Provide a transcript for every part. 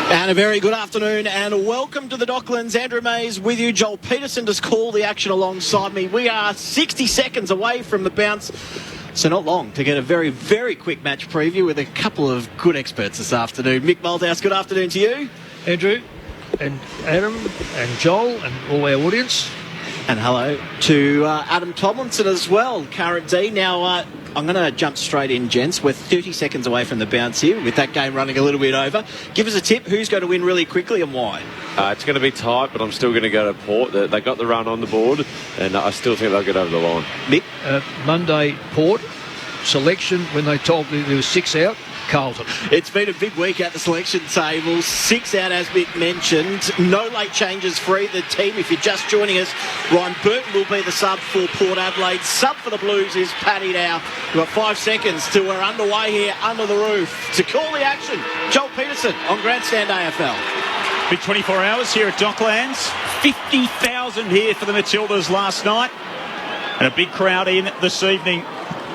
And a very good afternoon and welcome to the Docklands. Andrew Mays with you. Joel Peterson just called the action alongside me. We are 60 seconds away from the bounce, so not long to get a very, very quick match preview with a couple of good experts this afternoon. Mick Malthouse, good afternoon to you. Andrew and Adam and Joel and all our audience. And hello to Adam Tomlinson as well, current D. Now, I'm going to jump straight in, gents. We're 30 seconds away from the bounce here, with that game running a little bit over. Give us a tip. Who's going to win really quickly and why? It's going to be tight, but I'm still going to go to Port. They got the run on the board, and I still think they'll get over the line. Mick? Monday, Port. Selection, when they told me there was 6 out, Carlton. It's been a big week at the selection table. 6 out, as Mick mentioned. No late changes for either team. If you're just joining us, Ryan Burton will be the sub for Port Adelaide. Sub for the Blues is Paddy now. We've got 5 seconds till we're underway here under the roof. To call the action, Joel Peterson on Grandstand AFL. Big 24 hours here at Docklands. 50,000 here for the Matildas last night. And a big crowd in this evening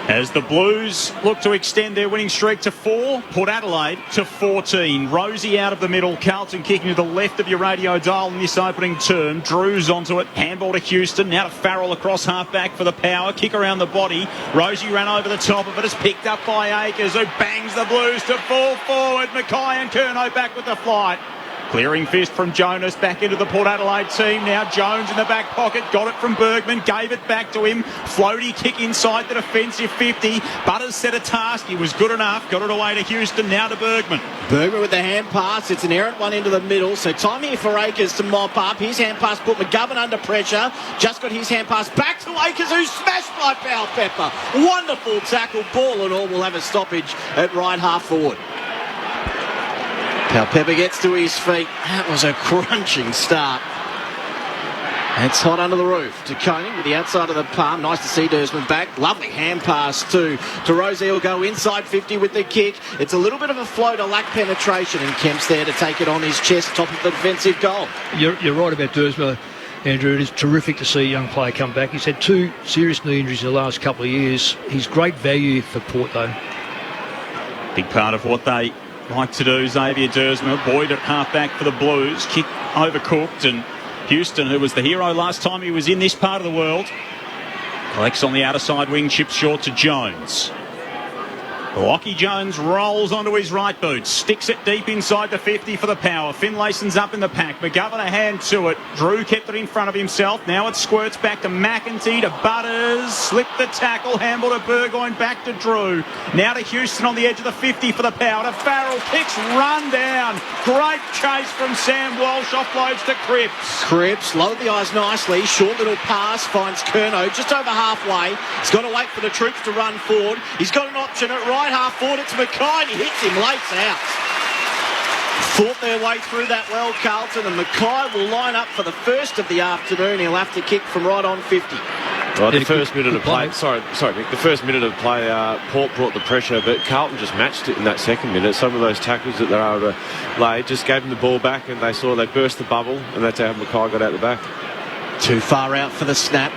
as the Blues look to extend their winning streak to 4, Port Adelaide to 14. Rosie out of the middle, Carlton kicking to the left of your radio dial in this opening term. Drew's onto it, handball to Houston, now to Farrell across half-back for the power, kick around the body. Rosie ran over the top of it, is picked up by Akers, who bangs the Blues to fall forward. Mackay and Curnow back with the flight. Clearing fist from Jonas back into the Port Adelaide team. Now Jones in the back pocket. Got it from Bergman. Gave it back to him. Floaty kick inside the defensive 50. Butters set a task. He was good enough. Got it away to Houston. Now to Bergman. Bergman with the hand pass. It's an errant one into the middle. So time here for Akers to mop up. His hand pass put McGovern under pressure. Just got his hand pass back to Akers, who's smashed by Powell Pepper. Wonderful tackle. Ball and all will have a stoppage at right half forward. Pepper gets to his feet. That was a crunching start. It's hot under the roof. To Koenig with the outside of the palm. Nice to see Dersman back. Lovely hand pass to Rosie. He'll go inside 50 with the kick. It's a little bit of a floater, lack penetration, and Kemp's there to take it on his chest, top of the defensive goal. You're right about Dersman, Andrew. It is terrific to see a young player come back. He's had 2 serious knee injuries in the last couple of years. He's great value for Port, though. Big part of what they like to do. Xavier Dersma, Boyd at half-back for the Blues. Kick overcooked, and Houston, who was the hero last time he was in this part of the world, collects on the outer side wing, chips short to Jones. Lockie Jones rolls onto his right boot, sticks it deep inside the 50 for the power. Finlayson's up in the pack. McGovern a hand to it. Drew kept it in front of himself. Now it squirts back to McEntee, to Butters. Slipped the tackle. Handball to Burgoyne, back to Drew. Now to Houston on the edge of the 50 for the power. To Farrell. Kicks run down. Great chase from Sam Walsh. Offloads to Cripps. Cripps lowered the eyes nicely. Short little pass finds Curnow just over halfway. He's got to wait for the troops to run forward. He's got an option at right half forward. It's Mackay and he hits him late out. Fought their way through that well, Carlton, and Mackay will line up for the first of the afternoon. He'll have to kick from right on 50. Right, the first minute of play. Sorry, Mick. The first minute of play, Port brought the pressure, but Carlton just matched it in that second minute. Some of those tackles that they're able to lay just gave them the ball back, and they burst the bubble, and that's how Mackay got out the back. Too far out for the snap.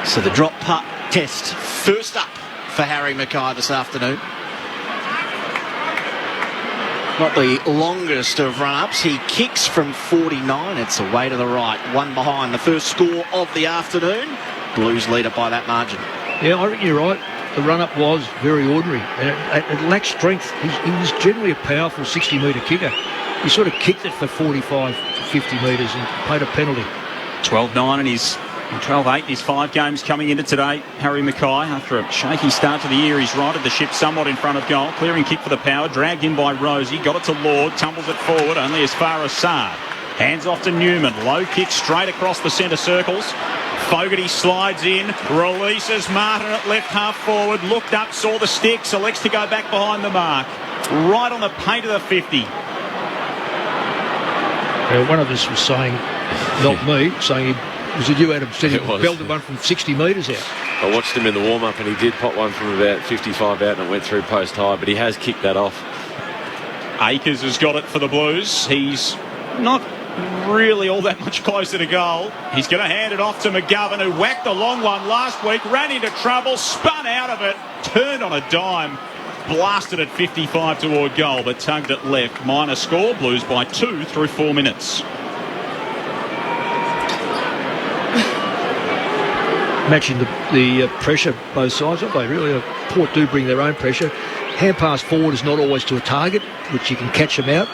So the drop putt test first up for Harry Mackay this afternoon. Not the longest of run-ups. He kicks from 49. It's away to the right. 1 behind. The first score of the afternoon. Blues lead it by that margin. Yeah, I reckon you're right. The run-up was very ordinary. It lacked strength. He was generally a powerful 60-metre kicker. He sort of kicked it for 45 to 50 metres and paid a penalty. 12-9 and he's 12-8 in his 5 games coming into today. Harry Mackay, after a shaky start to the year, he's righted the ship somewhat in front of goal. Clearing kick for the power, dragged in by Rosie, got it to Lord, tumbles it forward, only as far as Saad. Hands off to Newman, low kick straight across the centre circles. Fogarty slides in, releases Martin at left half forward, looked up, saw the stick, selects to go back behind the mark. Right on the paint of the 50. One of us was saying, not me, saying was it you, Adam, said he belted one from 60 metres out. I watched him in the warm-up and he did pop one from about 55 out and it went through post high, but he has kicked that off. Akers has got it for the Blues. He's not really all that much closer to goal. He's going to hand it off to McGovern, who whacked a long one last week, ran into trouble, spun out of it, turned on a dime. blasted at 55 toward goal, but tugged it left. Minor score, Blues by 2 through 4 minutes. Matching the pressure both sides, aren't they? Really, Port do bring their own pressure. Hand pass forward is not always to a target, which you can catch them out.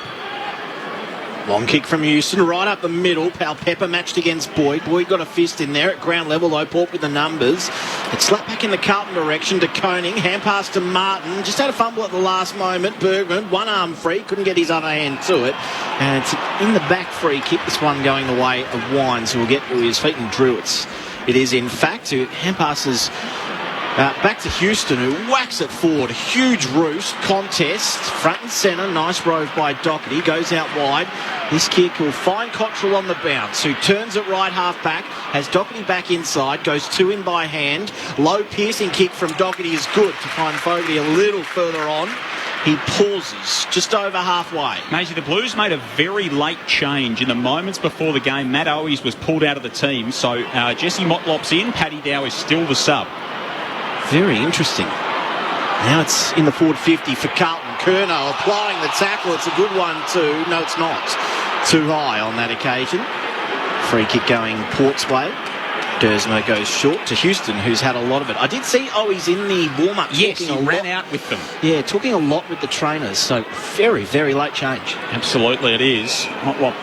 Long kick from Houston, right up the middle. Pal Pepper matched against Boyd. Boyd got a fist in there at ground level, though. Port with the numbers. It's slapped back in the Carlton direction to Koning. Hand pass to Martin. Just had a fumble at the last moment. Bergman, one arm free. Couldn't get his other hand to it. And it's in the back free kick. This one going the way of Wines, who will get to his feet, and Drew. It is, in fact, who hand passes back to Houston, who whacks it forward. Huge roost contest, front and centre. Nice rove by Doherty. Goes out wide. This kick will find Cottrell on the bounce, who turns it right half back. Has Doherty back inside. Goes 2 in by hand. Low piercing kick from Doherty is good to find Fogarty a little further on. He pauses just over halfway. Maisie, the Blues made a very late change in the moments before the game. Matt Owies was pulled out of the team, so Jesse Motlop's in. Paddy Dow is still the sub. Very interesting. Now it's in the forward 50 for Carlton. Curnow applying the tackle. It's a good one too. No, it's not. Too high on that occasion. Free kick going Port's way. Dersmo goes short to Houston, who's had a lot of it. I did see Owies in the warm-up. Yes, he ran out with them. Yeah, talking a lot with the trainers. So very, very late change. Absolutely it is. Motlop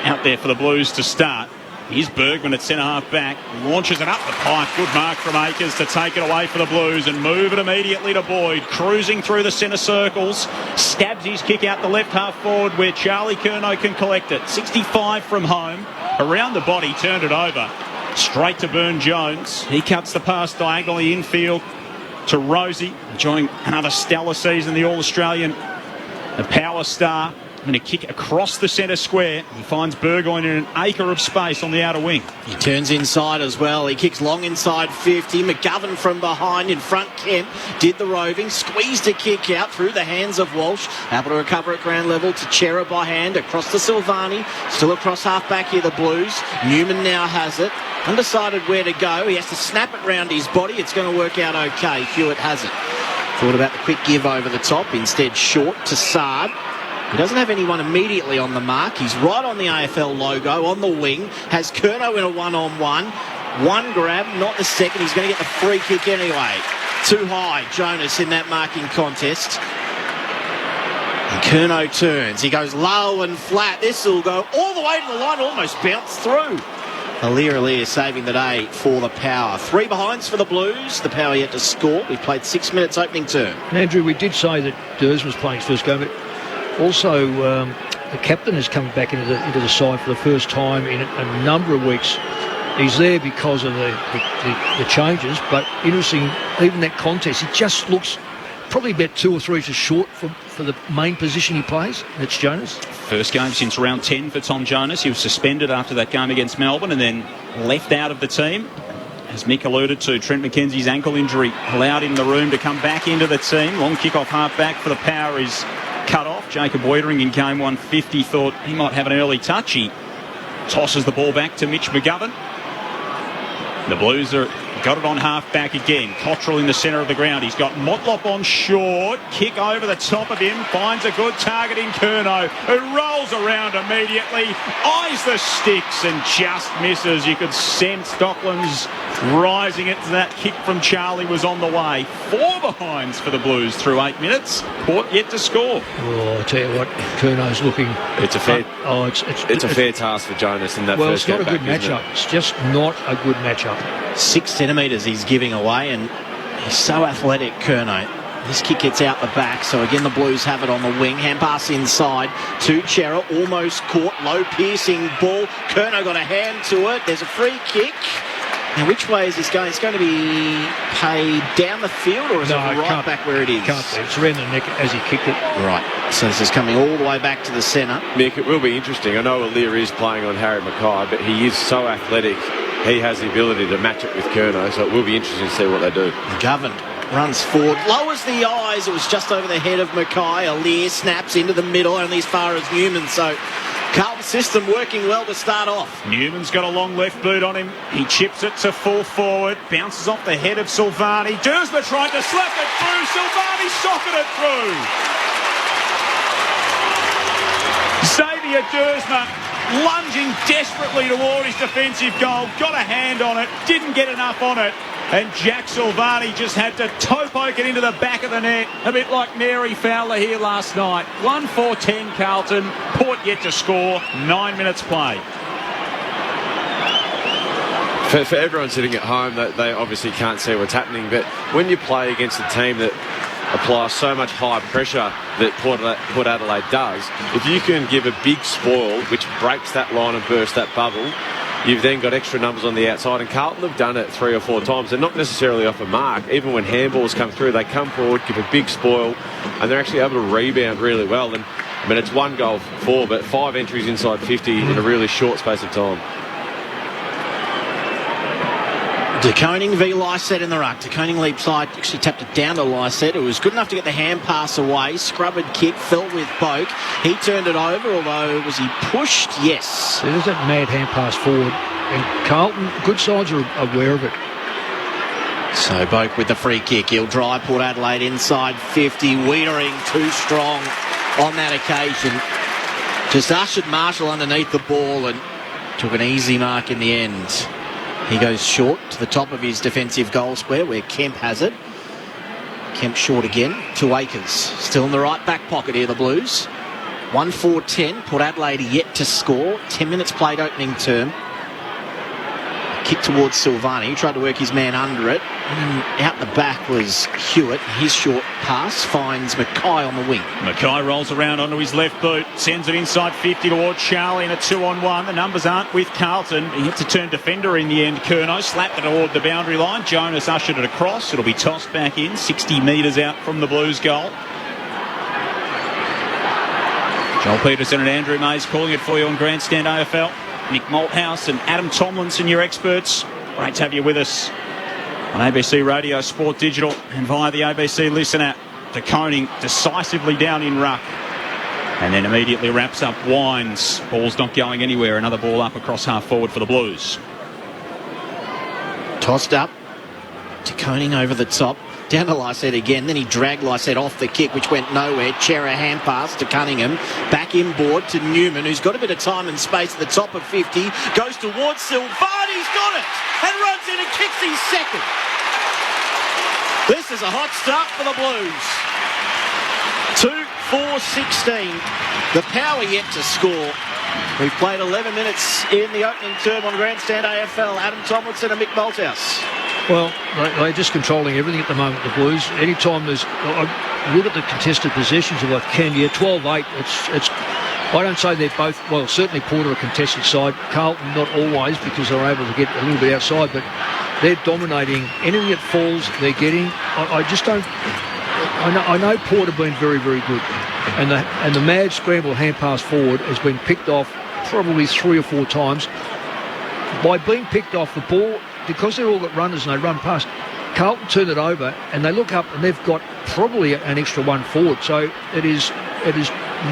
out there for the Blues to start. Here's Bergman at centre-half back. Launches it up the pipe. Good mark from Akers to take it away for the Blues and move it immediately to Boyd. Cruising through the centre circles. Stabs his kick out the left half forward where Charlie Curnow can collect it. 65 from home. Around the body, turned it over. Straight to Burn-Jones. He cuts the pass diagonally infield to Rosie. Enjoying another stellar season, the All-Australian, the power star. And a kick across the centre square. He finds Burgoyne in an acre of space on the outer wing. He turns inside as well. He kicks long inside 50. McGovern from behind. In front, Kemp did the roving. Squeezed a kick out through the hands of Walsh. Able to recover at ground level to Chera by hand. Across to Silvani. Still across half-back here, the Blues. Newman now has it. Undecided where to go. He has to snap it round his body. It's going to work out okay. Hewitt has it. Thought about the quick give over the top. Instead, short to Sard. He doesn't have anyone immediately on the mark. He's right on the AFL logo, on the wing. Has Curnow in a one-on-one. One grab, not the second. He's going to get the free kick anyway. Too high, Jonas, in that marking contest. And Curnow turns. He goes low and flat. This will go all the way to the line, almost bounced through. Aliir saving the day for the Power. 3 behinds for the Blues. The Power yet to score. We've played 6 minutes opening term. And Andrew, we did say that Durs was playing his first game, but also, the captain is coming back into the side for the first time in a number of weeks. He's there because of the changes, but interesting, even that contest, he just looks probably about 2 or 3 inches short for the main position he plays. That's Jonas. First game since round 10 for Tom Jonas. He was suspended after that game against Melbourne and then left out of the team. As Mick alluded to, Trent McKenzie's ankle injury allowed him the room to come back into the team. Long kick-off half-back for the Power is cut off. Jacob Wiedering in game 150 thought he might have an early touch. He tosses the ball back to Mitch McGovern. The Blues got it on half-back again. Cottrell in the centre of the ground. He's got Motlop on short. Kick over the top of him. Finds a good target in Curnow, who rolls around immediately. Eyes the sticks and just misses. You could sense Dockland's rising it. That kick from Charlie was on the way. 4 behinds for the Blues through 8 minutes. Port yet to score. Oh, I tell you what, Curnow's looking... It's a fair... It's a fair task for Jonas in that first game. Well, it's not a good matchup. It's just not a good matchup. 6 centimetres he's giving away, and he's so athletic, Curnow. This kick gets out the back, so again the Blues have it on the wing. Hand pass inside to Chera, almost caught. Low piercing ball. Curnow got a hand to it. There's a free kick. Now, which way is this going? It's going to be paid down the field, or is it right back where it is? Can't be. It's around the neck as he kicked it. Right. So this is coming all the way back to the centre. Mick, it will be interesting. I know Aliir is playing on Harry Mackay, but he is so athletic. He has the ability to match it with Curnow, so it will be interesting to see what they do. McGovern runs forward, lowers the eyes. It was just over the head of Mackay. Aliir snaps into the middle, only as far as Newman. So Carlton system working well to start off. Newman's got a long left boot on him. He chips it to full forward. Bounces off the head of Silvani. Dersma tried to slap it through. Silvani socketed it through. Xavier Dersma lunging desperately toward his defensive goal. Got a hand on it. Didn't get enough on it. And Jack Silvani just had to toe poke it into the back of the net. A bit like Mary Fowler here last night. 1-4-10 Carlton. Port yet to score. 9 minutes play. For everyone sitting at home, they obviously can't see what's happening. But when you play against a team that applies so much high pressure that Port Adelaide does, if you can give a big spoil which breaks that line and bursts that bubble, you've then got extra numbers on the outside, and Carlton have done it 3 or 4 times. They're not necessarily off a mark. Even when handballs come through, they come forward, give a big spoil, and they're actually able to rebound really well. And I mean, it's 1 goal for 4, but 5 entries inside 50 in a really short space of time. De Koning v Lycett in the ruck. De Koning leap side, actually tapped it down to Lycett, who was good enough to get the hand pass away. Scrubbed kick, fell with Boak. He turned it over, although was he pushed? Yes. There's that mad hand pass forward, and Carlton, good sides are aware of it. So Boak with the free kick. He'll drive Port Adelaide inside 50. Wiedering too strong on that occasion. Just ushered Marshall underneath the ball and took an easy mark in the end. He goes short to the top of his defensive goal square where Kemp has it. Kemp short again to Akers. Still in the right back pocket here, the Blues. 1-4-10. Port Adelaide yet to score. 10 minutes played opening term. Kick towards Silvani. He tried to work his man under it. And out the back was Hewitt. His short pass finds Mackay on the wing. Mackay rolls around onto his left boot. Sends it inside 50 towards Charlie in a 2-on-1. The numbers aren't with Carlton. He had to turn defender in the end. Curnow slapped it toward the boundary line. Jonas ushered it across. It'll be tossed back in. 60 metres out from the Blues goal. Joel Peterson and Andrew Mays calling it for you on Grandstand AFL. Nick Malthouse and Adam Tomlinson, your experts. Great to have you with us on ABC Radio, Sport Digital, and via the ABC Listen app. De Koning decisively down in ruck, and then immediately wraps up Wines. Ball's not going anywhere. Another ball up across half forward for the Blues. Tossed up. De Koning over the top. Down to Lycett again. Then he dragged Lycett off the kick, which went nowhere. Chera hand pass to Cunningham. Back inboard to Newman, who's got a bit of time and space at the top of 50. Goes towards Silvani's got it! And runs in and kicks his second. This is a hot start for the Blues. 2-4-16. The power yet to score. We've played 11 minutes in the opening term on Grandstand AFL. Adam Tomlinson and Mick Malthouse. Well, they're just controlling everything at the moment, the Blues. Anytime there's... I look at the contested possessions of like Kenya, 12-8. It's. I don't say they're both... Well, certainly Porter a contested side. Carlton not always, because they're able to get a little bit outside, but they're dominating. Anything that falls, they're getting. I just don't... I know Port have been very, very good. And the mad scramble hand pass forward has been picked off probably 3 or 4 times. By being picked off, the ball... Because they're all got runners and they run past, Carlton turn it over and they look up and they've got probably an extra one forward. So it is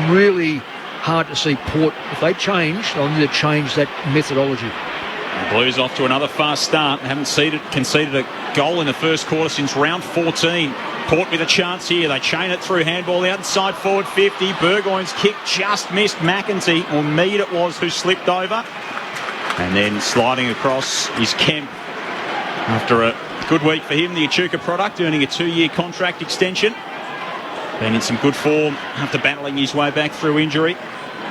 really hard to see Port. If they change, they'll need to change that methodology. The Blues off to another fast start. They haven't conceded a goal in the first quarter since round 14. Port with a chance here. They chain it through handball outside forward 50. Burgoyne's kick just missed McEntee, or Mead it was, who slipped over. And then sliding across is Kemp. After a good week for him, the Echuca product, earning a 2-year contract extension. Been in some good form after battling his way back through injury.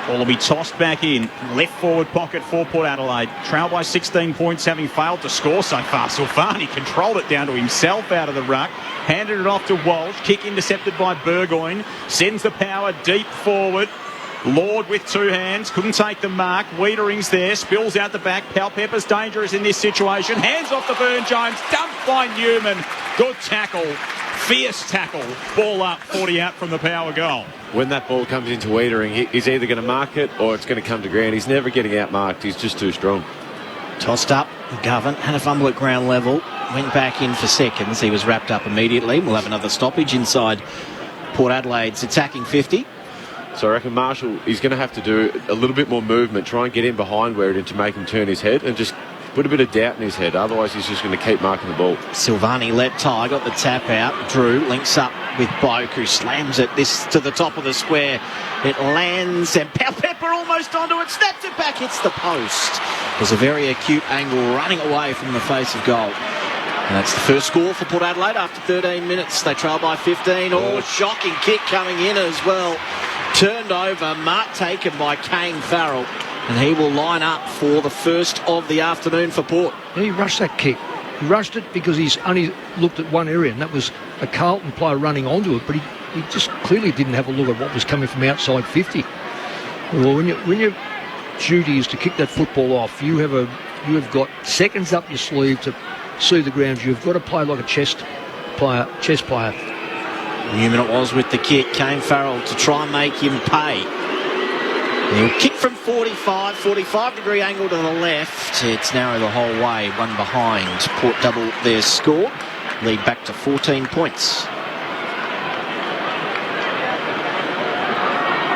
Ball will be tossed back in. Left forward pocket for Port Adelaide. Trailed by 16 points, having failed to score so far. Silvani controlled it down to himself out of the ruck. Handed it off to Walsh. Kick intercepted by Burgoyne. Sends the power deep forward. Lord with 2 hands, couldn't take the mark. Wiedering's there, spills out the back. Powell-Pepper's dangerous in this situation. Hands off to Burne-Jones, dumped by Newman. Good tackle, fierce tackle. Ball up, 40 out from the power goal. When that ball comes into Wiedering, he's either going to mark it or it's going to come to ground. He's never getting out-marked, he's just too strong. Tossed up, Govan had a fumble at ground level. Went back in for seconds, he was wrapped up immediately. We'll have another stoppage inside Port Adelaide's attacking 50. So I reckon Marshall, he's going to have to do a little bit more movement, try and get in behind Werrigton to make him turn his head and just put a bit of doubt in his head. Otherwise, he's just going to keep marking the ball. Silvani let tie, got the tap out. Drew links up with Boak, who slams it this to the top of the square. It lands, and Pepper almost onto it, snaps it back, hits the post. There's a very acute angle running away from the face of goal. And that's the first score for Port Adelaide after 13 minutes. They trail by 15. Oh, shocking kick coming in as well. Turned over, mark taken by Kane Farrell. And he will line up for the first of the afternoon for Port. Yeah, he rushed that kick. He rushed it because he's only looked at one area, and that was a Carlton player running onto it, but he just clearly didn't have a look at what was coming from outside 50. Well, when your duty is to kick that football off, you have got seconds up your sleeve to see the ground. You've got to play like a chess player. Newman it was with the kick. Kane Farrell to try and make him pay. He'll kick from 45-degree angle to the left. It's narrow the whole way, one behind. Port double their score, lead back to 14 points.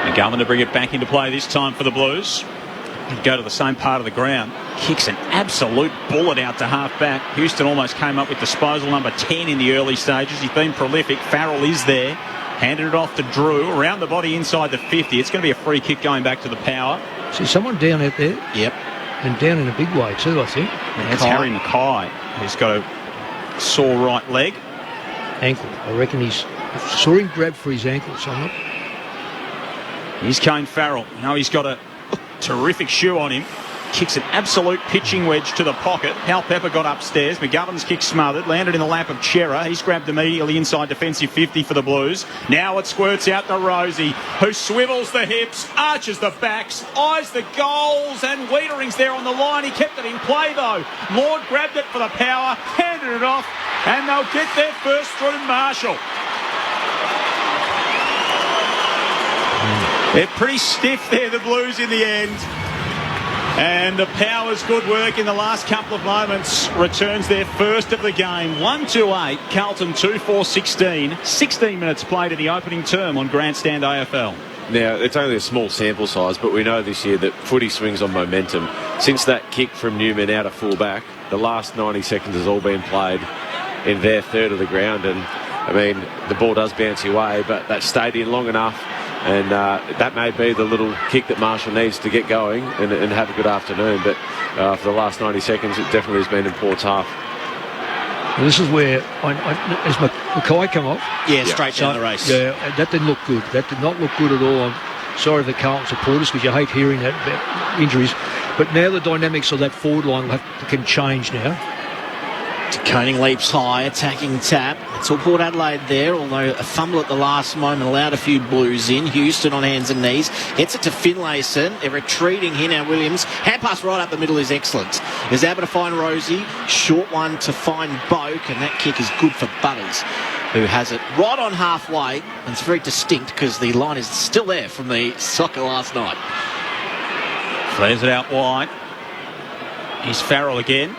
McGovern to bring it back into play this time for the Blues. He'd go to the same part of the ground. Kicks an absolute bullet out to half-back. Houston almost came up with disposal number 10 in the early stages. He's been prolific. Farrell is there. Handed it off to Drew, around the body inside the 50. It's going to be a free kick going back to the power. See someone down out there? Yep. And down in a big way too, I think. That's Harry Mackay, who's got a sore right leg. Ankle. I reckon I saw him grab for his ankle somewhat. Here's Kane Farrell. Now he's got a terrific shoe on him. Kicks an absolute pitching wedge to the pocket. Hal Pepper got upstairs. McGovern's kick smothered. Landed in the lap of Chera. He's grabbed immediately inside defensive 50 for the Blues. Now it squirts out to Rosie, who swivels the hips, arches the backs, eyes the goals, and Wiedering's there on the line. He kept it in play though. Lord grabbed it for the power, handed it off, and they'll get their first through Marshall. They're pretty stiff there, the Blues, in the end. And the Power's good work in the last couple of moments returns their first of the game. 1-8, Carlton 2-4-16. 16 minutes played in the opening term on Grandstand AFL. Now, it's only a small sample size, but we know this year that footy swings on momentum. Since that kick from Newman out of full-back, the last 90 seconds has all been played in their third of the ground. And, I mean, the ball does bounce your way, but that stayed in long enough. And that may be the little kick that Marshall needs to get going and have a good afternoon. But for the last 90 seconds, it definitely has been in Port's half. Well, this is where, as Mackay come off? Yeah, straight down the race. Yeah, that didn't look good. That did not look good at all. I'm sorry for the Carlton supporters because you hate hearing that about injuries. But now the dynamics of that forward line can change now. Koning leaps high, attacking tap. It's all Port Adelaide there, although a fumble at the last moment allowed a few Blues in. Houston on hands and knees. Gets it to Finlayson. They're retreating here now, Williams. Hand pass right up the middle is excellent. Is able to find Rosie. Short one to find Boak, and that kick is good for Butters, who has it right on halfway. And it's very distinct because the line is still there from the soccer last night. Flares it out wide. Here's Farrell again.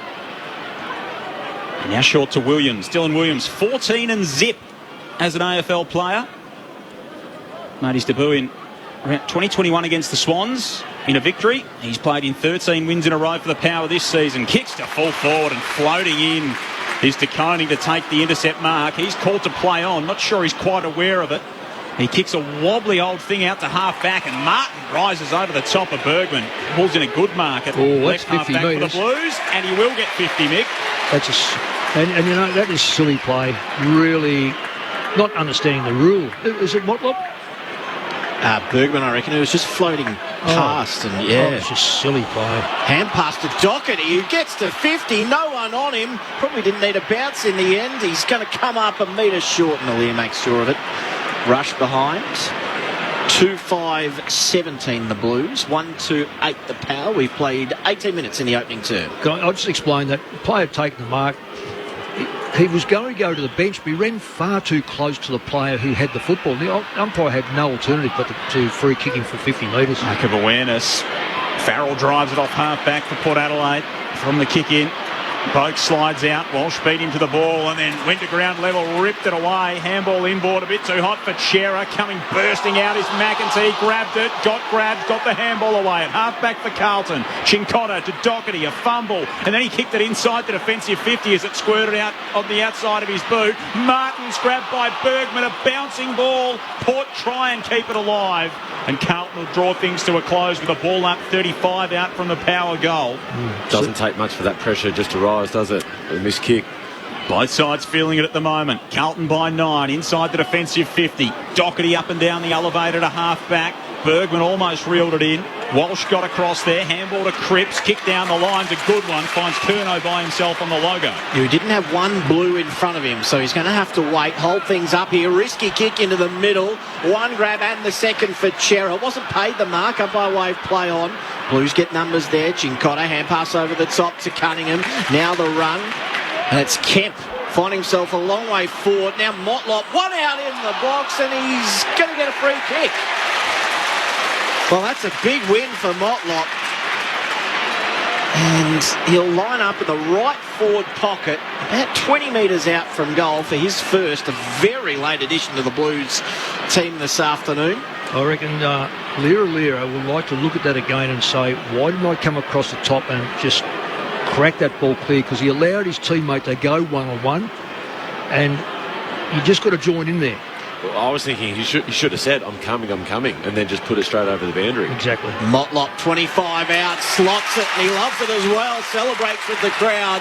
And now short to Williams. Dylan Williams, 14 and zip as an AFL player. Made his debut in 2021 against the Swans in a victory. He's played in 13 wins in a row for the Power this season. Kicks to full forward and floating in is De Koning to take the intercept mark. He's called to play on. Not sure he's quite aware of it. He kicks a wobbly old thing out to half-back, and Martin rises over the top of Bergman. Pulls in a good mark at left half-back for the Blues, and he will get 50, Mick. And you know, that is silly play. Really not understanding the rule. Is it what? Bergman, I reckon, it was just floating past. And it's just silly play. Hand pass to Doherty, who gets to 50. No one on him. Probably didn't need a bounce in the end. He's going to come up a metre short, and Alir makes sure of it. Rush behind. 2-5-17 the Blues, 1-8 the Power. We've played 18 minutes in the opening term. I'll just explain that. The player taking the mark, he was going to go to the bench, but he ran far too close to the player who had the football. The umpire had no alternative but to free kick him for 50 metres. Lack of awareness. Farrell drives it off half-back for Port Adelaide from the kick in. Boak slides out. Walsh beat him to the ball and then went to ground level, ripped it away. Handball inboard, a bit too hot for Shearer. Coming bursting out is McEntee. Grabbed it, got grabbed, got the handball away. At half-back for Carlton. Cincotta to Doherty, a fumble. And then he kicked it inside the defensive 50 as it squirted out on the outside of his boot. Martin's grabbed by Bergman, a bouncing ball. Port try and keep it alive. And Carlton will draw things to a close with a ball up 35 out from the power goal. Doesn't take much for that pressure just to rise, does it? A missed kick. Both sides feeling it at the moment. Carlton by 9 inside the defensive 50. Doherty up and down the elevator to half-back. Bergman almost reeled it in. Walsh got across there. Handball to Cripps. Kick down the line's a good one. Finds Curnow by himself on the logo. He didn't have one blue in front of him, so he's going to have to wait, hold things up here. Risky kick into the middle. One grab and the second for Chera. Wasn't paid the marker by way of play on. Blues get numbers there. Cincotta, hand pass over the top to Cunningham. Now the run. And it's Kemp finding himself a long way forward. Now Motlop, one out in the box, and he's going to get a free kick. Well, that's a big win for Motlop. And he'll line up in the right forward pocket, about 20 metres out from goal for his first, a very late addition to the Blues team this afternoon. I reckon Lira would like to look at that again and say, why didn't I come across the top and just crack that ball clear? Because he allowed his teammate to go one-on-one, and you just got to join in there. Well, I was thinking he should have said, I'm coming, and then just put it straight over the boundary. Exactly. Motlop, 25 out, slots it, and he loves it as well, celebrates with the crowd.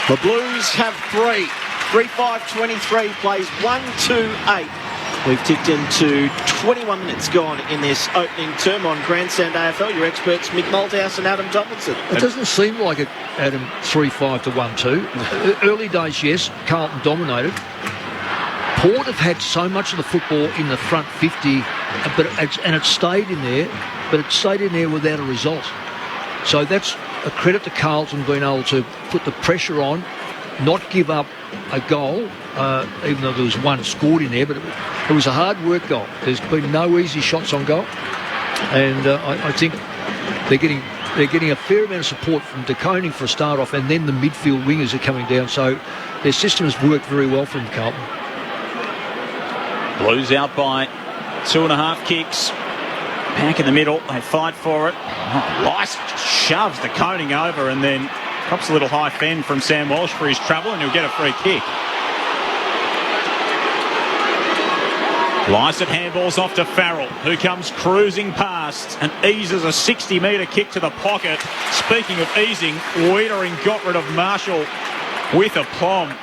The Blues have 3. 3-5-23, plays 1-2-8. We've ticked into 21 minutes gone in this opening term on Grandstand AFL. Your experts, Mick Malthouse and Adam Tomlinson. It doesn't seem like it, Adam, 3-5 to 1-2. Early days, yes, Carlton dominated. Port have had so much of the football in the front 50, and it stayed in there, but it stayed in there without a result. So that's a credit to Carlton being able to put the pressure on, not give up a goal, even though there was one scored in there, but it was a hard work goal. There's been no easy shots on goal, and I think they're getting a fair amount of support from De Koning for a start off, and then the midfield wingers are coming down. So their system has worked very well for them, Carlton. Blues out by 2.5 kicks. Pack in the middle. They fight for it. Rice shoves De Koning over and then cops a little high fend from Sam Walsh for his trouble, and he'll get a free kick. Lysett handballs off to Farrell, who comes cruising past and eases a 60-metre kick to the pocket. Speaking of easing, Wiedering got rid of Marshall with aplomb.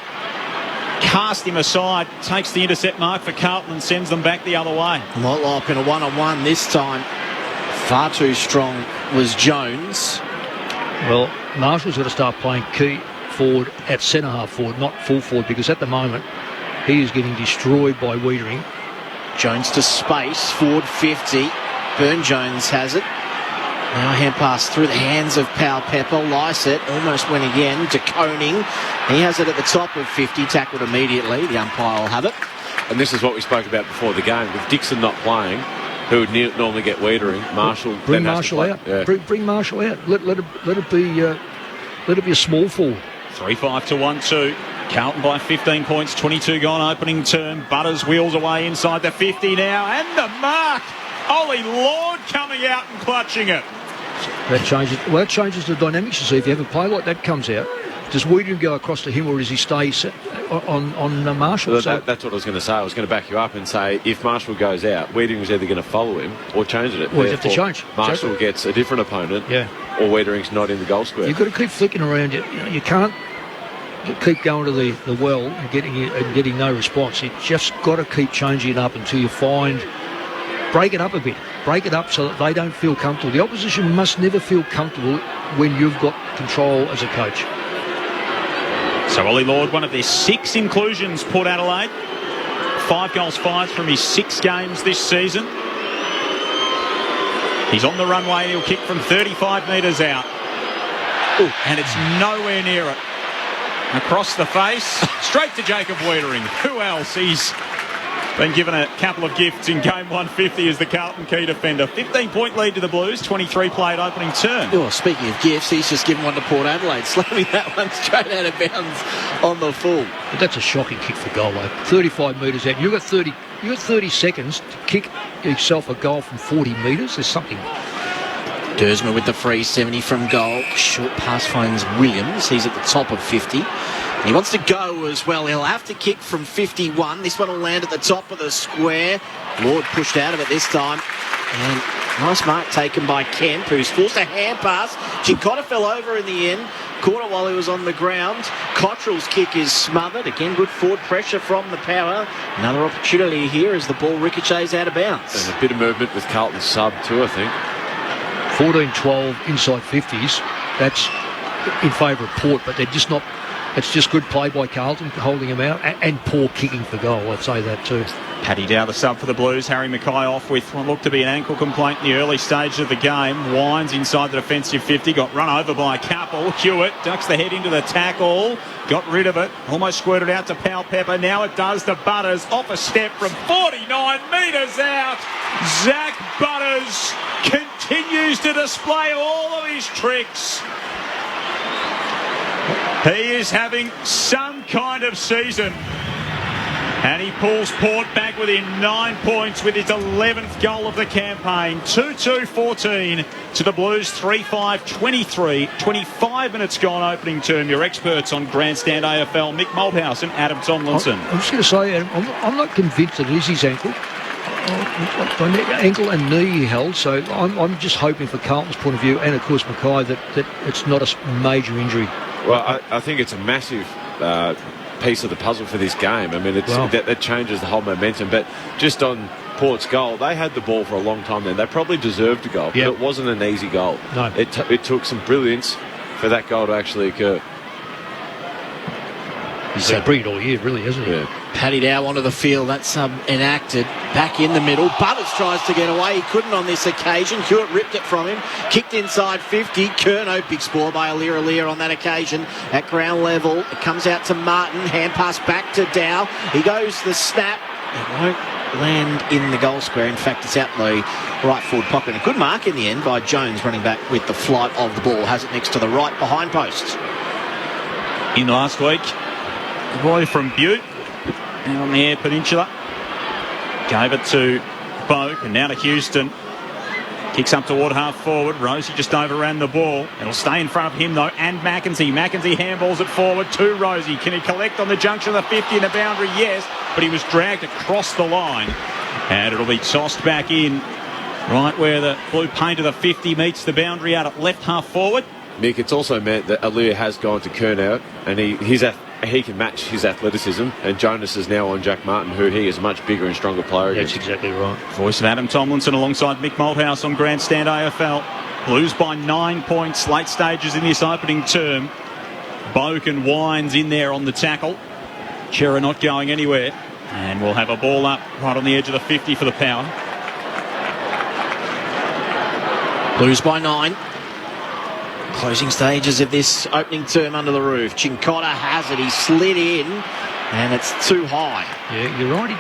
Cast him aside, takes the intercept mark for Carlton and sends them back the other way. Motlop in a one-on-one this time. Far too strong was Jones. Well, Marshall's got to start playing key forward at centre-half forward, not full forward, because at the moment he is getting destroyed by Wiedering. Jones to space, forward 50. Burne-Jones has it. Now hand pass through the hands of Powell Pepper. Lysett almost went again. De Koning, he has it at the top of 50, tackled immediately. The umpire will have it. And this is what we spoke about before the game. With Dixon not playing, who would normally get Wiedering, Marshall... Bring Marshall out. Yeah. Bring Marshall out. Let it be a small forward. 3-5 to 1-2. Carlton by 15 points, 22 gone opening term. Butters wheels away inside the 50 now, and the mark! Holy Lord, coming out and clutching it. That changes the dynamics. You see, if you have a play like that comes out, does Wiedering go across to him, or does he stay on Marshall? Well, that's what I was going to say. I was going to back you up and say if Marshall goes out, Wiedering's either going to follow him or change it. Well, you have to change. Marshall gets a different opponent, or Wiedering's not in the goal square. You've got to keep flicking around. You can't keep going to the well and getting no response. You just got to keep changing it up until you find. Break it up a bit. Break it up so that they don't feel comfortable. The opposition must never feel comfortable when you've got control as a coach. So Ollie Lord, one of their 6 inclusions, Port Adelaide. 5 goals fired from his 6 games this season. He's on the runway. He'll kick from 35 metres out. Ooh, and it's nowhere near it. Across the face, straight to Jacob Wiedering. Who else? He's Been given a couple of gifts in game 150 as the Carlton key defender. 15-point lead to the Blues, 23 played opening term. Oh, speaking of gifts, he's just given one to Port Adelaide, slamming that one straight out of bounds on the full. But that's a shocking kick for goal, though. 35 metres out. You've got 30 seconds to kick yourself a goal from 40 metres. There's something. Dersma with the free, 70 from goal. Short pass finds Williams. He's at the top of 50. He wants to go as well. He'll have to kick from 51. This one will land at the top of the square. Lord pushed out of it this time. And nice mark taken by Kemp, who's forced a hand pass. Cincotta fell over in the end. Caught it while he was on the ground. Cottrell's kick is smothered. Again, good forward pressure from the power. Another opportunity here as the ball ricochets out of bounds. And a bit of movement with Carlton's sub too, I think. 14-12 inside 50s. That's in favour of Port, but they're just not. It's just good play by Carlton, holding him out, and poor kicking for goal, I'd say that too. Paddy Dow, the sub for the Blues. Harry Mackay off with what looked to be an ankle complaint in the early stage of the game. Wines inside the defensive 50, got run over by Capel. Hewitt ducks the head into the tackle, got rid of it, almost squirted out to Powell Pepper. Now it does to Butters, off a step from 49 metres out. Zach Butters continues to display all of his tricks. He is having some kind of season. And he pulls Port back within 9 points with his 11th goal of the campaign. 2-2-14 to the Blues, 3-5-23. 25 minutes gone opening term. Your experts on Grandstand AFL, Mick Malthouse and Adam Tomlinson. I'm just going to say, Adam, I'm not convinced that it is his ankle. Ankle and knee he held, so I'm just hoping for Carlton's point of view, and of course Mackay, that it's not a major injury. Well, I think it's a massive piece of the puzzle for this game. I mean, that changes the whole momentum. But just on Port's goal, they had the ball for a long time then. They probably deserved a goal, but it wasn't an easy goal. No. It took some brilliance for that goal to actually occur. He's brilliant all year, really, hasn't he? Yeah. Paddy Dow onto the field. That's enacted. Back in the middle. Butters tries to get away. He couldn't on this occasion. Hewitt ripped it from him. Kicked inside 50. Curnow, big score by Alira on that occasion. At ground level, it comes out to Martin. Hand pass back to Dow. He goes the snap. It won't land in the goal square. In fact, it's out in the right forward pocket. A good mark in the end by Jones, running back with the flight of the ball. Has it next to the right behind post. In last week, the boy from Butte, out on the Eyre Peninsula, gave it to Boak, and now to Houston. Kicks up toward half forward. Rosie just overran the ball. It'll stay in front of him, though, and Mackenzie. Mackenzie handballs it forward to Rosie. Can he collect on the junction of the 50 and the boundary? Yes, but he was dragged across the line. And it'll be tossed back in, right where the blue paint of the 50 meets the boundary out at left half forward. Mick, it's also meant that Alir has gone to Curnow, and he can match his athleticism, and Jonas is now on Jack Martin, who he is a much bigger and stronger player. That's exactly right. Voice of Adam Tomlinson alongside Mick Malthouse on Grandstand AFL. Blues by 9 points, late stages in this opening term. Boak and Wines in there on the tackle. Chera not going anywhere. And we'll have a ball up right on the edge of the 50 for the Power. Blues by 9. Closing stages of this opening term under the roof. Cincotta has it. He slid in, and it's too high. Yeah, you're right.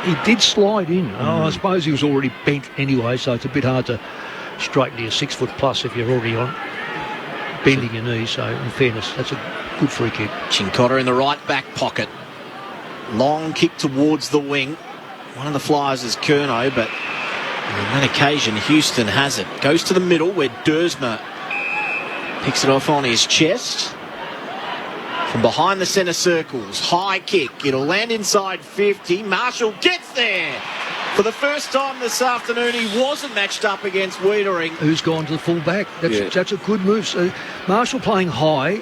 He did slide in. I suppose he was already bent anyway, so it's a bit hard to straighten your 6 foot plus if you're already on bending your knees. So, in fairness, that's a good free kick. Cincotta in the right back pocket. Long kick towards the wing. One of the flyers is Curnow, but on that occasion, Houston has it. Goes to the middle where Dersma picks it off on his chest. From behind the centre circles. High kick. It'll land inside 50. Marshall gets there. For the first time this afternoon, he wasn't matched up against Wiedering. Who's gone to the full back. That's a good move. So Marshall playing high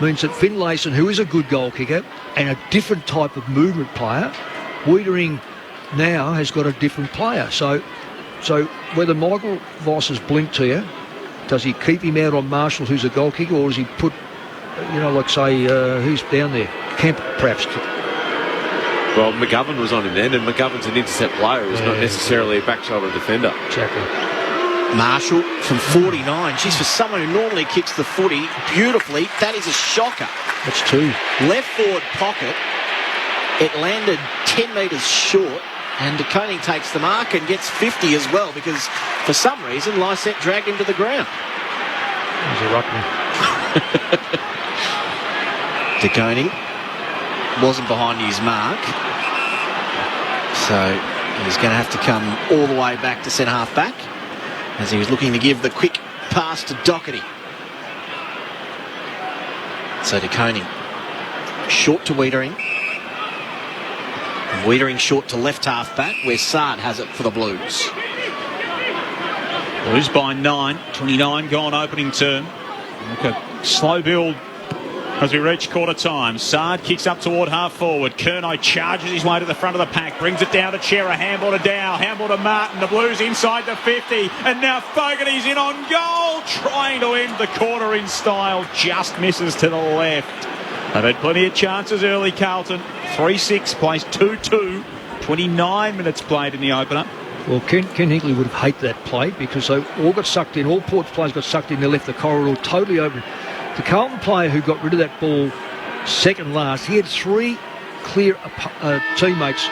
means that Finlayson, who is a good goal kicker and a different type of movement player, Wiedering now has got a different player. So whether Michael Voss has blinked to you, does he keep him out on Marshall, who's a goal kicker, or does he put, like say, who's down there? Kemp, perhaps. Well, McGovern was on him then, and McGovern's an intercept player. He's not necessarily a back shoulder defender. Exactly. Marshall from 49. She's for someone who normally kicks the footy beautifully. That is a shocker. That's 2. Left forward pocket. It landed 10 metres short, and De Koning takes the mark and gets 50 as well, because for some reason Lysette dragged him to the ground. That was a ruckman. De Koning wasn't behind his mark, so he's going to have to come all the way back to centre half back, as he was looking to give the quick pass to Doherty. So De Koning short to Wiedering. And Wiedering short to left half back, where Sard has it for the Blues. Blues by 9, 29 gone opening term. Look at slow build as we reach quarter time. Sard kicks up toward half forward. Kerno charges his way to the front of the pack, brings it down to Chera, handball to Dow, handball to Martin. The Blues inside the 50, and now Fogarty's in on goal, trying to end the quarter in style, just misses to the left. They've had plenty of chances early, Carlton. 3-6 plays 2-2, 29 minutes played in the opener. Well, Ken Hinkley would have hated that play, because they all got sucked in. All Port's players got sucked in. They left the corridor totally open. The Carlton player who got rid of that ball second last, he had 3 clear teammates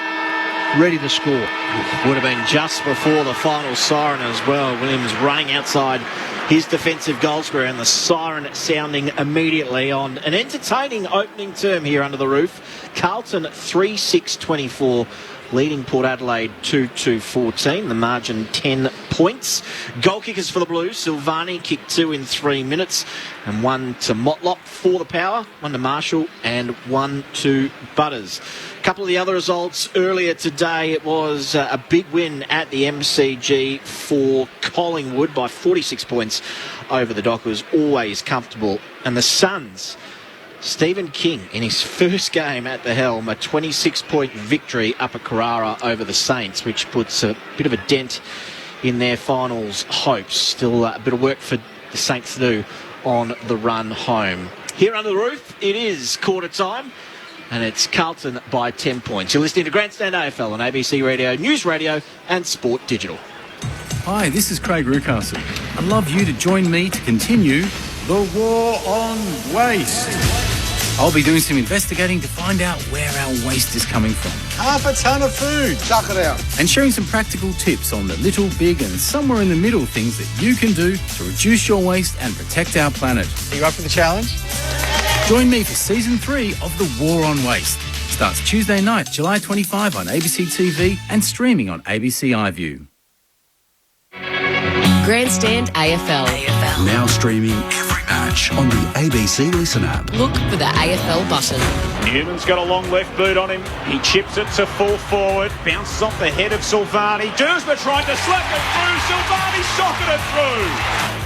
ready to score. Would have been just before the final siren as well. Williams running outside his defensive goal square, and the siren sounding immediately on an entertaining opening term here under the roof. Carlton 3-6-24. Leading Port Adelaide 2-2-14. The margin 10 points. Goal kickers for the Blues. Silvani kicked 2 in 3 minutes, and 1 to Motlop for the Power, 1 to Marshall, and 1 to Butters. A couple of the other results earlier today. It was a big win at the MCG for Collingwood by 46 points over the Dockers. Always comfortable. And the Suns, Stephen King, in his first game at the helm, a 26-point victory up at Carrara over the Saints, which puts a bit of a dent in their finals hopes. Still a bit of work for the Saints to do on the run home. Here under the roof, it is quarter time, and it's Carlton by 10 points. You're listening to Grandstand AFL on ABC Radio, News Radio and Sport Digital. Hi, this is Craig Rucastle. I'd love you to join me to continue the war on waste. I'll be doing some investigating to find out where our waste is coming from. Half a ton of food. Chuck it out. And sharing some practical tips on the little, big and somewhere in the middle things that you can do to reduce your waste and protect our planet. Are you up for the challenge? Join me for Season 3 of The War on Waste. Starts Tuesday night, July 25 on ABC TV and streaming on ABC iView. Grandstand AFL. Now streaming every match on the ABC Listen app. Look for the AFL button. Newman's got a long left boot on him. He chips it to full forward. Bounces off the head of Silvani. Duursma trying to slap it through. Silvani socketed it through.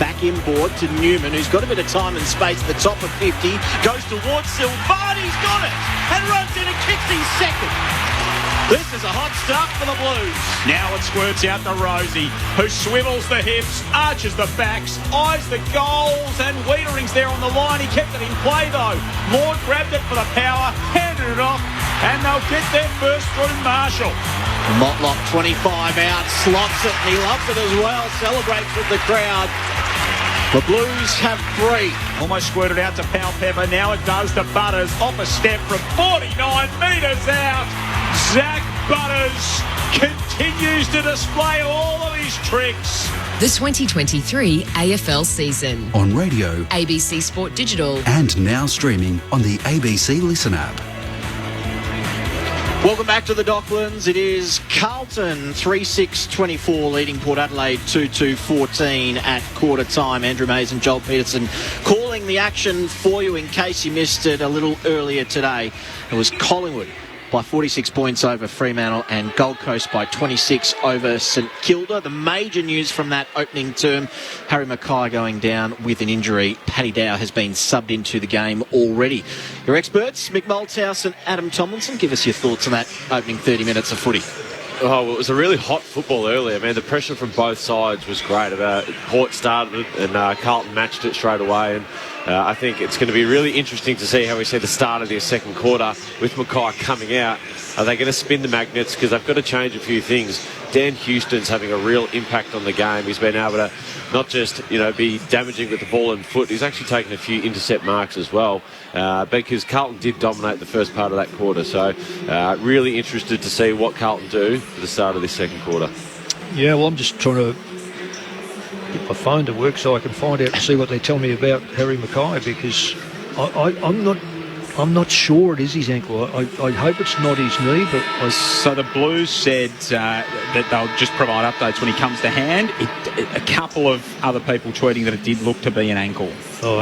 Back inboard to Newman, who's got a bit of time and space at the top of 50. Goes towards Silvani's got it and runs in and kicks his second. This is a hot start for the Blues. Now it squirts out to Rosie, who swivels the hips, arches the backs, eyes the goals, and Wiedering's there on the line. He kept it in play though. Lord grabbed it for the Power, handed it off, and they'll get their first through Marshall. Motlop 25 out, slots it, and he loves it as well. Celebrates with the crowd. The Blues have 3. Almost squirted out to Powell Pepper. Now it does to Butters. Off a step from 49 metres out. Zach Butters continues to display all of his tricks. The 2023 AFL season. On radio, ABC Sport Digital. and now streaming on the ABC Listen app. Welcome back to the Docklands. It is Carlton 3-6-24 leading Port Adelaide 2-2-14 at quarter time. Andrew Mays and Joel Peterson calling the action for you in case you missed it a little earlier today. It was Collingwood by 46 points over Fremantle and Gold Coast by 26 over St Kilda. The major news from that opening term, Harry Mackay going down with an injury. Paddy Dow has been subbed into the game already. Your experts, Mick Malthouse and Adam Tomlinson, give us your thoughts on that opening 30 minutes of footy. Oh, well, it was a really hot football earlier. Man, the pressure from both sides was great. Port started and Carlton matched it straight away. And I think it's going to be really interesting to see how we see the start of their second quarter with Mackay coming out. Are they going to spin the magnets? Because they've got to change a few things. Dan Houston's having a real impact on the game. He's been able to not just, be damaging with the ball and foot. He's actually taken a few intercept marks as well, because Carlton did dominate the first part of that quarter. So really interested to see what Carlton do for the start of this second quarter. Yeah, well, I'm just trying to get my phone to work so I can find out and see what they tell me about Harry Mackay, because I'm not sure it is his ankle. I hope it's not his knee, but So the Blues said that they'll just provide updates when he comes to hand. A couple of other people tweeting that it did look to be an ankle,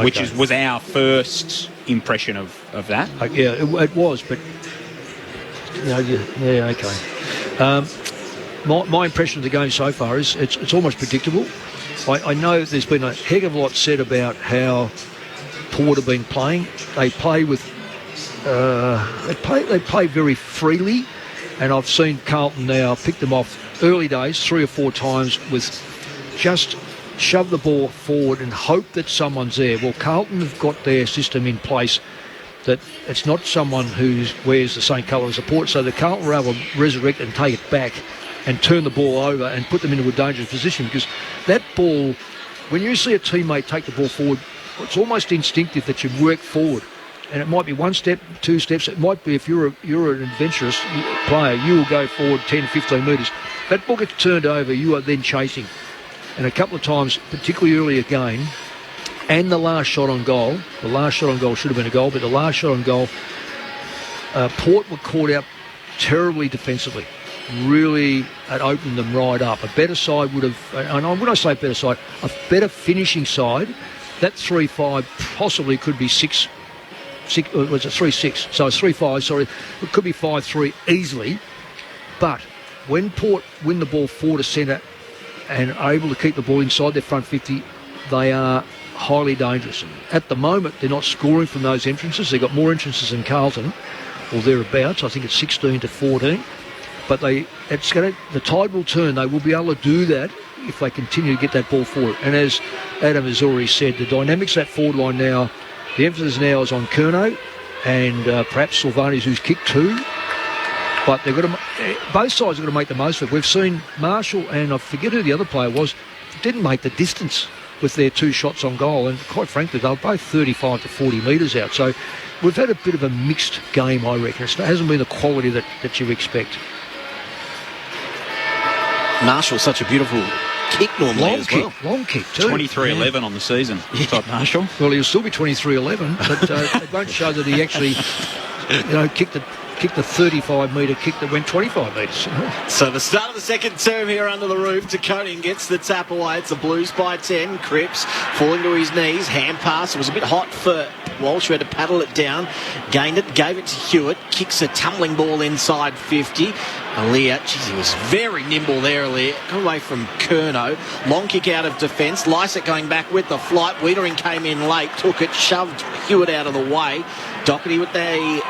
which was our first impression of that. Yeah, it was, but okay. My impression of the game so far is it's almost predictable. I know there's been a heck of a lot said about how Port have been playing. They play with they play very freely, and I've seen Carlton now pick them off early days 3 or 4 times with just shove the ball forward and hope that someone's there. Well, Carlton have got their system in place that it's not someone who wears the same colour as the Port, so the Carlton were able to resurrect and take it back and turn the ball over and put them into a dangerous position, because that ball, when you see a teammate take the ball forward, it's almost instinctive that you work forward, and it might be 1 step, 2 steps. It might be, if you're an adventurous player, you will go forward 10, 15 metres. That ball gets turned over, you are then chasing. And a couple of times, particularly early again, and the last shot on goal should have been a goal, but the last shot on goal, Port were caught out terribly defensively. Really, it opened them right up. A better side would have, and when I say better side, a better finishing side, that 3-5 possibly could be 6, was it 3-6? So it's 3-5, sorry. It could be 5-3 easily. But when Port win the ball forward to centre and are able to keep the ball inside their front 50, they are highly dangerous. At the moment, they're not scoring from those entrances. They've got more entrances than Carlton, or thereabouts. I think it's 16-14. But the tide will turn. They will be able to do that if they continue to get that ball forward. And as Adam has already said, the dynamics of that forward line now, the emphasis now is on Curnow and perhaps Silvani's, who's kicked 2. But they've got to, both sides have got to make the most of it. We've seen Marshall, and I forget who the other player was, didn't make the distance with their 2 shots on goal. And quite frankly, they were both 35 to 40 metres out. So we've had a bit of a mixed game, I reckon. It hasn't been the quality that you expect. Marshall's such a beautiful kick normally Long kick too. 23-11 on the season. Todd Marshall. Well, he'll still be 23-11, but it won't show that he actually, kicked the 35-metre kick that went 25 metres. So the start of the second term here under the roof. Dakota gets the tap away. It's the Blues by 10. Cripps falling to his knees. Hand pass. It was a bit hot for Walsh, who had to paddle it down. Gained it. Gave it to Hewitt. Kicks a tumbling ball inside 50. Aaliyah, he was very nimble there, Aaliyah. Got away from Curnow. Long kick out of defence. Lycett going back with the flight. Wiedering came in late. Took it. Shoved Hewitt out of the way. Doherty with a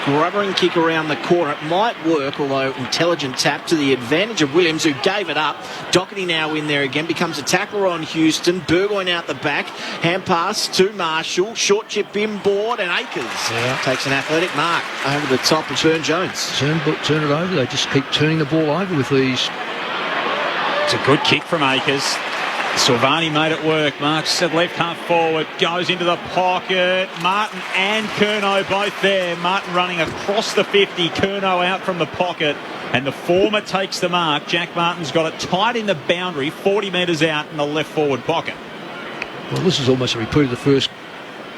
grubbering kick around the corner. It might work, although intelligent tap to the advantage of Williams, who gave it up. Doherty now in there again, becomes a tackler on Houston. Burgoyne out the back. Hand pass to Marshall. Short chip inboard, and Akers takes an athletic mark over the top of Burn Jones. Turn it over. They just keep turning the ball over with these. It's a good kick from Akers. Silvani made it work. Marks said left half forward, goes into the pocket. Martin and Curnow both there. Martin running across the 50. Curnow out from the pocket, and the former takes the mark. Jack Martin's got it tight in the boundary, 40 metres out in the left forward pocket. Well, this is almost a repeat of the first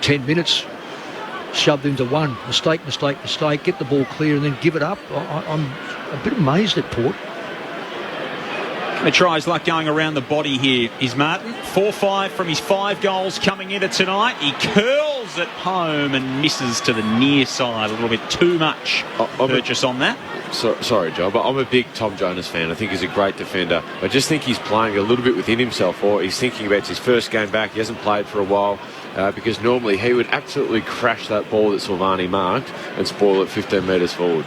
10 minutes. Shoved into one. Mistake. Get the ball clear and then give it up. I'm a bit amazed at Port. He tries luck going around the body here is Martin. 4-5 from his 5 goals coming into tonight. He curls it home and misses to the near side. A little bit too much purchase on that. Sorry, Joe, but I'm a big Tom Jonas fan. I think he's a great defender. I just think he's playing a little bit within himself, or he's thinking about his first game back. He hasn't played for a while, because normally he would absolutely crash that ball that Silvani marked and spoil it 15 metres forward.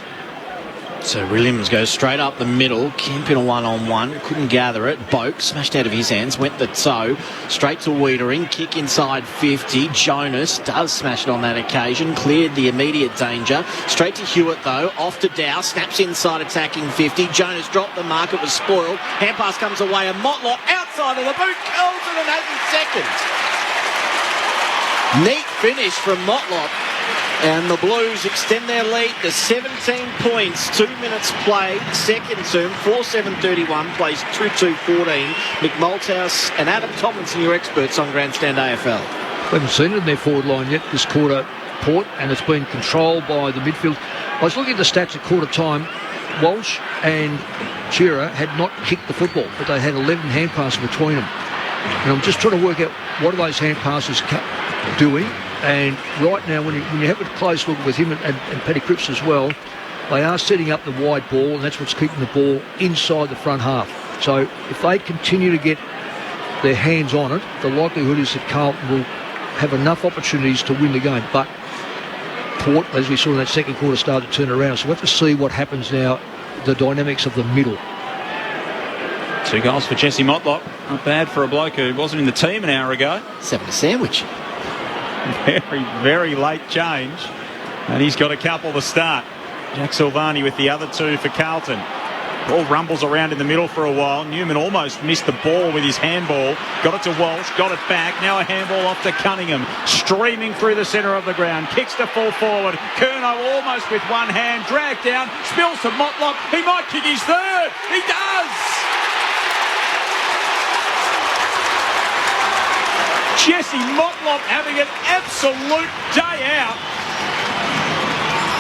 So Williams goes straight up the middle. Kemp in a one-on-one. Couldn't gather it. Boak smashed out of his hands. Went the toe. Straight to Wiedering. Kick inside 50. Jonas does smash it on that occasion. Cleared the immediate danger. Straight to Hewitt though. Off to Dow. Snaps inside attacking 50. Jonas dropped the mark. It was spoiled. Hand pass comes away. And Motlop outside of the boot. Curls it and has it second. Neat finish from Motlop. And the Blues extend their lead to 17 points. 2 minutes played, second term, 4-7-31, plays 2-2-14. Mick Malthouse and Adam Tomlinson, your experts on Grandstand AFL. We haven't seen it in their forward line yet this quarter, Port, and it's been controlled by the midfield. I was looking at the stats at quarter time. Walsh and Shearer had not kicked the football, but they had 11 hand passes between them. And I'm just trying to work out what are those hand passes doing. And right now, when you have a close look with him and Paddy Cripps as well, they are setting up the wide ball, and that's what's keeping the ball inside the front half. So if they continue to get their hands on it, the likelihood is that Carlton will have enough opportunities to win the game. But Port, as we saw in that second quarter, started to turn around. So we'll have to see what happens now, the dynamics of the middle. 2 goals for Jesse Motlop. Not bad for a bloke who wasn't in the team an hour ago. 7 a sandwich. Very, very late change. And he's got a couple to start. Jack Silvani with the other 2 for Carlton. Ball rumbles around in the middle for a while. Newman almost missed the ball with his handball. Got it to Walsh, got it back. Now a handball off to Cunningham. Streaming through the centre of the ground. Kicks to full forward. Curnow almost with one hand. Dragged down. Spills to Motlop. He might kick his third. He does! Jesse Motlop having an absolute day out.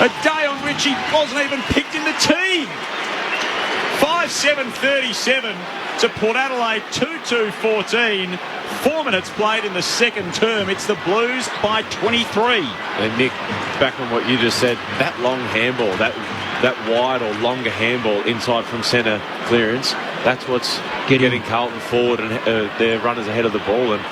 A day on which he wasn't even picked in the team. 5-7-37 to Port Adelaide, 2-2-14. 4 minutes played in the second term. It's the Blues by 23. And Nick, back on what you just said, that long handball, that wide or longer handball inside from centre clearance, that's what's getting Carlton forward and their runners ahead of the ball. And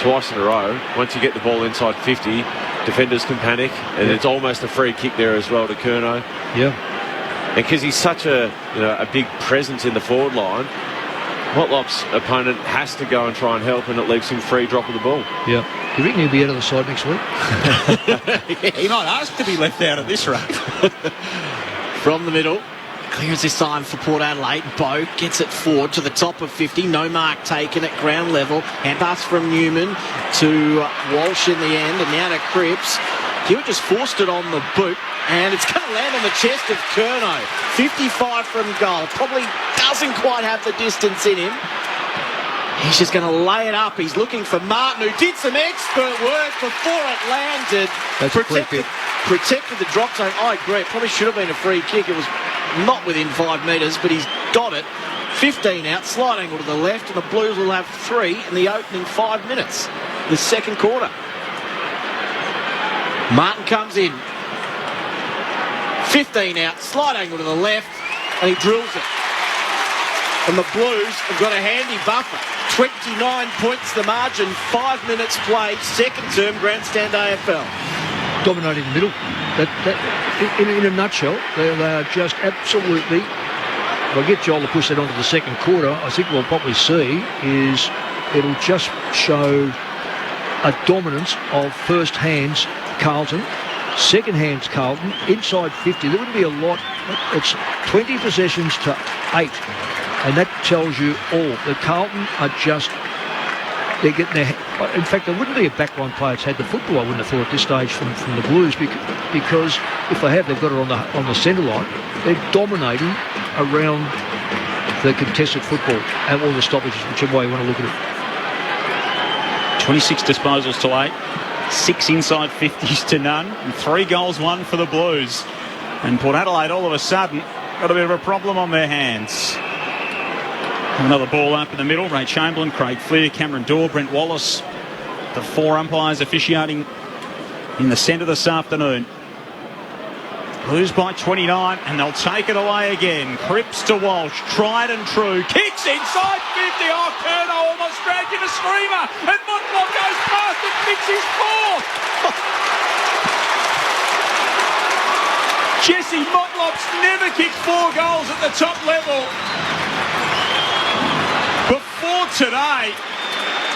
twice in a row, once you get the ball inside 50, defenders can panic, and it's almost a free kick there as well to Curnow. Yeah. And because he's such a big presence in the forward line, Motlop's opponent has to go and try and help, and it leaves him free drop of the ball. Yeah. Do you reckon he'll be out of the side next week? He might ask to be left out at this rate. From the middle. Clears this time for Port Adelaide. Boak gets it forward to the top of 50. No mark taken at ground level. Hand pass from Newman to Walsh in the end. And now to Cripps. Hewitt just forced it on the boot. And it's going to land on the chest of Curnow. 55 from goal. Probably doesn't quite have the distance in him. He's just going to lay it up. He's looking for Martin, who did some expert work before it landed. That's Protected the drop zone. I agree. It probably should have been a free kick. It was not within 5 metres, but he's got it. 15 out, slight angle to the left, and the Blues will have 3 in the opening 5 minutes. The second quarter. Martin comes in. 15 out, slight angle to the left, and he drills it. And the Blues have got a handy buffer. 29 points the margin, 5 minutes played, second term Grandstand AFL. Dominating the middle. In a nutshell, they are just absolutely... If I get Joel to push that onto the second quarter, I think what we'll probably see is it'll just show a dominance of first hands Carlton, second hands Carlton, inside 50. There wouldn't be a lot. It's 20 possessions to 8. And that tells you all. The Carlton are just... They're getting their... In fact, there wouldn't be a backline player that's had the football, I wouldn't have thought, at this stage from the Blues, because if they have, they've got it on the centre line. They're dominating around the contested football and all the stoppages, whichever way you want to look at it. 26 disposals to 8. 6 inside 50s to none. And 3 goals won for the Blues. And Port Adelaide, all of a sudden, got a bit of a problem on their hands. Another ball up in the middle. Ray Chamberlain, Craig Fleer, Cameron Dorr, Brent Wallace. The 4 umpires officiating in the centre this afternoon. Blues by 29, and they'll take it away again. Cripps to Walsh, tried and true. Kicks inside 50. Oh, Curnow almost dragged in a screamer. And Motlop goes past and kicks his 4th. Jesse Motlop's never kicked 4 goals at the top level before today.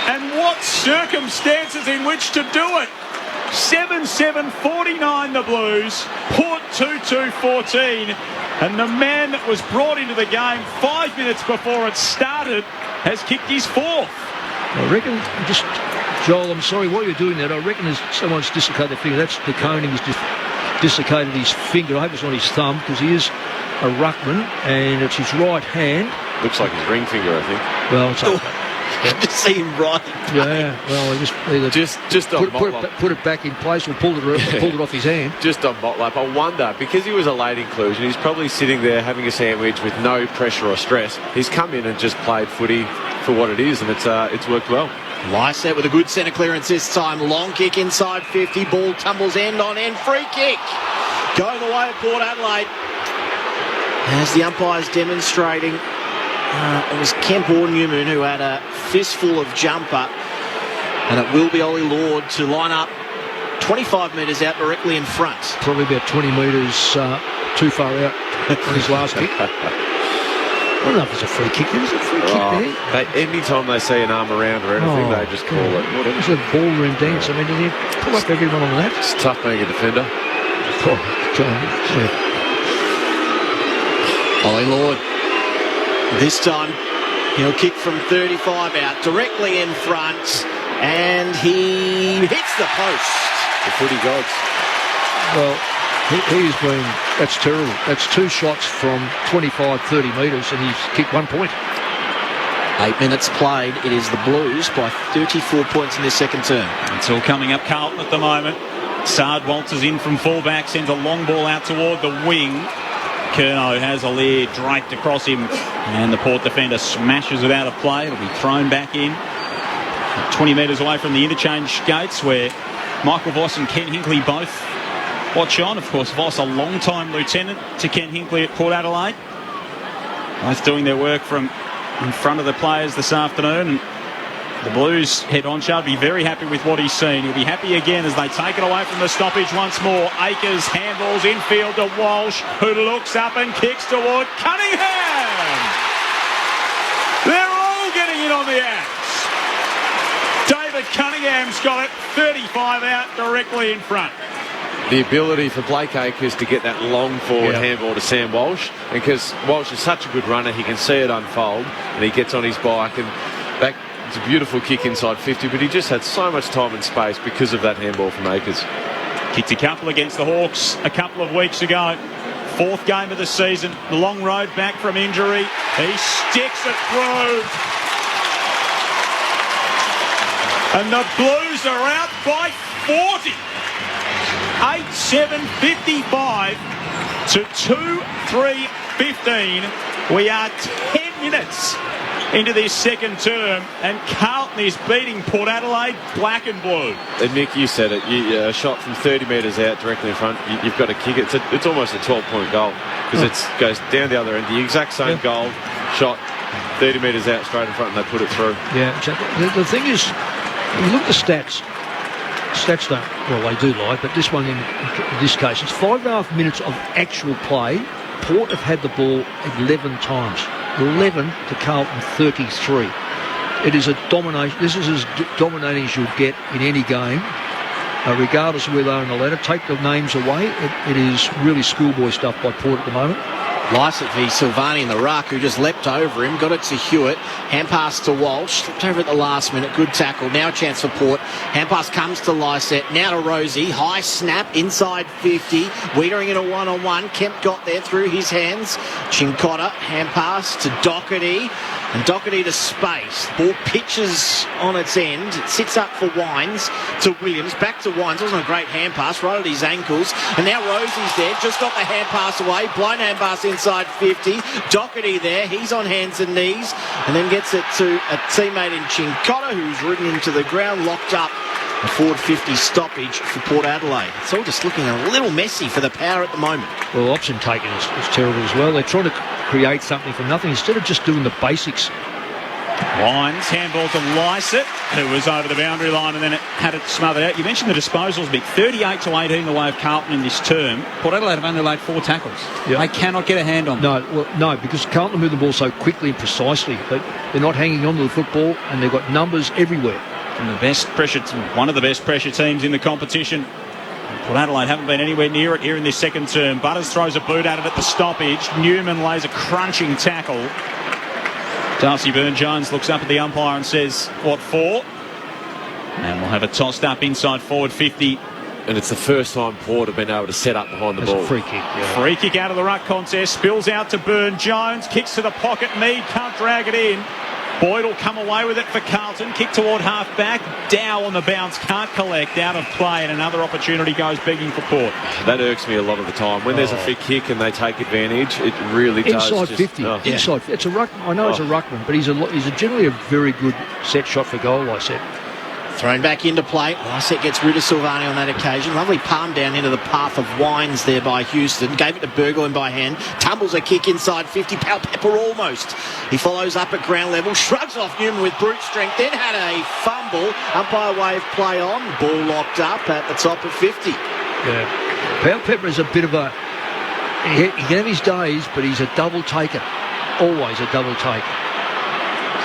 And what circumstances in which to do it. 7-7-49 the Blues. Port 2-2-14. And the man that was brought into the game 5 minutes before it started has kicked his 4th. I reckon, Joel, I'm sorry, while you're doing that, I reckon someone's dislocated their finger. That's De Koning has dislocated his finger. I hope it's not his thumb, because he is a ruckman, and it's his right hand. Looks like his ring finger, I think. Well, it's okay. Just see him right. Yeah, well, he just either just put it back in place or pulled it off his hand. Just on Motlop, I wonder, because he was a late inclusion, he's probably sitting there having a sandwich with no pressure or stress. He's come in and just played footy for what it is, and it's worked well. Lycett with a good centre clearance this time. Long kick inside 50. Ball tumbles end on end. Free kick. Going the way of Port Adelaide. As the umpire's demonstrating, it was Kemp or Newman who had a fistful of jumper. And it will be Ollie Lord to line up 25 metres out directly in front. Probably about 20 metres too far out on his last kick. I don't know if it's a free kick. There's a free kick there. Any time they see an arm around or anything, they just call it. What was a ballroom dance? I mean, did he pull up everyone on that? It's tough being a defender. Ollie Lord. This time, he'll kick from 35 out, directly in front, and he hits the post. The footy gods. Well, he's been... That's terrible. That's 2 shots from 25, 30 metres, and he's kicked 1 point. 8 minutes played. It is the Blues by 34 points in their second term. It's all coming up Carlton at the moment. Sard waltzes in from fullback, sends a long ball out toward the wing. Curnow has a leer draped across him, and the Port defender smashes it out of play. It'll be thrown back in. 20 metres away from the interchange gates, where Michael Voss and Ken Hinkley both watch on. Of course, Voss, a long-time lieutenant to Ken Hinkley at Port Adelaide. Both doing their work from in front of the players this afternoon. And the Blues head honcho will be very happy with what he's seen. He'll be happy again as they take it away from the stoppage once more. Akers handballs infield to Walsh, who looks up and kicks toward Cunningham. They're all getting in on the axe. David Cunningham's got it, 35 out directly in front. The ability for Blake Akers to get that long forward handball to Sam Walsh, because Walsh is such a good runner, he can see it unfold, and he gets on his bike, and that it's a beautiful kick inside 50, but he just had so much time and space because of that handball from Akers. Kicked a couple against the Hawks a couple of weeks ago. 4th game of the season, the long road back from injury. He sticks it through. And the Blues are out by 40. 8-7-55 to 2-3-15. We are 10 minutes into this second term, and Carlton is beating Port Adelaide black and blue. And Nick, you said it. A shot from 30 metres out directly in front. You've got to kick it. It's almost a 12-point goal because it goes down the other end. The exact same goal shot 30 metres out straight in front, and they put it through. Yeah, exactly. The thing is, you look at the stats. Stats don't, well, they do lie, but this one in this case, it's 5.5 minutes of actual play. Port have had the ball 11 times. 11 to Carlton 33. It is a domination. This is as dominating as you'll get in any game, regardless of where they are in the ladder. Take the names away. It is really schoolboy stuff by Port at the moment. Lycett v Silvani in the ruck, who just leapt over him, got it to Hewitt, hand pass to Walsh, slipped over at the last minute, good tackle, now a chance for Port, hand pass comes to Lycett, now to Rosie, high snap, inside 50, Wiedering in a one-on-one, Kemp got there through his hands, Chincotta, hand pass to Doherty, and Doherty to space, ball pitches on its end, it sits up for Wines, to Williams, back to Wines, wasn't a great hand pass, right at his ankles, and now Rosie's there, just got the hand pass away, blind hand pass inside 50. Doherty there, he's on hands and knees, and then gets it to a teammate in Chincotta, who's ridden him to the ground, locked up. A forward 50 stoppage for Port Adelaide. It's all just looking a little messy for the Power at the moment. Well, option taking is terrible as well. They're trying to create something from nothing instead of just doing the basics Wines, handball to Lysett, who was over the boundary line and then it had it smothered out. You mentioned the disposals, Mick. 38-18 the way of Carlton in this term. Port Adelaide have only laid 4 tackles. Yep. They cannot get a hand on them. No, because Carlton move the ball so quickly and precisely. They're not hanging on to the football, and they've got numbers everywhere. And one of the best pressure teams in the competition. Port Adelaide haven't been anywhere near it here in this second term. Butters throws a boot at it at the stoppage. Newman lays a crunching tackle. Darcy Byrne-Jones looks up at the umpire and says, what for? And we'll have it tossed up inside forward 50. And it's the first time Port have been able to set up behind the ball. A free kick. Yeah. Free kick out of the ruck contest. Spills out to Byrne-Jones. Kicks to the pocket. Mead can't drag it in. Boyd will come away with it for Carlton. Kick toward half-back. Dow on the bounce. Can't collect. Out of play. And another opportunity goes begging for Port. That irks me a lot of the time. When there's a free kick and they take advantage, it really does. Inside 50. Inside. It's a ruckman. I know it's a ruckman, but he's generally a very good set shot for goal, I said. Thrown back into play. Lysett gets rid of Silvani on that occasion. Lovely palm down into the path of Wines there by Houston. Gave it to Burgoyne by hand. Tumbles a kick inside 50. Pepper almost. He follows up at ground level. Shrugs off Newman with brute strength. Then had a fumble. Umpire wave play on. Ball locked up at the top of 50. Yeah. Pepper is a bit of a... He can have his days, but he's a double taker. Always a double taker.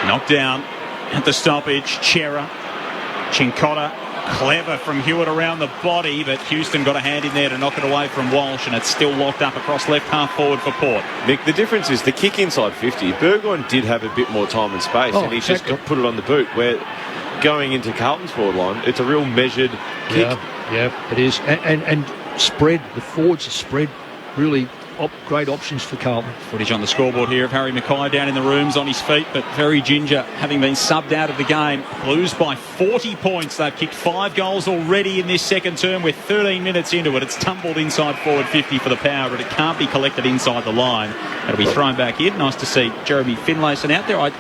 Knocked down at the stoppage. Chera. Cincotta, clever from Hewitt around the body, but Houston got a hand in there to knock it away from Walsh, and it's still locked up across left half forward for Port. Nick, the difference is the kick inside 50. Burgoyne did have a bit more time and space, and he just put it on the boot, where going into Carlton's forward line, it's a real measured kick. Yeah, it is. And spread, the forwards are spread, really great options for Carlton. Footage on the scoreboard here of Harry Mackay down in the rooms on his feet, but very ginger, having been subbed out of the game. Blues by 40 points. They've kicked 5 goals already in this second term. We're 13 minutes into it. It's tumbled inside forward 50 for the Power, but it can't be collected inside the line. It'll be thrown back in. Nice to see Jeremy Finlayson out there. I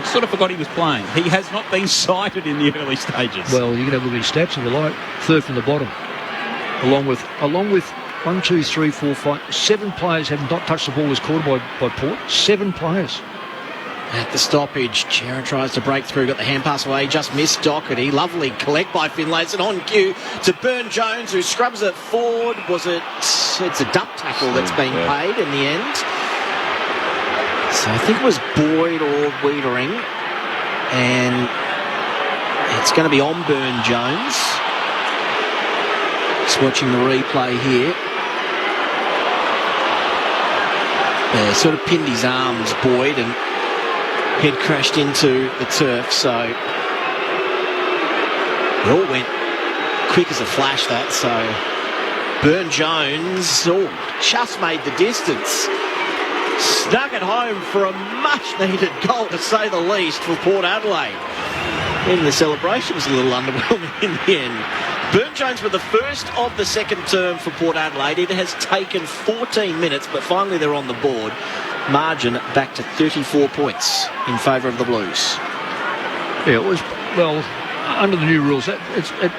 sort of forgot he was playing. He has not been sighted in the early stages. Well, you can have a look at his stats if you like. Third from the bottom. Along with 1, 2, 3, 4, 5, 7 players have not touched the ball as caught by Port. 7 players. At the stoppage, Chera tries to break through, got the hand pass away, just missed Doherty. Lovely collect by Finlayson on cue to Byrne-Jones, who scrubs it forward. It's a dump tackle that's been paid in the end. So I think it was Boyd or Wiedering, and it's going to be on Byrne-Jones. Just watching the replay here. Yeah, sort of pinned his arms, Boyd, and head crashed into the turf, so it all went quick as a flash, that. So Byrne-Jones just made the distance. Snuck it home for a much-needed goal, to say the least, for Port Adelaide. Even the celebration was a little underwhelming in the end. Byrne-Jones were the first of the second term for Port Adelaide. It has taken 14 minutes, but finally they're on the board. Margin back to 34 points in favour of the Blues. Yeah, it was, well, under the new rules, it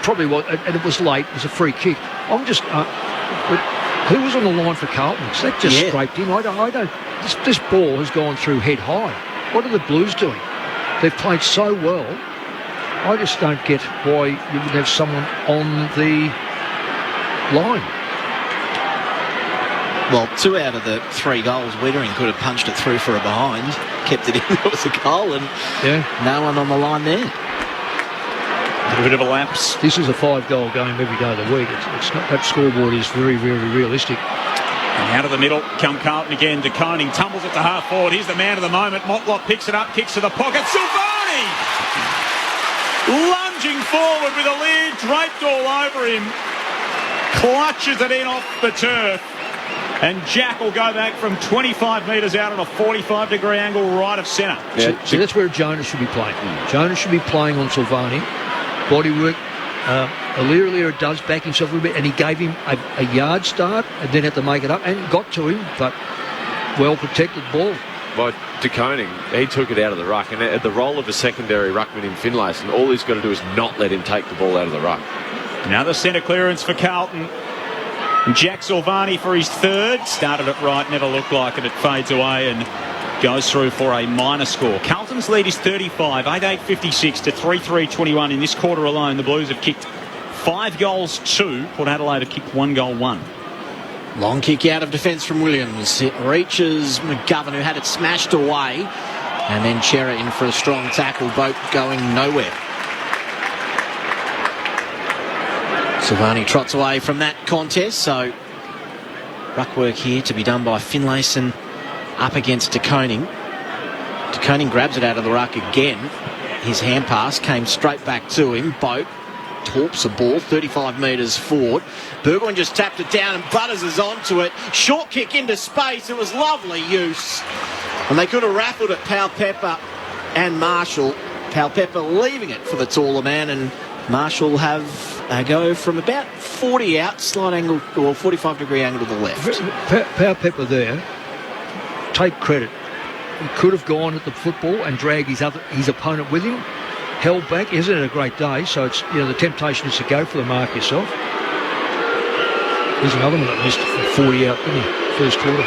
probably was, and it was late. It was a free kick. I'm just... who was on the line for Carlton? So that just scraped in. I don't. This ball has gone through head high. What are the Blues doing? They've played so well. I just don't get why you would have someone on the line. Well, 2 out of the 3 goals, Wiedering could have punched it through for a behind, kept it in. It was a goal, and no one on the line there. A bit of a lapse. This is a 5-goal game every day of the week. It's not, that scoreboard is very, very realistic. And out of the middle come Carlton again. De Koning tumbles it to half forward. He's the man of the moment. Motlop picks it up, kicks to the pocket. Silvani! Lunging forward with a lid draped all over him. Clutches it in off the turf. And Jack will go back from 25 metres out on a 45-degree angle right of centre. Yeah. So that's where Jonas should be playing. Jonas should be playing on Silvani. Bodywork. Alira does back himself a little bit, and he gave him a yard start and then had to make it up and got to him, but well-protected ball. By De Koning, he took it out of the ruck, and at the role of a secondary ruckman in Finlayson, all he's got to do is not let him take the ball out of the ruck. Another centre clearance for Carlton. Jack Silvani for his third. Started it right, never looked like it. It fades away, and goes through for a minor score. Carlton's lead is 35, 8-8-56 to 3-3-21 in this quarter alone. The Blues have kicked 5 goals, 2. Port Adelaide have kicked 1 goal, 1. Long kick out of defence from Williams. It reaches McGovern, who had it smashed away. And then Chera in for a strong tackle, both going nowhere. Silvani trots away from that contest, so ruck work here to be done by Finlayson up against De Koning. De Koning grabs it out of the ruck again. His hand pass came straight back to him. Boat torps a ball 35 metres forward. Burgoyne just tapped it down and Butters is onto it. Short kick into space. It was lovely use. And they could have raffled at Powell-Pepper and Marshall. Powell-Pepper leaving it for the taller man, and Marshall have a go from about 40 out, slight angle or 45-degree angle to the left. Powell-Pepper there, take credit. He could have gone at the football and dragged his opponent with him. Held back. He hasn't had a great day, so it's the temptation is to go for the mark yourself. There's another one that missed 40 out, didn't he? First quarter.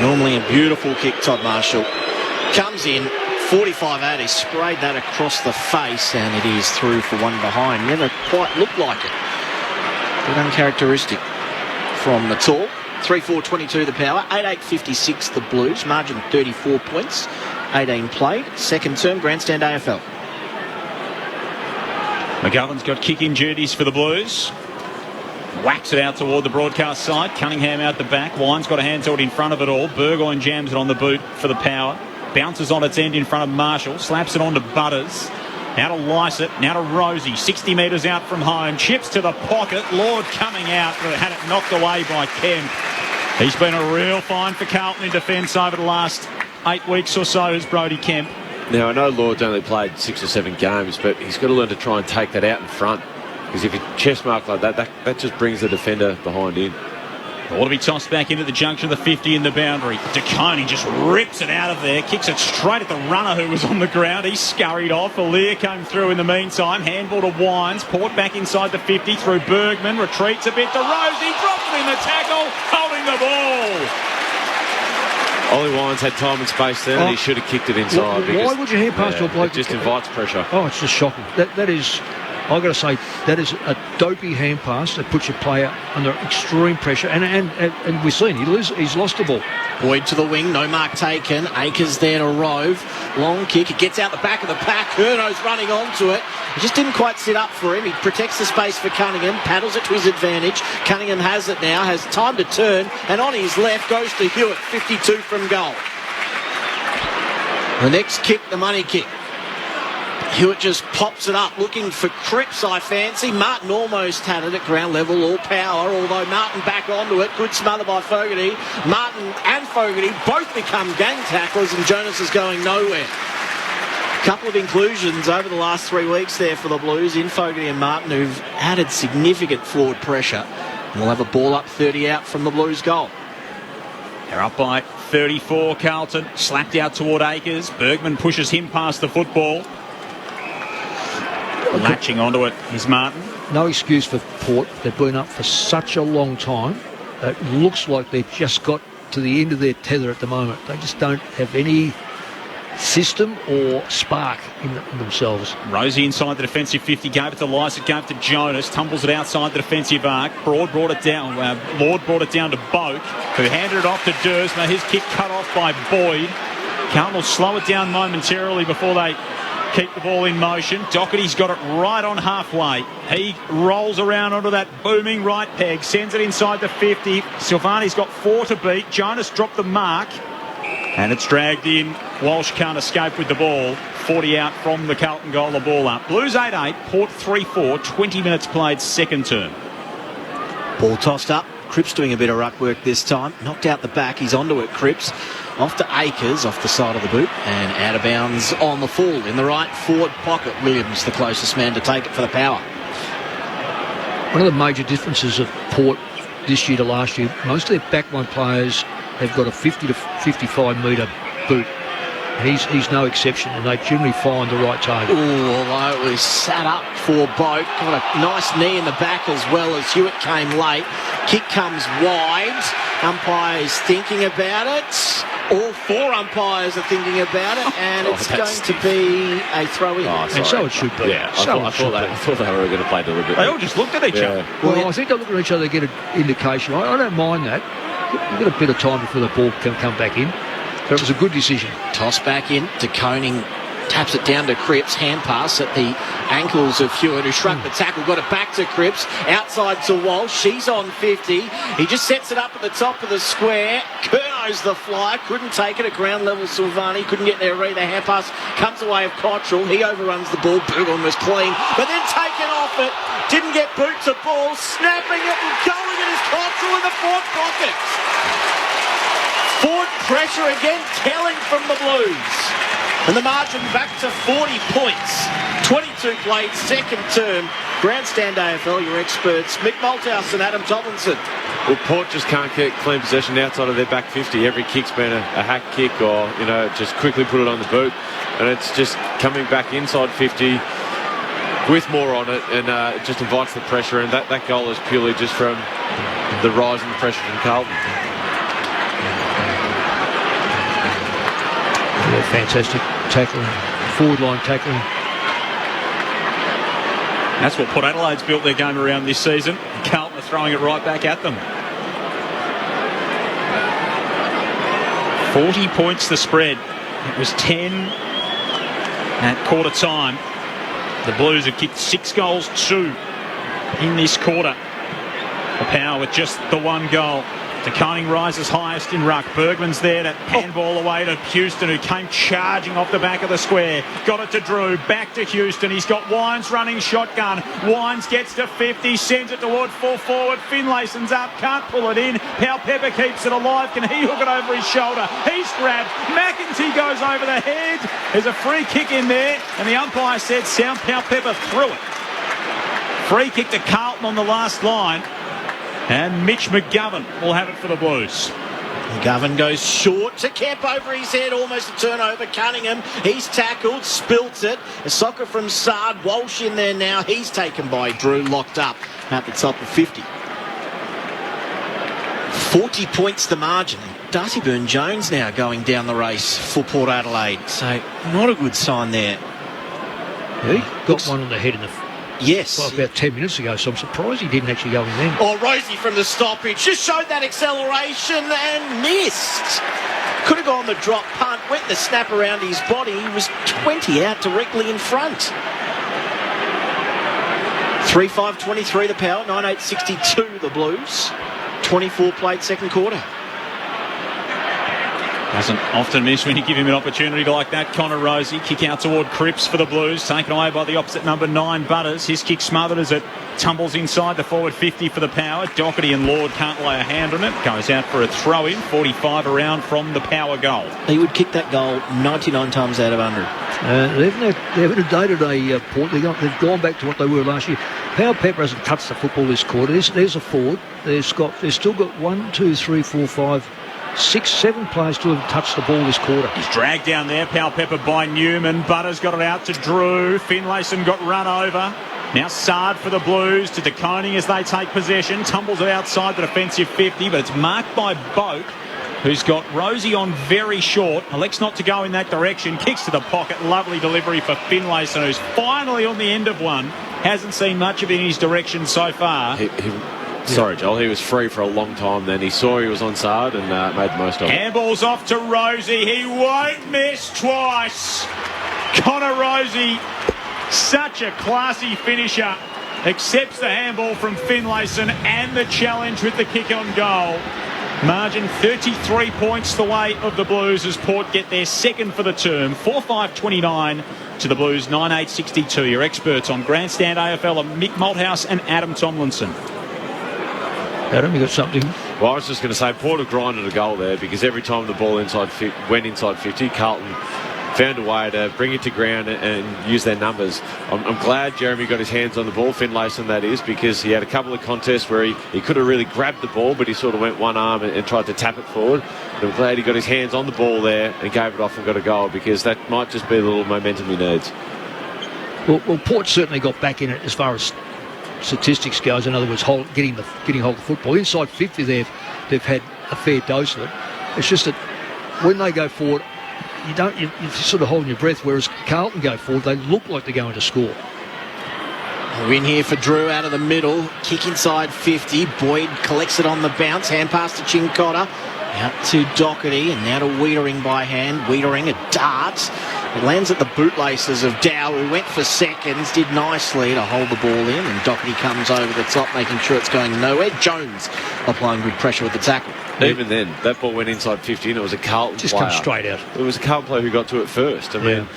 Normally a beautiful kick, Todd Marshall. Comes in, 45-out, he sprayed that across the face, and it is through for one behind. Never quite looked like it. But uncharacteristic from the tall. 3-4-22 the Power, 8-8-56 the Blues, margin 34 points, 18 played, second term, Grandstand AFL. McGovern's got kick-in duties for the Blues. Whacks it out toward the broadcast side. Cunningham out the back. Wine's got a hand to it in front of it all. Burgoyne jams it on the boot for the Power. Bounces on its end in front of Marshall. Slaps it on to Butters. Now to Lycett. Now to Rosie. 60 metres out from home. Chips to the pocket. Lord coming out, but had it knocked away by Kemp. He's been a real find for Carlton in defence over the last 8 weeks or so, is Brodie Kemp. Now, I know Lord's only played 6 or 7 games, but he's got to learn to try and take that out in front. Because if you chest mark like that, that just brings the defender behind in. Ought to be tossed back into the junction of the 50 in the boundary. De Koning just rips it out of there, kicks it straight at the runner who was on the ground. He scurried off. Alir came through in the meantime. Handball to Wines. Port back inside the 50 through Bergman. Retreats a bit to Rosie. Drops it in the tackle. Holding the ball. Ollie Wines had time and space there, and he should have kicked it inside. Why would you hand pass to a bloke? It just invites pressure. Oh, it's just shocking. That is... I've got to say, that is a dopey hand pass that puts your player under extreme pressure. And we've seen he's lost the ball. Boyd to the wing, no mark taken. Akers there to Rove. Long kick, it gets out the back of the pack. Curno's running onto it. He just didn't quite sit up for him. He protects the space for Cunningham, paddles it to his advantage. Cunningham has it now, has time to turn, and on his left goes to Hewitt, 52 from goal. The next kick, the money kick. Hewitt just pops it up, looking for Cripps, I fancy. Martin almost had it at ground level, all power, although Martin back onto it. Good smother by Fogarty. Martin and Fogarty both become gang tacklers, and Jonas is going nowhere. A couple of inclusions over the last 3 weeks there for the Blues in Fogarty and Martin, who've added significant forward pressure. And we'll have a ball up 30 out from the Blues goal. They're up by 34, Carlton. Slapped out toward Akers. Bergman pushes him past the football. Latching onto it is Martin. No excuse for Port. They've been up for such a long time. It looks like they've just got to the end of their tether at the moment. They just don't have any system or spark in themselves. Rosie inside the defensive 50, gave it to Lycett, gave it to Jonas, tumbles it outside the defensive arc. Broad brought it down. Lord brought it down to Boak, who handed it off to Dersma. His kick cut off by Boyd. Carlton will slow it down momentarily before they keep the ball in motion. Doherty's got it right on halfway. He rolls around onto that booming right peg, sends it inside the 50. Silvani's got 4 to beat. Jonas dropped the mark, and it's dragged in. Walsh can't escape with the ball. 40 out from the Carlton goal, the ball up. Blues 8-8, Port 3-4, 20 minutes played, second term. Ball tossed up. Cripps doing a bit of ruck work this time. Knocked out the back. He's onto it, Cripps. Off to Akers, off the side of the boot, and out of bounds on the full. In the right forward pocket, Williams, the closest man to take it for the Power. One of the major differences of Port this year to last year, most of their backline players have got a 50 to 55 metre boot. And he's no exception, and they generally find the right target. Although it was sat up for Boak. Got a nice knee in the back as well as Hewitt came late. Kick comes wide. Umpire is thinking about it. All four umpires are thinking about it, and it's going to be a throw-in. And so it should be. Yeah, I thought they were going to play deliberately. They all just looked at each other. Well, I think they're looking at each other to get an indication. I don't mind that. You've got a bit of time before the ball can come back in. But it was a good decision. Toss back in to Koning. Taps it down to Cripps. Hand pass at the ankles of Hewitt, who shrunk the tackle. Got it back to Cripps. Outside to Walsh. She's on 50. He just sets it up at the top of the square. Curno's the flyer. Couldn't take it at ground level. Silvani couldn't get there either. Hand pass comes away of Cottrell. He overruns the ball. Boogan was clean. But then taken off it. Didn't get boot to ball. Snapping it and going it is Cottrell in the fourth pocket. Forward pressure again. Telling from the Blues. And the margin back to 40 points. 22 played, second term. Grandstand AFL, your experts, Mick Malthouse and Adam Tomlinson. Well, Port just can't get clean possession outside of their back 50. Every kick's been a hack kick or, just quickly put it on the boot. And it's just coming back inside 50 with more on it, and it just invites the pressure. And that goal is purely just from the rise in the pressure from Carlton. Yeah, fantastic tackling, forward line tackling. That's what Port Adelaide's built their game around this season. Carlton are throwing it right back at them. 40 points the spread. It was 10 at quarter time. The Blues have kicked 6 goals, 2 in this quarter. The Power with just the 1 goal. De Koning rises highest in ruck. Bergman's there to handball away to Houston, who came charging off the back of the square. Got it to Drew. Back to Houston. He's got Wines running shotgun. Wines gets to 50. Sends it toward full forward. Finlayson's up. Can't pull it in. Powell-Pepper keeps it alive. Can he hook it over his shoulder? He's grabbed. McEntee goes over the head. There's a free kick in there. And the umpire said Sound Powell-Pepper threw it. Free kick to Carlton on the last line. And Mitch McGovern will have it for the Blues. McGovern goes short to Kemp over his head, almost a turnover. Cunningham, he's tackled, spilt it. A soccer from Sard. Walsh in there now. He's taken by Drew, locked up at the top of 50. 40 points the margin. Darcy Byrne-Jones now going down the race for Port Adelaide. So not a good sign there. Yeah, he got one on the head in the... Yes. Well, about 10 minutes ago, so I'm surprised he didn't actually go in then. Oh, Rosie from the stoppage just showed that acceleration and missed. Could have gone the drop punt, went the snap around his body. He was 20 out directly in front. 3-5-23 the Power, 9-8-62 the Blues. 24 played second quarter. Doesn't often miss when you give him an opportunity like that. Connor Rosie, kick out toward Cripps for the Blues. Taken away by the opposite number 9, Butters. His kick smothered as it tumbles inside the forward 50 for the Power. Doherty and Lord can't lay a hand on it. Goes out for a throw-in. 45 around from the Power goal. He would kick that goal 99 times out of 100. They haven't dated a Port. They've gone back to what they were last year. Powell-Pepper hasn't touched the football this quarter. There's a forward. They've still got 1, 2, 3, 4, 5... 6, 7 players still haven't touched the ball this quarter. He's dragged down there. Powell-Pepper by Newman. Butters got it out to Drew. Finlayson got run over. Now Sard for the Blues to De Koning as they take possession. Tumbles it outside the defensive 50, but it's marked by Boak, who's got Rosie on very short. Elects not to go in that direction. Kicks to the pocket. Lovely delivery for Finlayson, who's finally on the end of one. Hasn't seen much of it in his direction so far. Sorry, Joel, he was free for a long time then. He saw he was on Sard and made the most of it. Handball's off to Rosie. He won't miss twice. Connor Rosie, such a classy finisher, accepts the handball from Finlayson and the challenge with the kick on goal. Margin 33 points the way of the Blues as Port get their second for the term. 4-5-29 to the Blues, 9-8-62. Your experts on Grandstand AFL are Mick Malthouse and Adam Tomlinson. Adam, you got something? Well, I was just going to say, Port have grinded a goal there because every time the ball went inside 50, Carlton found a way to bring it to ground and use their numbers. I'm glad Jeremy got his hands on the ball, Finlayson that is, because he had a couple of contests where he could have really grabbed the ball, but he sort of went one arm and tried to tap it forward. But I'm glad he got his hands on the ball there and gave it off and got a goal, because that might just be the little momentum he needs. Well, Port certainly got back in it as far as statistics goes. In other words, getting hold of the football inside 50. They've had a fair dose of it. It's just that when they go forward, you're sort of holding your breath, whereas Carlton go forward, they look like they're going to score. Win here for Drew out of the middle. Kick inside 50. Boyd collects it on the bounce. Hand pass to Chincotta. Out to Doherty and now to Wiedering by hand. Wiedering a dart. It lands at the bootlaces of Dow, who went for seconds, did nicely to hold the ball in, and Doherty comes over the top, making sure it's going nowhere. Jones applying good pressure with the tackle. Even then, that ball went inside 50 and it was a Carlton Just player. come straight out. It was a Carlton player who got to it first. I mean,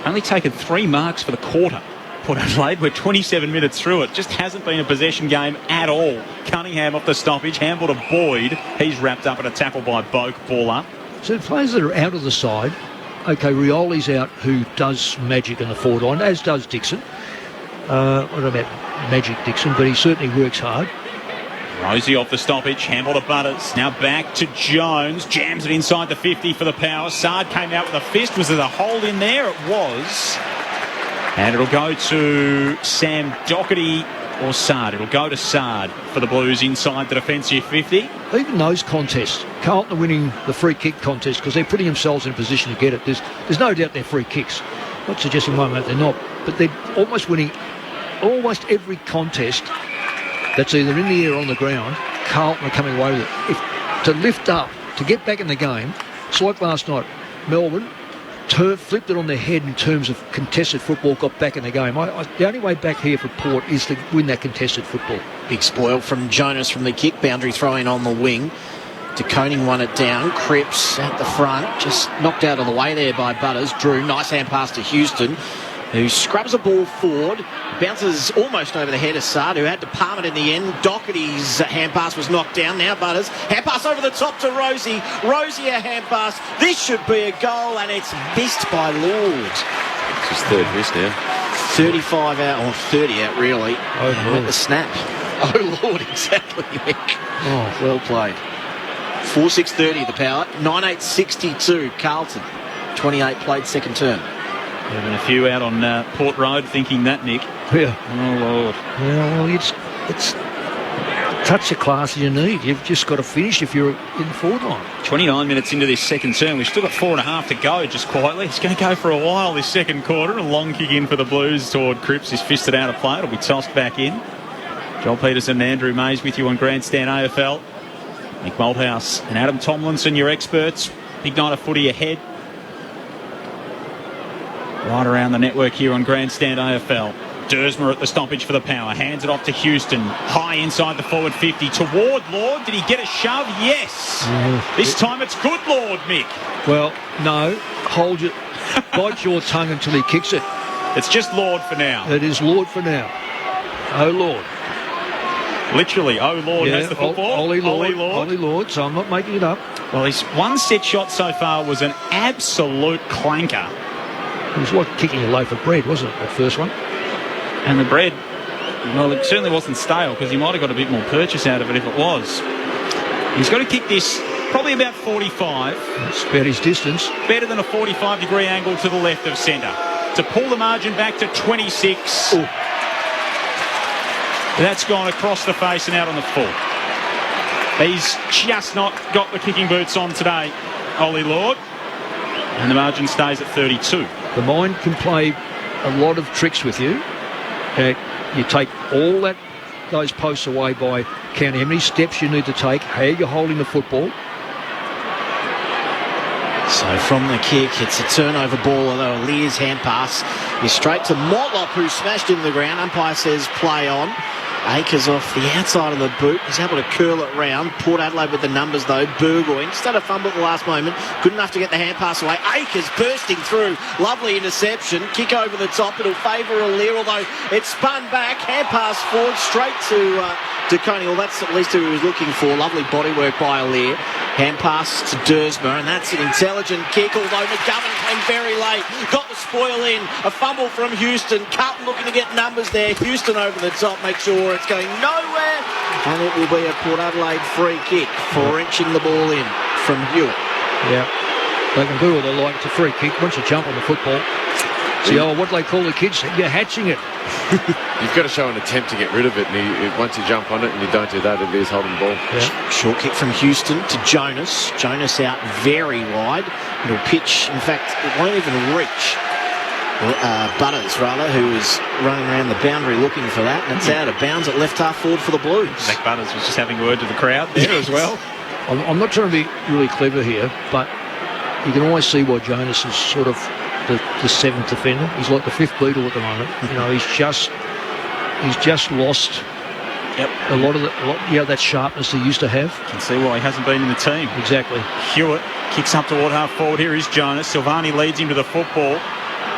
Only taken 3 marks for the quarter. Port Adelaide, we're 27 minutes through it. Just hasn't been a possession game at all. Cunningham off the stoppage, handball to Boyd. He's wrapped up in a tackle by Boak, ball up. So the players that are out of the side, okay, Rioli's out, who does magic in the forward line, as does Dixon. I don't know about Magic Dixon, but he certainly works hard. Rosie off the stoppage, handball to Butters. Now back to Jones, jams it inside the 50 for the power. Sard came out with a fist. Was there a hole in there? It was. And it'll go to Sam Doherty or Sard. It'll go to Sard for the Blues inside the defensive 50. Even those contests, Carlton are winning the free kick contest because they're putting themselves in a position to get it. There's no doubt they're free kicks. Not suggesting one moment they're not, but they're almost winning almost every contest that's either in the air or on the ground. Carlton are coming away with it. To lift up, to get back in the game, it's like last night, Melbourne flipped it on their head in terms of contested football, got back in the game. The only way back here for Port is to win that contested football. Big spoil from Jonas from the kick boundary, throwing on the wing. De Koning won it down. Cripps at the front, just knocked out of the way there by Butters. Drew, nice hand pass to Houston, who scrubs a ball forward, bounces almost over the head of Sard, who had to palm it in the end. Doherty's hand pass was knocked down. Now Butters, hand pass over the top to Rosie. Rosie a hand pass. This should be a goal, and it's missed by Lord. it's his third miss now. 35 out, or 30 out really. Oh, Lord. At the snap. Oh Lord, exactly, Mick. Oh, Well played. 4-6-30 the power. 9-8-62 Carlton. 28 played second term. There have been a few out on Port Road thinking that, Nick. yeah. Oh, Lord. Yeah, well, it's touch of class you need. You've just got to finish if you're in the forward line. 29 minutes into this second term. We've still got 4.5 to go, just quietly. It's going to go for a while this second quarter. A long kick in for the Blues toward Cripps. He's fisted out of play. It'll be tossed back in. Joel Peterson and Andrew Mays with you on Grandstand AFL. Nick Malthouse and Adam Tomlinson, your experts. Big night of footy ahead. Right around the network here on Grandstand AFL. Dersmer at the stoppage for the power. Hands it off to Houston. High inside the forward 50. Toward Lord. Did he get a shove? Yes. This time it's good, Lord, Mick. Well, no. Hold your... bite your tongue until he kicks it. It's just Lord for now. It is Lord for now. Oh, Lord. Literally, oh, Lord has the football. Ollie Lord. Ollie Lord. Ollie Lord, so I'm not making it up. Well, his one set shot so far was an absolute clanker. It was like kicking a loaf of bread, wasn't it, that first one? And the bread, well, it certainly wasn't stale because he might have got a bit more purchase out of it if it was. He's got to kick this probably about 45. It's about his distance. Better than a 45-degree angle to the left of centre. To pull the margin back to 26. Ooh. That's gone across the face and out on the full. He's just not got the kicking boots on today, Ollie Lord. And the margin stays at 32. The mind can play a lot of tricks with you. You take all those posts away by counting how many steps you need to take, how you're holding the football. So from the kick, it's a turnover ball, although Lear's hand pass is straight to Motlop, who smashed into the ground. Umpire says play on. Akers off the outside of the boot. He's able to curl it round. Port Adelaide with the numbers, though. Burgoyne just had a fumble at the last moment. Good enough to get the hand pass away. Akers bursting through. Lovely interception. Kick over the top. It'll favour Lear, although it's spun back. Hand pass forward straight to DeConey. Well, that's at least who he was looking for. Lovely bodywork by Lear. Hand pass to Dersmer, and that's an intelligent kick, although McGovern came very late. Got the spoil in. A fumble from Houston. Carlton looking to get numbers there. Houston over the top, make sure it's going nowhere. And it will be a Port Adelaide free kick for inching the ball in from Hewitt. Yeah. They can do what they like. It's a free kick. Once you jump on the football, See, what do they call the kids? You're hatching it. You've got to show an attempt to get rid of it, and once you jump on it and you don't do that, it is holding the ball. Yeah. Short kick from Houston to Jonas. Jonas out very wide. It'll pitch. In fact, it won't even reach Butters, who is running around the boundary looking for that, and it's out of bounds at left half forward for the Blues. Zach Butters was just having word to the crowd there as well. I'm not trying to be really clever here, but you can always see why Jonas is sort of the seventh defender. He's like the fifth Beatle at the moment. He's just lost a lot of that sharpness he used to have. You can see why he hasn't been in the team. Exactly. Hewitt kicks up toward half forward. Here is Jonas. Silvani leads him to the football.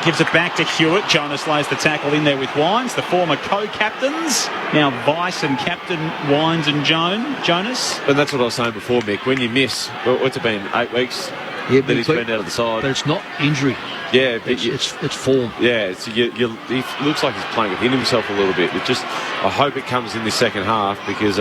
Gives it back to Hewitt. Jonas lays the tackle in there with Wines, the former co-captains. Now Vice and Captain Wines and Jonas. And that's what I was saying before, Mick. When you miss, what's it been, 8 weeks that he's been out of the side? But it's not injury. Yeah, but it's form. Yeah, he looks like he's playing within himself a little bit. I hope it comes in this second half because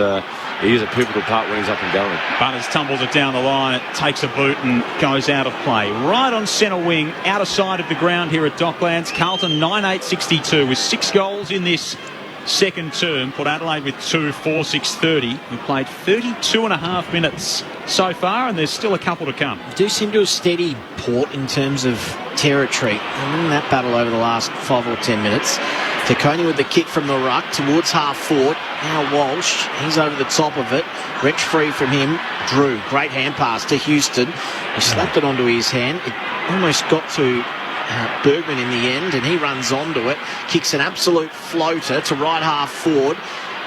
he is a pivotal part when he's up and going. Butters tumbles it down the line. It takes a boot and goes out of play. Right on centre wing, out of sight of the ground here at Docklands. Carlton 9-8-62 with 6 goals in this second term. Port Adelaide with 2, 4-6-30. We played 32 and a half minutes so far, and there's still a couple to come. Do seem to have steadied Port in terms of territory. And in that battle over the last 5 or 10 minutes. Taconi with the kick from the ruck towards half forward. Now Walsh, he's over the top of it. Wrench free from him. Drew, great hand pass to Houston. He slapped it onto his hand. It almost got to Bergman in the end, and he runs onto it. Kicks an absolute floater to right half forward.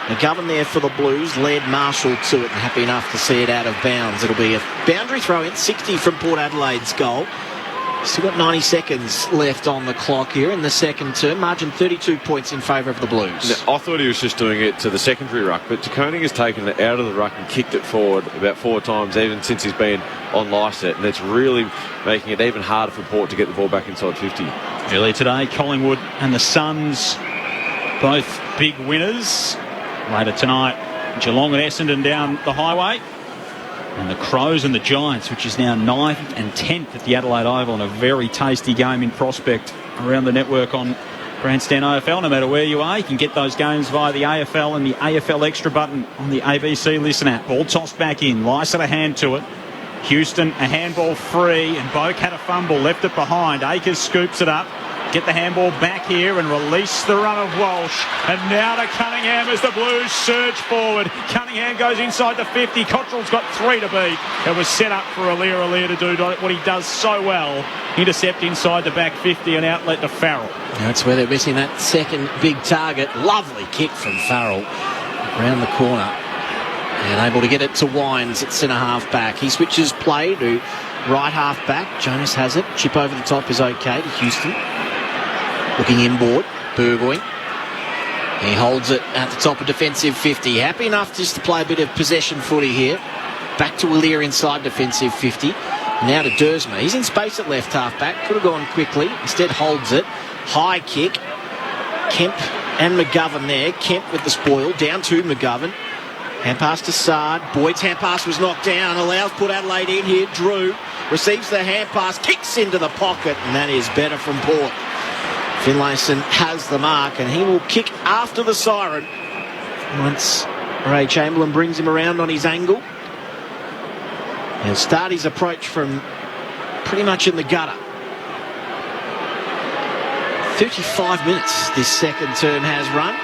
McGovern there for the Blues, led Marshall to it and happy enough to see it out of bounds. It'll be a boundary throw in, 60 from Port Adelaide's goal. Still got 90 seconds left on the clock here in the second term. Margin 32 points in favour of the Blues. Now, I thought he was just doing it to the secondary ruck, but Taconi has taken it out of the ruck and kicked it forward about 4 times even since he's been on Lycett, and it's really making it even harder for Port to get the ball back inside 50. Earlier today, Collingwood and the Suns, both big winners. Later tonight, Geelong and Essendon down the highway. And the Crows and the Giants, which is now 9th and 10th at the Adelaide Oval, and a very tasty game in prospect around the network on Grandstand AFL. No matter where you are, you can get those games via the AFL and the AFL Extra button on the ABC Listen app. Ball tossed back in. Lycett a hand to it. Houston a handball free, and Boak had a fumble, left it behind. Akers scoops it up. Get the handball back here and release the run of Walsh. And now to Cunningham as the Blues surge forward. Cunningham goes inside the 50. Cottrell's got 3 to beat. It was set up for Aliir to do what he does so well. Intercept inside the back 50 and outlet to Farrell. That's where they're missing that second big target. Lovely kick from Farrell around the corner. And able to get it to Wines at centre half back. He switches play to right half back. Jonas has it. Chip over the top is okay to Houston. Looking inboard, Burgoyne. He holds it at the top of defensive 50. Happy enough just to play a bit of possession footy here. Back to Aliir inside defensive 50. Now to Dersma. He's in space at left half back. Could have gone quickly. Instead holds it. High kick. Kemp and McGovern there. Kemp with the spoil. Down to McGovern. Hand pass to Sard. Boyd's hand pass was knocked down. Allows Port Adelaide in here. Drew receives the hand pass. Kicks into the pocket. And that is better from Port. Finlayson has the mark, and he will kick after the siren once Ray Chamberlain brings him around on his angle. He'll start his approach from pretty much in the gutter. 35 minutes this second term has run.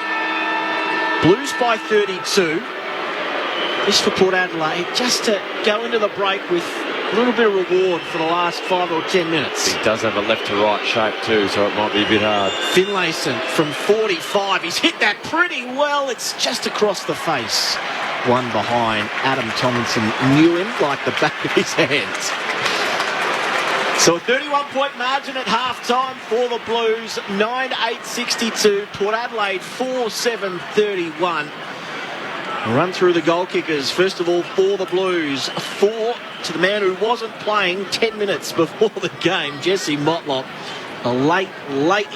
Blues by 32. This for Port Adelaide, just to go into the break with a little bit of reward for the last 5 or 10 minutes. He does have a left to right shape too, so it might be a bit hard. Finlayson from 45. He's hit that pretty well. It's just across the face. One behind. Adam Tomlinson knew him like the back of his hands. So a 31-point margin at half-time for the Blues. 9-8-62. Port Adelaide 4-7-31. We'll run through the goal kickers. First of all, for the Blues, 4 to the man who wasn't playing 10 minutes before the game, Jesse Motlop. A late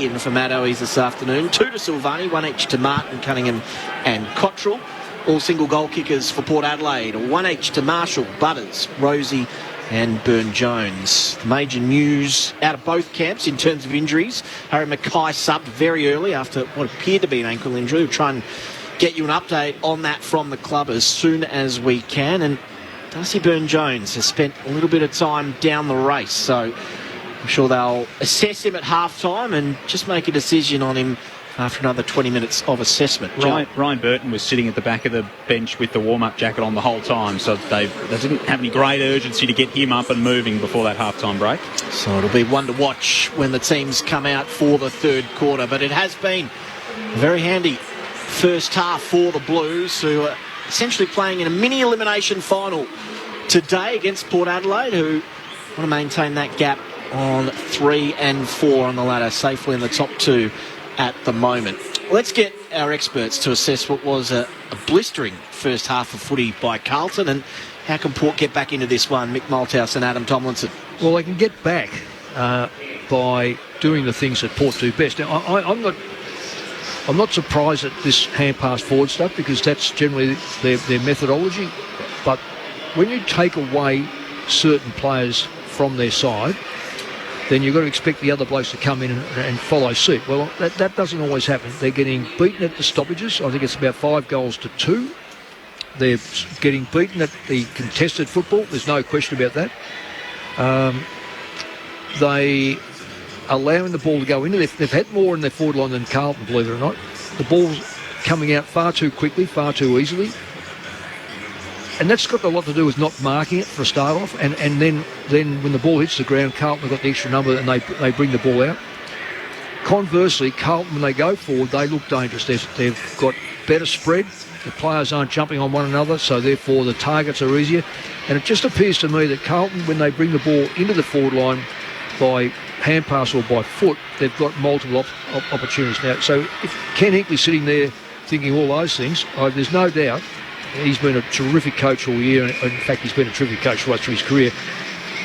in for Matt Owies this afternoon. 2 to Silvani, 1 each to Martin, Cunningham and Cottrell. All single goal kickers for Port Adelaide. 1 each to Marshall, Butters, Rosie and Burn-Jones. Major news out of both camps in terms of injuries. Harry Mackay subbed very early after what appeared to be an ankle injury. We'll try and get you an update on that from the club as soon as we can. And Darcy Burn-Jones has spent a little bit of time down the race, so I'm sure they'll assess him at half-time and just make a decision on him after another 20 minutes of assessment. Ryan Burton was sitting at the back of the bench with the warm-up jacket on the whole time, so they didn't have any great urgency to get him up and moving before that half-time break. So it'll be one to watch when the teams come out for the third quarter. But it has been a very handy first half for the Blues, who are essentially playing in a mini-elimination final today against Port Adelaide, who want to maintain that gap on 3 and 4 on the ladder, safely in the top 2 at the moment. Let's get our experts to assess what was a blistering first half of footy by Carlton, and how can Port get back into this one? Mick Malthouse and Adam Tomlinson. Well, they can get back by doing the things that Port do best. Now, I'm not surprised at this hand pass forward stuff, because that's generally their methodology. But when you take away certain players from their side, then you've got to expect the other blokes to come in and follow suit. Well, that doesn't always happen. They're getting beaten at the stoppages. I think it's about 5-2. They're getting beaten at the contested football. There's no question about that. They allowing the ball to go in. They've had more in their forward line than Carlton, believe it or not. The ball's coming out far too quickly, far too easily. And that's got a lot to do with not marking it for a start off. And then when the ball hits the ground, Carlton have got the extra number and they bring the ball out. Conversely, Carlton, when they go forward, they look dangerous. They've got better spread. The players aren't jumping on one another, so therefore the targets are easier. And it just appears to me that Carlton, when they bring the ball into the forward line by hand pass or by foot, they've got multiple opportunities now. So if Ken Hinkley's sitting there thinking all those things, there's no doubt he's been a terrific coach all year. In fact, he's been a terrific coach right through his career.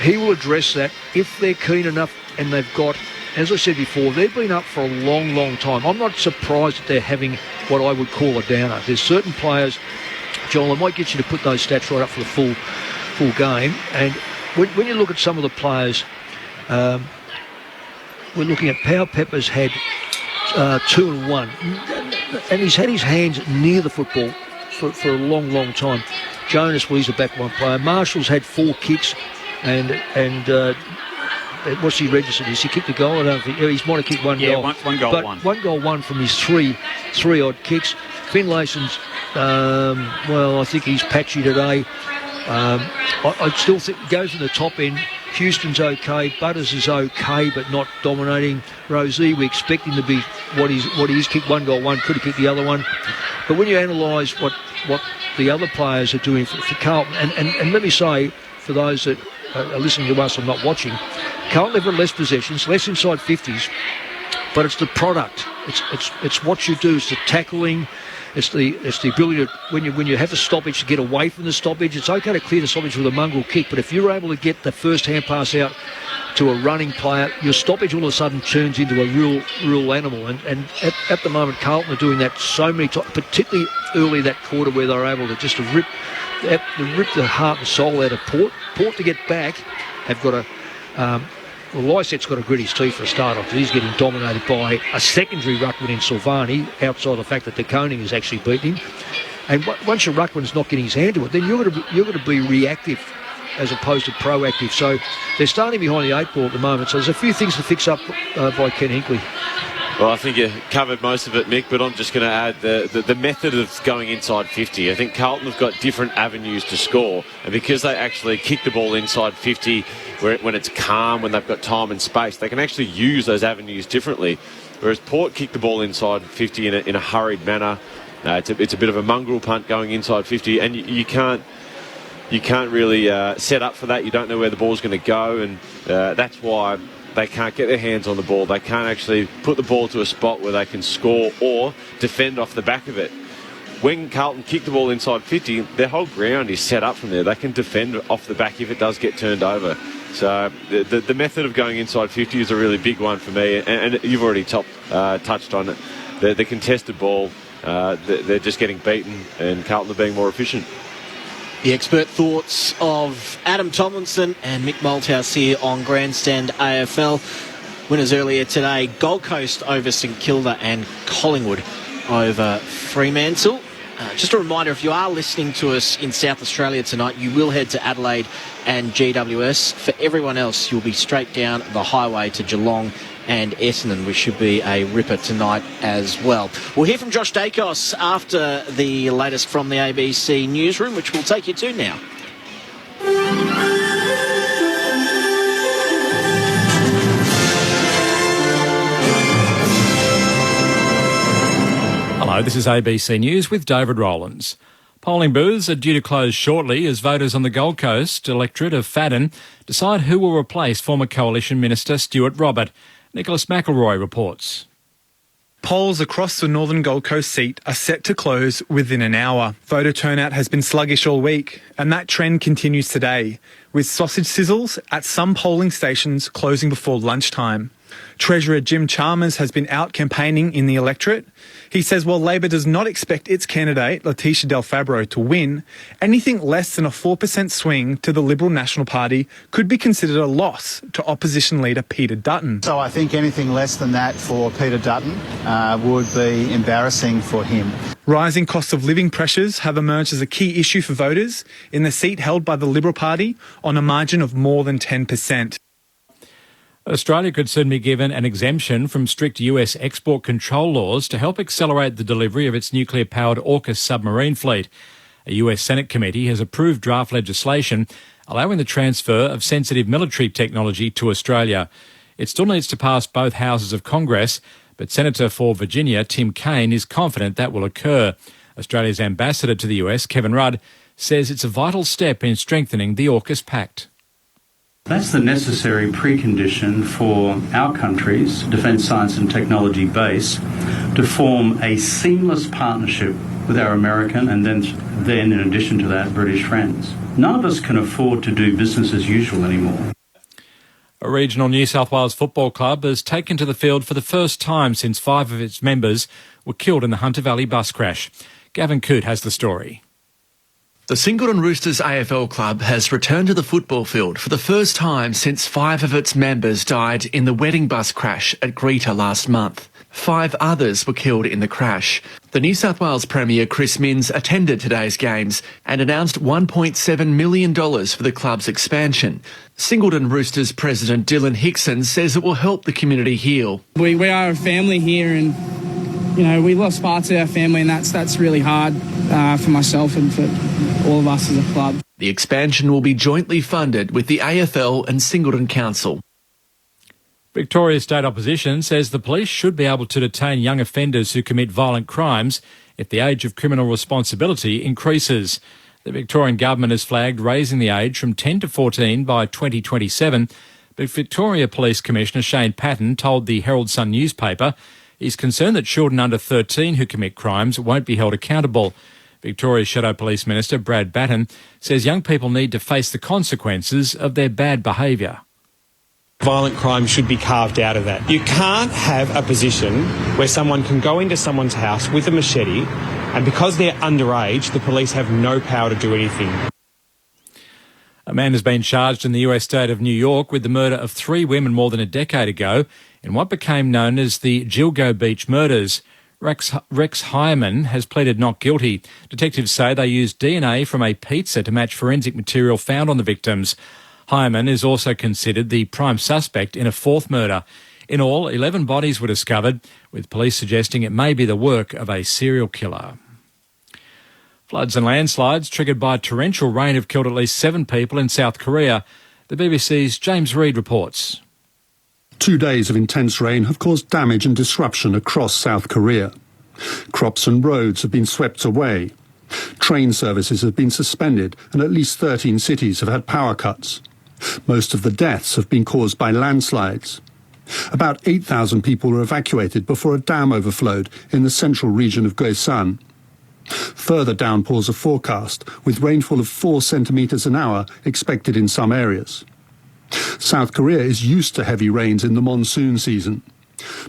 He will address that if they're keen enough, and they've got, as I said before, they've been up for a long, long time. I'm not surprised that they're having what I would call a downer. There's certain players, Joel, I might get you to put those stats right up for the full game. And when you look at some of the players, we're looking at Power Pepper's had 2 and 1, and he's had his hands near the football for a long, long time. Jonas, well, he's a back one player. Marshall's had 4 kicks, and what's he registered? Has he kicked a goal? I don't think. He's might have kicked one goal. Yeah, one goal, but one. 1 goal, 1 from his three odd kicks. Finlayson's, I think he's patchy today. I still think goes in the top end. Houston's okay. Butters is okay, but not dominating. Rosie, we expect him to be what he's kicked 1 goal, 1, could have kicked the other one. But when you analyse what the other players are doing for Carlton, and let me say, for those that are listening to us and not watching, Carlton have got less possessions, less inside 50s, but it's the product. It's what you do. It's the tackling. It's the ability to, when you have a stoppage, to get away from the stoppage. It's okay to clear the stoppage with a mongrel kick, but if you're able to get the first hand pass out to a running player, your stoppage all of a sudden turns into a real animal. And at the moment, Carlton are doing that so many times, particularly early that quarter, where they're able to just rip the heart and soul out of Port. Port to get back have got Lycett's got to grit his teeth for a start off, because he's getting dominated by a secondary ruckman in Silvani, outside the fact that De Koning has actually beaten him. And once your ruckman's not getting his hand to it, then you're going to be reactive as opposed to proactive. So they're starting behind the 8 ball at the moment. So there's a few things to fix up by Ken Hinkley. Well, I think you covered most of it, Mick, but I'm just going to add the method of going inside 50. I think Carlton have got different avenues to score, and because they actually kick the ball inside 50 when it's calm, when they've got time and space, they can actually use those avenues differently. Whereas Port kick the ball inside 50 in a hurried manner. It's a bit of a mongrel punt going inside 50, and you can't really set up for that. You don't know where the ball's going to go, and that's why they can't get their hands on the ball. They can't actually put the ball to a spot where they can score or defend off the back of it. When Carlton kick the ball inside 50, their whole ground is set up from there. They can defend off the back if it does get turned over. So the method of going inside 50 is a really big one for me, and you've already touched on it. The contested ball, they're just getting beaten, and Carlton are being more efficient. The expert thoughts of Adam Tomlinson and Mick Malthouse here on Grandstand AFL. Winners earlier today, Gold Coast over St Kilda and Collingwood over Fremantle. Just a reminder, if you are listening to us in South Australia tonight, you will head to Adelaide and GWS. For everyone else, you'll be straight down the highway to Geelong and Essendon, which should be a ripper tonight as well. We'll hear from Josh Dacos after the latest from the ABC newsroom, which we'll take you to now. Hello, this is ABC News with David Rowlands. Polling booths are due to close shortly as voters on the Gold Coast electorate of Fadden decide who will replace former Coalition Minister Stuart Robert. Nicholas McElroy reports. Polls across the northern Gold Coast seat are set to close within an hour. Voter turnout has been sluggish all week, and that trend continues today, with sausage sizzles at some polling stations closing before lunchtime. Treasurer Jim Chalmers has been out campaigning in the electorate. He says while Labor does not expect its candidate, Letitia Del Fabro, to win, anything less than a 4% swing to the Liberal National Party could be considered a loss to opposition leader Peter Dutton. So I think anything less than that for Peter Dutton would be embarrassing for him. Rising cost of living pressures have emerged as a key issue for voters in the seat held by the Liberal Party on a margin of more than 10%. Australia could soon be given an exemption from strict US export control laws to help accelerate the delivery of its nuclear-powered AUKUS submarine fleet. A US Senate committee has approved draft legislation allowing the transfer of sensitive military technology to Australia. It still needs to pass both houses of Congress, but Senator for Virginia Tim Kaine is confident that will occur. Australia's ambassador to the US, Kevin Rudd, says it's a vital step in strengthening the AUKUS pact. That's the necessary precondition for our country's defence science and technology base to form a seamless partnership with our American and then in addition to that, British friends. None of us can afford to do business as usual anymore. A regional New South Wales football club has taken to the field for the first time since 5 of its members were killed in the Hunter Valley bus crash. Gavin Coote has the story. The Singleton Roosters AFL club has returned to the football field for the first time since 5 of its members died in the wedding bus crash at Greta last month. 5 others were killed in the crash. The New South Wales Premier Chris Minns attended today's games and announced $1.7 million for the club's expansion. Singleton Roosters President Dylan Hickson says it will help the community heal. We are a family here and we lost parts of our family and that's really hard for myself and for all of us as a club. The expansion will be jointly funded with the AFL and Singleton Council. Victoria State Opposition says the police should be able to detain young offenders who commit violent crimes if the age of criminal responsibility increases. The Victorian government has flagged raising the age from 10 to 14 by 2027, but Victoria Police Commissioner Shane Patton told the Herald Sun newspaper he's concerned that children under 13 who commit crimes won't be held accountable. Victoria's Shadow Police Minister Brad Batten says young people need to face the consequences of their bad behaviour. Violent crime should be carved out of that. You can't have a position where someone can go into someone's house with a machete and because they're underage, the police have no power to do anything. A man has been charged in the US state of New York with the murder of 3 women more than a decade ago in what became known as the Gilgo Beach murders. Rex Hyman has pleaded not guilty. Detectives say they used DNA from a pizza to match forensic material found on the victims. Hyman is also considered the prime suspect in a 4th murder. In all, 11 bodies were discovered, with police suggesting it may be the work of a serial killer. Floods and landslides triggered by torrential rain have killed at least 7 people in South Korea. The BBC's James Reid reports. 2 days of intense rain have caused damage and disruption across South Korea. Crops and roads have been swept away. Train services have been suspended and at least 13 cities have had power cuts. Most of the deaths have been caused by landslides. About 8,000 people were evacuated before a dam overflowed in the central region of Gyeongsang. Further downpours are forecast, with rainfall of 4 centimetres an hour expected in some areas. South Korea is used to heavy rains in the monsoon season.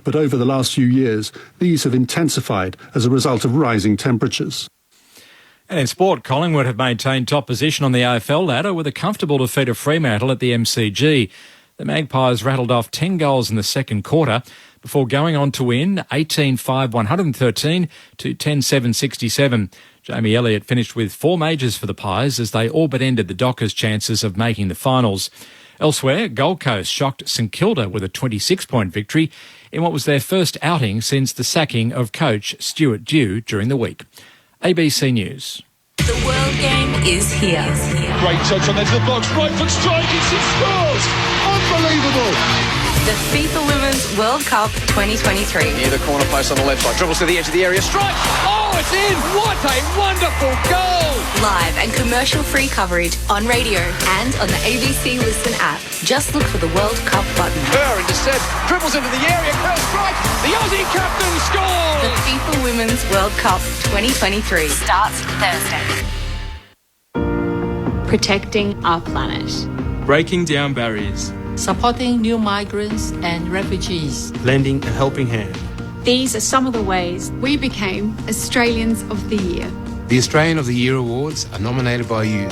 But over the last few years, these have intensified as a result of rising temperatures. And in sport, Collingwood have maintained top position on the AFL ladder with a comfortable defeat of Fremantle at the MCG. The Magpies rattled off 10 goals in the second quarter before going on to win 18-5-113 to 10-7-67. Jamie Elliott finished with 4 majors for the Pies as they all but ended the Dockers' chances of making the finals. Elsewhere, Gold Coast shocked St Kilda with a 26-point victory in what was their first outing since the sacking of coach Stuart Dew during the week. ABC News. The World Game is here. Great touch on the edge of the box, right foot strike, it scores! Unbelievable! The FIFA Women's World Cup 2023. Near the corner post on the left side, dribbles to the edge of the area, strike! Oh, it's in! What a wonderful goal! Live and commercial-free coverage on radio and on the ABC Listen app. Just look for the World Cup button. Kerr intercept, dribbles into the area, Kerr strike! The Aussie captain scores! The FIFA Women's World Cup 2023 starts Thursday. Protecting our planet. Breaking down barriers. Supporting new migrants and refugees. Lending a helping hand. These are some of the ways we became Australians of the Year. The Australian of the Year awards are nominated by you.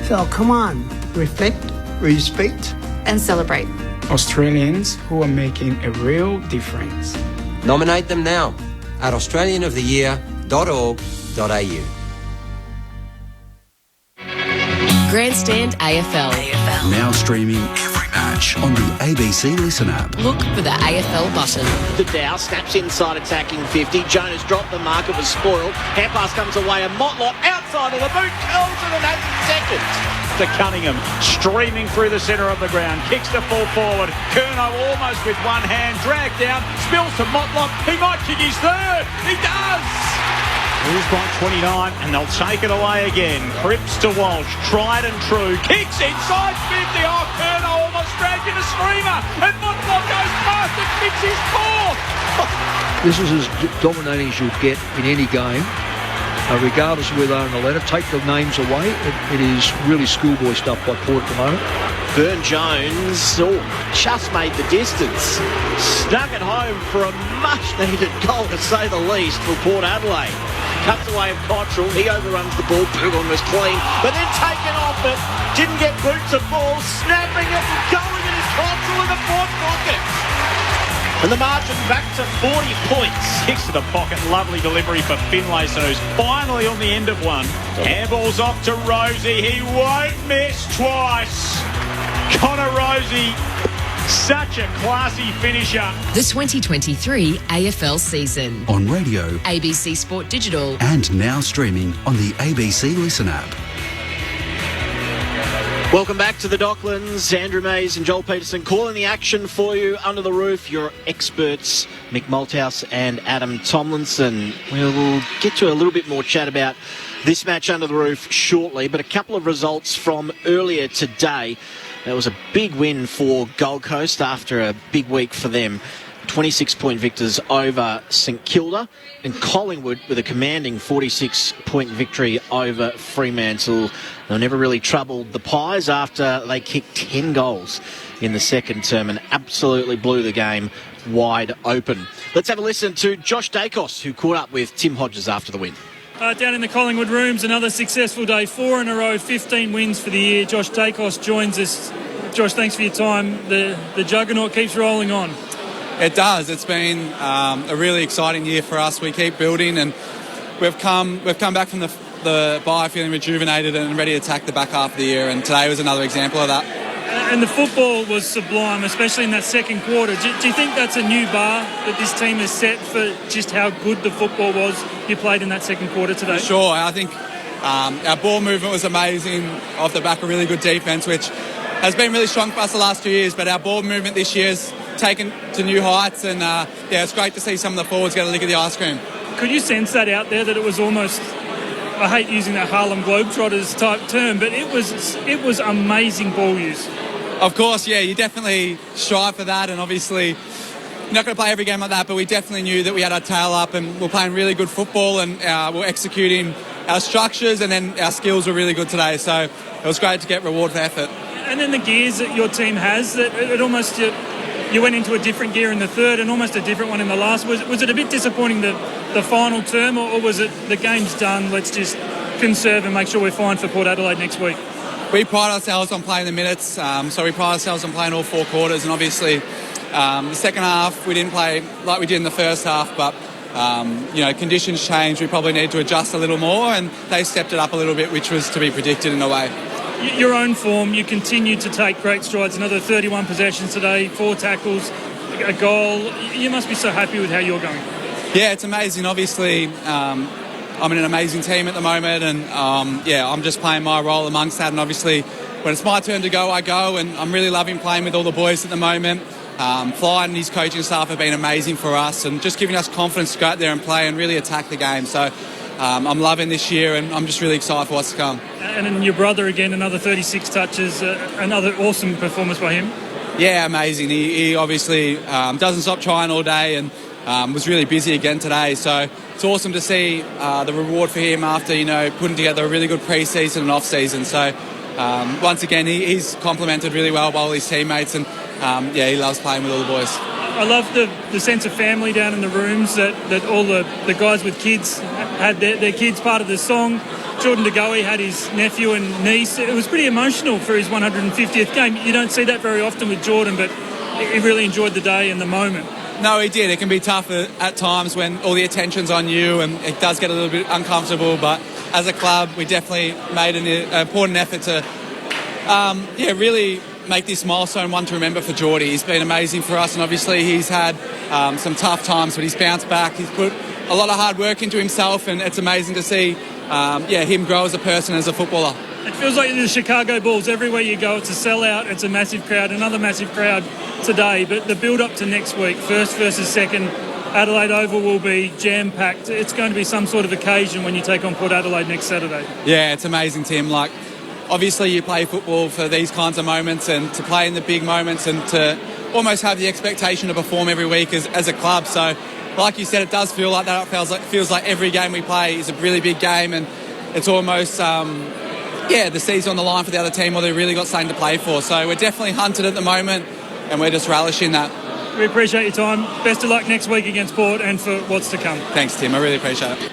So come on, reflect, respect, and celebrate Australians who are making a real difference. Nominate them now at australianoftheyear.org.au. Grandstand AFL. Now streaming every match on the ABC Listen app. Look for the AFL button. The Dow snaps inside attacking 50. Jonas dropped the mark. It was spoiled. Hand pass comes away and Motlop outside of the boot curls in an 8 seconds. To Cunningham, streaming through the centre of the ground, kicks the full forward. Curnow almost with one hand, dragged down, spills to Motlop. He might kick his third. He does! Here's by 29, and they'll take it away again. Cripps to Walsh, tried and true. Kicks inside 50. Oh, Curnow almost dragged in a screamer. And Motlop goes past and kicks his fourth. This is as dominating as you'll get in any game, regardless of where they are in the ladder. Take the names away. It is really schoolboy stuff by Port at the moment. Burn-Jones just made the distance. Snuck it home for a much-needed goal, to say the least, for Port Adelaide. Cuts away of Cottrell. He overruns the ball. Pugon was clean, but then taken off it. Didn't get boots of ball. Snapping it and going it is Cottrell in the fourth pocket. And the margin back to 40 points. Kicks to the pocket. Lovely delivery for Finlay, so he's finally on the end of one. Handball's off to Rosie. He won't miss twice. Connor Rosie, such a classy finisher. The 2023 AFL season. On radio, ABC Sport Digital. and now streaming on the ABC Listen app. Welcome back to the Docklands. Andrew Mays and Joel Peterson calling the action for you under the roof. Your experts, Mick Malthouse and Adam Tomlinson. We'll get to a little bit more chat about this match under the roof shortly, but a couple of results from earlier today. That was a big win for Gold Coast after a big week for them. 26-point victors over St Kilda, and Collingwood with a commanding 46-point victory over Fremantle. They never really troubled the Pies after they kicked 10 goals in the second term and absolutely blew the game wide open. Let's have a listen to Josh Dacos, who caught up with Tim Hodges after the win. Down in the Collingwood rooms, another successful day, 4 in a row, 15 wins for the year. Josh Dacos joins us. Josh, thanks for your time. The juggernaut keeps rolling on. It does. It's been a really exciting year for us. We keep building, and we've come back from the bye feeling rejuvenated and ready to attack the back half of the year, and today was another example of that. And the football was sublime, especially in that second quarter. Do you think that's a new bar that this team has set for just how good the football was you played in that second quarter today? Sure. I think our ball movement was amazing off the back of really good defence, which has been really strong for us the last 2 years, but our ball movement this year has taken to new heights, and it's great to see some of the forwards get a lick of the ice cream. Could you sense that out there, that it was almost, I hate using that Harlem Globetrotters type term, but it was amazing ball use? Of course, yeah, you definitely strive for that, and obviously you're not going to play every game like that, but we definitely knew that we had our tail up and we're playing really good football, and we're executing our structures, and then our skills were really good today, so it was great to get reward for effort. And then the gears that your team has, that it almost, you went into a different gear in the third and almost a different one in the last. Was it a bit disappointing the final term, or was it the game's done, let's just conserve and make sure we're fine for Port Adelaide next week? We pride ourselves on playing the minutes, so we pride ourselves on playing all 4 quarters, and obviously the second half we didn't play like we did in the first half, but conditions changed. We probably need to adjust a little more, and they stepped it up a little bit, which was to be predicted in a way. Your own form, you continue to take great strides. Another 31 possessions today, 4 tackles, a goal. You must be so happy with how you're going. Yeah, it's amazing. Obviously, I'm in an amazing team at the moment, and I'm just playing my role amongst that. And obviously, when it's my turn to go, I go, and I'm really loving playing with all the boys at the moment. Fly and his coaching staff have been amazing for us, and just giving us confidence to go out there and play and really attack the game. So I'm loving this year, and I'm just really excited for what's to come. And then your brother again, another 36 touches, another awesome performance by him. Yeah, amazing. He obviously doesn't stop trying all day, and was really busy again today. So it's awesome to see the reward for him after putting together a really good pre-season and off-season. So once again, he's complemented really well by all his teammates, and he loves playing with all the boys. I love the sense of family down in the rooms that all the guys with kids had their kids part of the song. Jordan De Goey had his nephew and niece. It was pretty emotional for his 150th game. You don't see that very often with Jordan, but he really enjoyed the day and the moment. No, he did. It can be tough at times when all the attention's on you, and it does get a little bit uncomfortable, but as a club, we definitely made an important effort to really make this milestone one to remember for Geordie. He's been amazing for us, and obviously he's had some tough times, but he's bounced back. He's put a lot of hard work into himself, and it's amazing to see him grow as a person, as a footballer. It feels like the Chicago Bulls. Everywhere you go, it's a sellout, it's a massive crowd, another massive crowd today. But the build-up to next week, first versus second, Adelaide Oval will be jam-packed. It's going to be some sort of occasion when you take on Port Adelaide next Saturday. Yeah, it's amazing, Tim. Obviously you play football for these kinds of moments, and to play in the big moments and to almost have the expectation to perform every week as a club. So, like you said, it does feel like that. It feels like every game we play is a really big game, and it's almost, the season on the line for the other team, or they've really got something to play for. So we're definitely hunted at the moment, and we're just relishing that. We appreciate your time. Best of luck next week against Port and for what's to come. Thanks, Tim. I really appreciate it.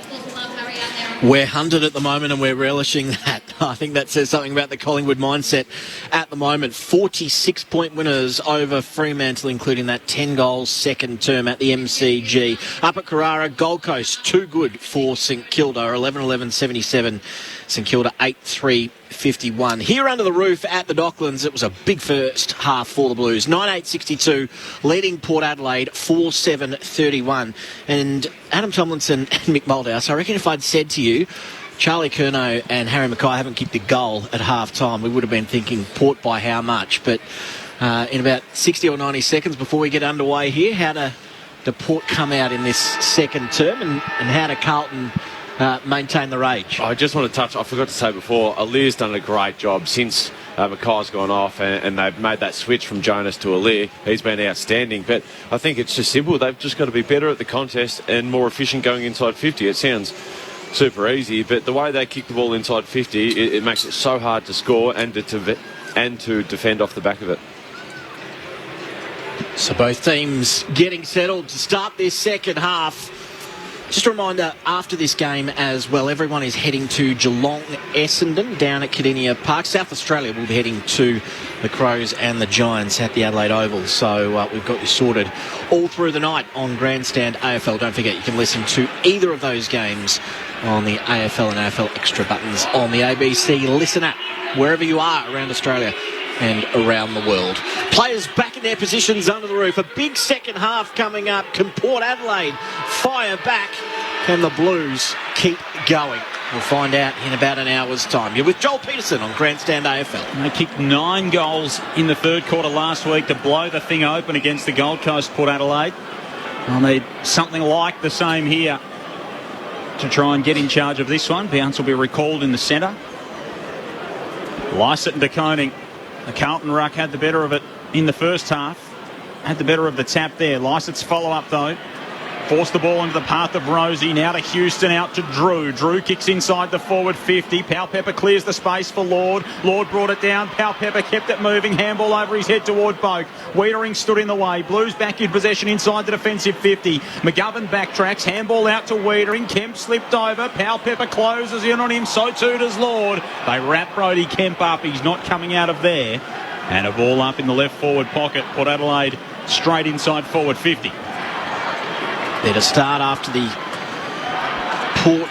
We're hunted at the moment, and we're relishing that. I think that says something about the Collingwood mindset at the moment. 46-point winners over Fremantle, including that 10-goal second term at the MCG. Up at Carrara, Gold Coast, too good for St Kilda, 11-11-77. St Kilda 8-3-51. Here under the roof at the Docklands, it was a big first half for the Blues. 9-8-62, leading Port Adelaide 4-7-31. And Adam Tomlinson and Mick Moldhouse, I reckon if I'd said to you, Charlie Curnow and Harry Mackay haven't kicked a goal at half-time, we would have been thinking Port by how much. But in about 60 or 90 seconds before we get underway here, how do Port come out in this second term, and how do Carlton maintain the rage? I just want to touch, I forgot to say before, Alir's done a great job since Mackay's gone off, and they've made that switch from Jonas to Alir. He's been outstanding, but I think it's just simple. They've just got to be better at the contest and more efficient going inside 50. It sounds super easy, but the way they kick the ball inside 50, it makes it so hard to score and to defend off the back of it. So both teams getting settled to start this second half. Just a reminder, after this game as well, everyone is heading to Geelong Essendon down at Cardinia Park. South Australia will be heading to the Crows and the Giants at the Adelaide Oval. So we've got you sorted all through the night on Grandstand AFL. Don't forget, you can listen to either of those games on the AFL and AFL Extra buttons on the ABC Listen app, wherever you are around Australia and around the world. Players back in their positions under the roof. A big second half coming up. Can Port Adelaide fire back? Can the Blues keep going? We'll find out in about an hour's time. You're with Joel Peterson on Grandstand AFL. They kicked 9 goals in the third quarter last week to blow the thing open against the Gold Coast Port Adelaide. I'll need something like the same here to try and get in charge of this one. Bounce will be recalled in the centre. Lysett and De Koning. The Carlton ruck had the better of it in the first half. Had the better of the tap there. Lysett's follow-up, though. Forced the ball into the path of Rosie. Now to Houston, out to Drew. Drew kicks inside the forward 50. Powell-Pepper clears the space for Lord. Lord brought it down. Powell-Pepper kept it moving. Handball over his head toward Boak. Wiedering stood in the way. Blues back in possession inside the defensive 50. McGovern backtracks. Handball out to Wiedering. Kemp slipped over. Powell-Pepper closes in on him. So too does Lord. They wrap Brodie Kemp up. He's not coming out of there. And a ball up in the left forward pocket. Port Adelaide straight inside forward 50. Better start after the Port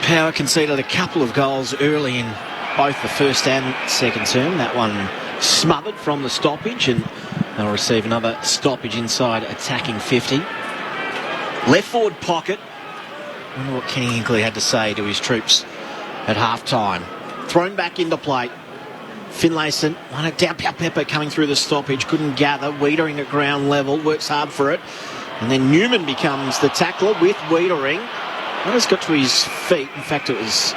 Power conceded a couple of goals early in both the first and second term. That one smothered from the stoppage, and they'll receive another stoppage inside attacking 50. Left forward pocket. I wonder what Kenny Hinkley had to say to his troops at half-time. Thrown back into play. Finlayson won it down. Powell-Pepper coming through the stoppage. Couldn't gather. Wiedering at ground level. Works hard for it. And then Newman becomes the tackler with Wiedering. Runners got to his feet. In fact, it was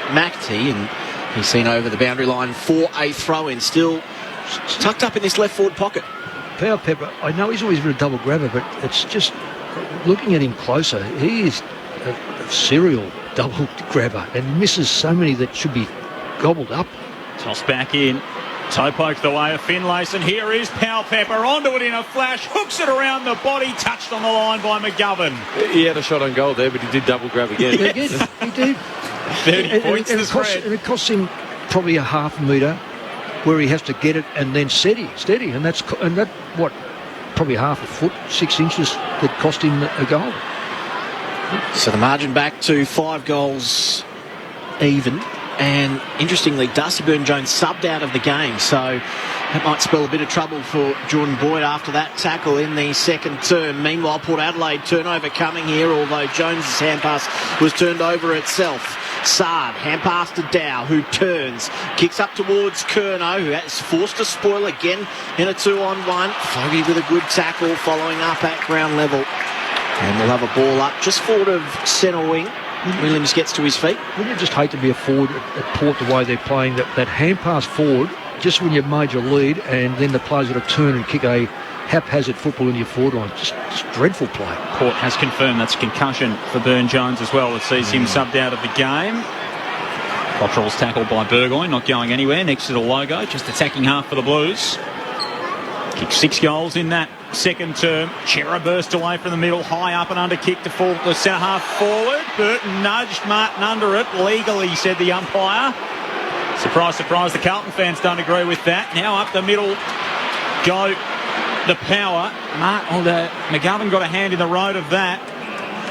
McAtee, and he's seen over the boundary line for a throw-in. Still tucked up in this left forward pocket. Powell-Pepper, I know he's always been a double grabber, but it's just looking at him closer, he is a serial double grabber and misses so many that should be gobbled up. Toss back in. Toe poked the way of Finlayson. Here is Powell-Pepper onto it in a flash. Hooks it around the body. Touched on the line by McGovern. He had a shot on goal there, but he did double grab again. Yes. He did. 30 points to spread. And it costs him probably a half a metre where he has to get it and then steady. And that what, probably half a foot, 6 inches that cost him a goal. So the margin back to 5 goals even. And interestingly, Darcy Byrne-Jones subbed out of the game, so that might spell a bit of trouble for Jordan Boyd after that tackle in the second term. Meanwhile, Port Adelaide turnover coming here, although Jones's hand pass was turned over itself. Sard, hand pass to Dow, who turns, kicks up towards Curnow, who is forced to spoil again in a 2-on-1. Fogarty with a good tackle, following up at ground level. And we'll have a ball up just forward of centre wing. Williams gets to his feet. Wouldn't you just hate to be a forward at Port the way they're playing, that hand pass forward, just when you've made your lead, and then the players got to turn and kick a haphazard football in your forward line. Just dreadful play. Port has confirmed that's a concussion for Byrne-Jones as well. It sees him subbed out of the game. Cottrell's tackled by Burgoyne, not going anywhere next to the logo, just attacking half for the Blues. Kicked 6 goals in that second term. Chera burst away from the middle, high up and under kick to fall the centre half forward. Burton nudged Martin under it legally, said the umpire. Surprise, surprise, the Carlton fans don't agree with that. Now up the middle go the Power. McGovern got a hand in the road of that.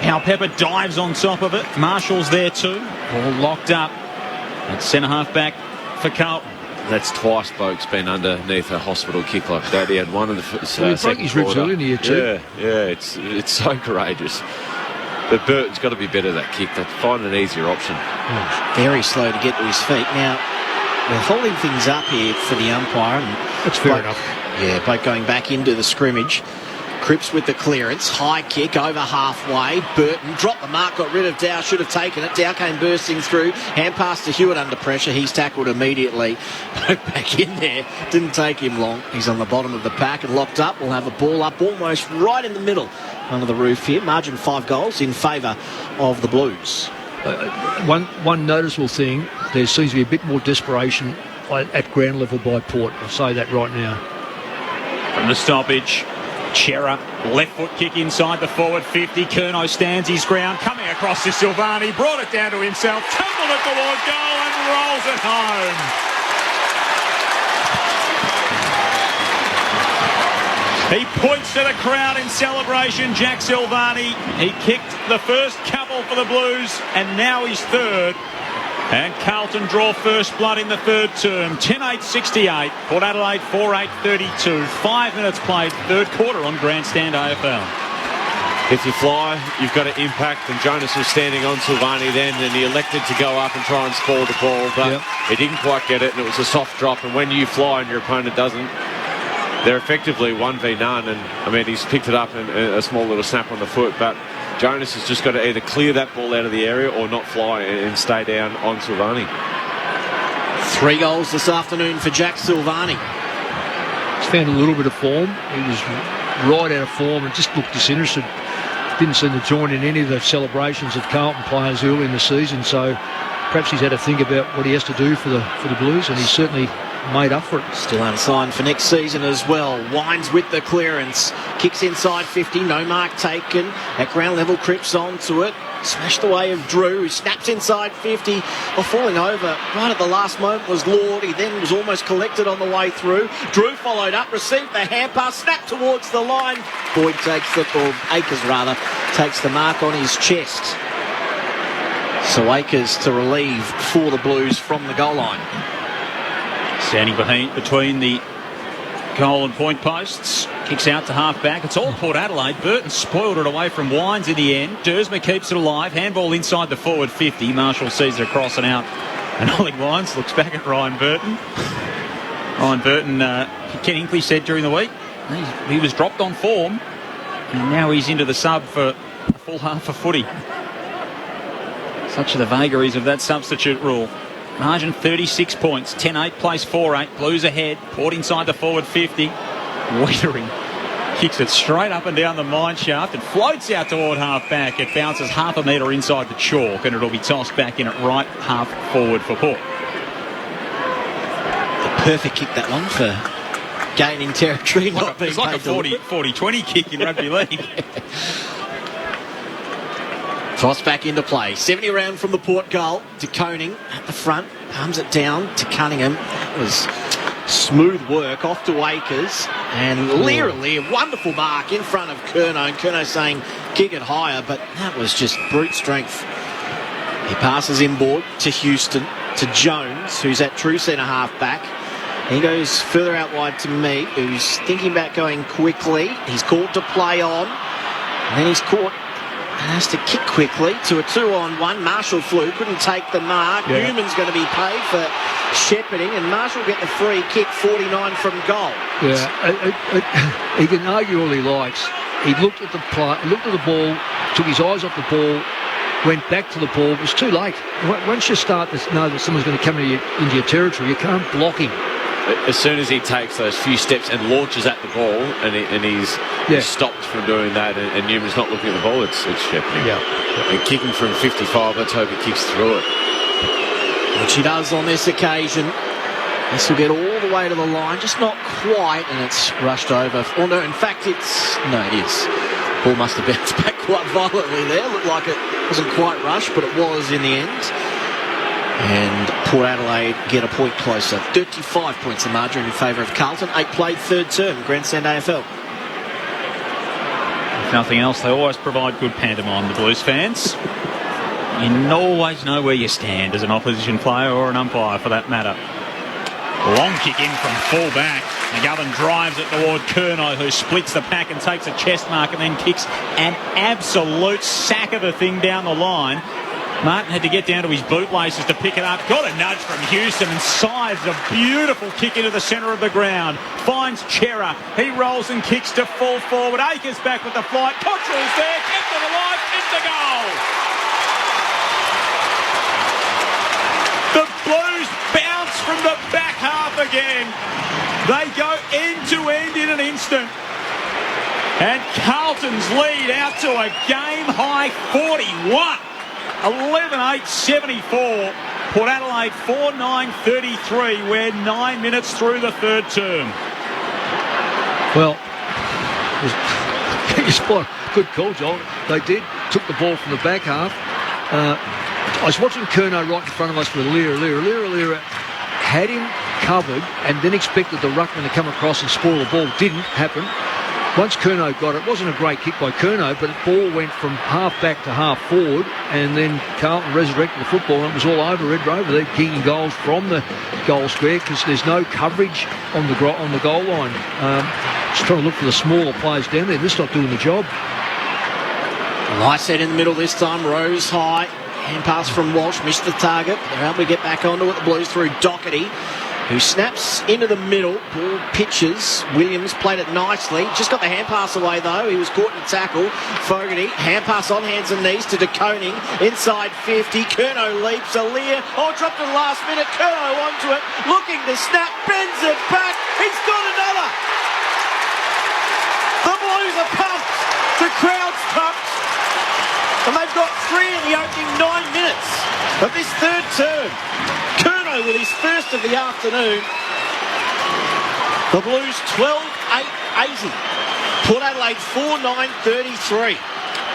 Powell-Pepper dives on top of it. Marshall's there too. All locked up. At centre half back for Carlton. That's twice Boak's been underneath a hospital kick like that. He had one in the he broke his ribs early in the year too. Yeah, it's so courageous. But Burton's got to be better at that kick. They'd find an easier option. Very slow to get to his feet. Now, we're holding things up here for the umpire. That's fair enough. Yeah, Boak going back into the scrimmage. Cripps with the clearance. High kick over halfway. Burton dropped the mark, got rid of Dow, should have taken it. Dow came bursting through. Hand pass to Hewitt under pressure. He's tackled immediately. Back in there. Didn't take him long. He's on the bottom of the pack and locked up. We'll have a ball up almost right in the middle under the roof here. Margin 5 goals in favour of the Blues. One noticeable thing, there seems to be a bit more desperation at ground level by Port. I'll say that right now. From the stoppage, Chera, left foot kick inside the forward 50. Curnow stands his ground, coming across to Silvani, brought it down to himself, tumbled it toward goal and rolls it home. He points to the crowd in celebration, Jack Silvani. He kicked the first couple for the Blues, and now he's third. And Carlton draw first blood in the third term. 10-8-68. Port Adelaide 4-8-32. 5 minutes played, third quarter on Grandstand AFL. If you fly, you've got to impact. And Jonas was standing on Silvani then, and he elected to go up and try and spoil the ball, but he didn't quite get it, and it was a soft drop. And when you fly and your opponent doesn't, they're effectively 1v none. And I mean, he's picked it up and a small little snap on the foot, but Jonas has just got to either clear that ball out of the area or not fly and stay down on Silvani. 3 goals this afternoon for Jack Silvani. He's found a little bit of form. He was right out of form and just looked disinterested didn't seem to join in any of the celebrations of Carlton players early in the season, so perhaps he's had to think about what he has to do for the Blues, and he's certainly made up for it. Still unsigned for next season as well. Wines with the clearance. Kicks inside 50. No mark taken. At ground level, Cripps onto it. Smashed away of Drew, who snaps inside 50. Falling over right at the last moment was Lord. He then was almost collected on the way through. Drew followed up, received the hand pass, snapped towards the line. Boyd takes the, or Akers rather, takes the mark on his chest. So Akers to relieve for the Blues from the goal line. Standing between the goal and point posts. Kicks out to half-back. It's all Port Adelaide. Burton spoiled it away from Wines in the end. Dersma keeps it alive. Handball inside the forward 50. Marshall sees it across and out. And Ollie Wines looks back at Ryan Burton. Ryan Burton, Ken Hinkley said during the week, he was dropped on form. And now he's into the sub for a full half of footy. Such are the vagaries of that substitute rule. Margin 36 points. 10-8 plays 4-8. Blues ahead. Port inside the forward 50. Waitering kicks it straight up and down the mine shaft and floats out toward half-back. It bounces half a metre inside the chalk and it'll be tossed back in at right half forward for Port. The perfect kick, that one, for gaining territory. It's like a 40-20 kick in rugby league. Toss back into play. 70 around from the Port goal. De Koning at the front. Palms it down to Cunningham. That was smooth work. Off to Akers. And Lear, wonderful mark in front of Curnow. And Curnow saying, kick it higher. But that was just brute strength. He passes inboard to Houston. To Jones, who's at true centre half back. He goes further out wide to Mead, who's thinking about going quickly. He's called to play on. And then he's caught. Has to kick quickly to a 2-on-1. Marshall flew, couldn't take the mark. Yeah. Newman's going to be paid for shepherding, and Marshall get the free kick, 49 from goal. Yeah, he can argue all he likes. He looked at the play, looked at the ball, took his eyes off the ball, went back to the ball. It was too late. Once you start to know that someone's going to come into your territory, you can't block him. As soon as he takes those few steps and launches at the ball, and he's stopped from doing that, and Newman's not looking at the ball, it's shepherding. Yeah. And kicking from 55, let's hope he kicks through it. Which he does on this occasion. This will get all the way to the line, just not quite, and it's rushed over. Oh no, in fact it is. Ball must have bounced back quite violently there. Looked like it wasn't quite rushed, but it was in the end. And Port Adelaide get a point closer. 35 points the margin in favour of Carlton. 8 played, third term, Grandstand AFL. If nothing else, they always provide good pantomime, the Blues fans. You always know where you stand as an opposition player or an umpire for that matter. Long kick in from full back. McGovern drives it toward Curnow, who splits the pack and takes a chest mark and then kicks an absolute sack of a thing down the line. Martin had to get down to his bootlaces to pick it up. Got a nudge from Houston and sides a beautiful kick into the centre of the ground. Finds Chera. He rolls and kicks to full forward. Akers back with the flight. Cottrell's there. Kept it alive. Kicked the goal. The Blues bounce from the back half again. They go end to end in an instant. And Carlton's lead out to a game-high 41. 11-8-74. Port Adelaide 4-9-33. We're 9 minutes through the third term. Well, good call, John. They did. Took the ball from the back half. I was watching Curnow right in front of us with Lear. Had him covered and then expected the ruckman to come across and spoil the ball. Didn't happen. Once Curnow got it, wasn't a great kick by Curnow, but the ball went from half back to half forward, and then Carlton resurrected the football, and it was all over Red Rover. They're kicking goals from the goal square because there's no coverage on the goal line. Just trying to look for the smaller players down there. They're just not doing the job. Lycett in the middle this time, Rose high. Hand pass from Walsh, missed the target. They're able to get back onto it. The Blues through Doherty, who snaps into the middle. Ball pitches. Williams played it nicely. Just got the hand pass away though. He was caught in a tackle. Fogarty, hand pass on hands and knees to De Koning. Inside 50. Curnow leaps. Alir. Dropped at the last minute. Curnow onto it. Looking to snap. Bends it back. He's got another. The Blues are pumped. The crowd's pumped. opening 9 minutes of this third term. Curnow with his first of the afternoon. The Blues 12-8-80. Port Adelaide 4-9-33.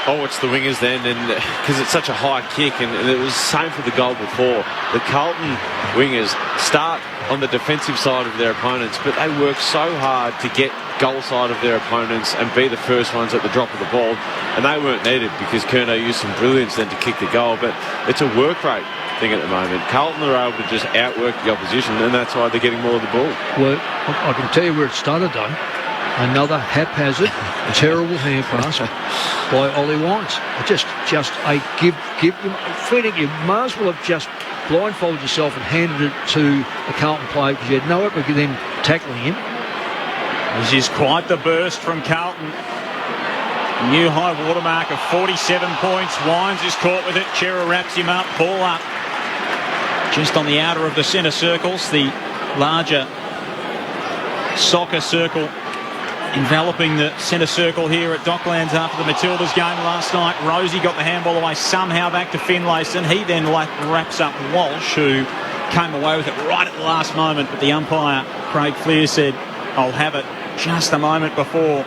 Oh, it's the wingers then, and because it's such a high kick, and it was the same for the goal before. The Carlton wingers start on the defensive side of their opponents, but they work so hard to get goal side of their opponents and be the first ones at the drop of the ball, and they weren't needed because Curnow used some brilliance then to kick the goal, but it's a work rate thing at the moment. Carlton are able to just outwork the opposition, and that's why they're getting more of the ball. Well, I can tell you where it started, though. Another haphazard, terrible hand pass by Ollie Wines. Just a give feeding. You might as well have just blindfolded yourself and handed it to a Carlton player because you had no effort with them tackling him. This is quite the burst from Carlton. New high watermark of 47 points. Wines is caught with it. Chera wraps him up. Ball up. Just on the outer of the centre circles. The larger soccer circle enveloping the centre circle here at Docklands after the Matildas game last night. Rosie got the handball away somehow back to Finlayson. He then wraps up Walsh, who came away with it right at the last moment. But the umpire, Craig Fleer, said, "I'll have it," just a moment before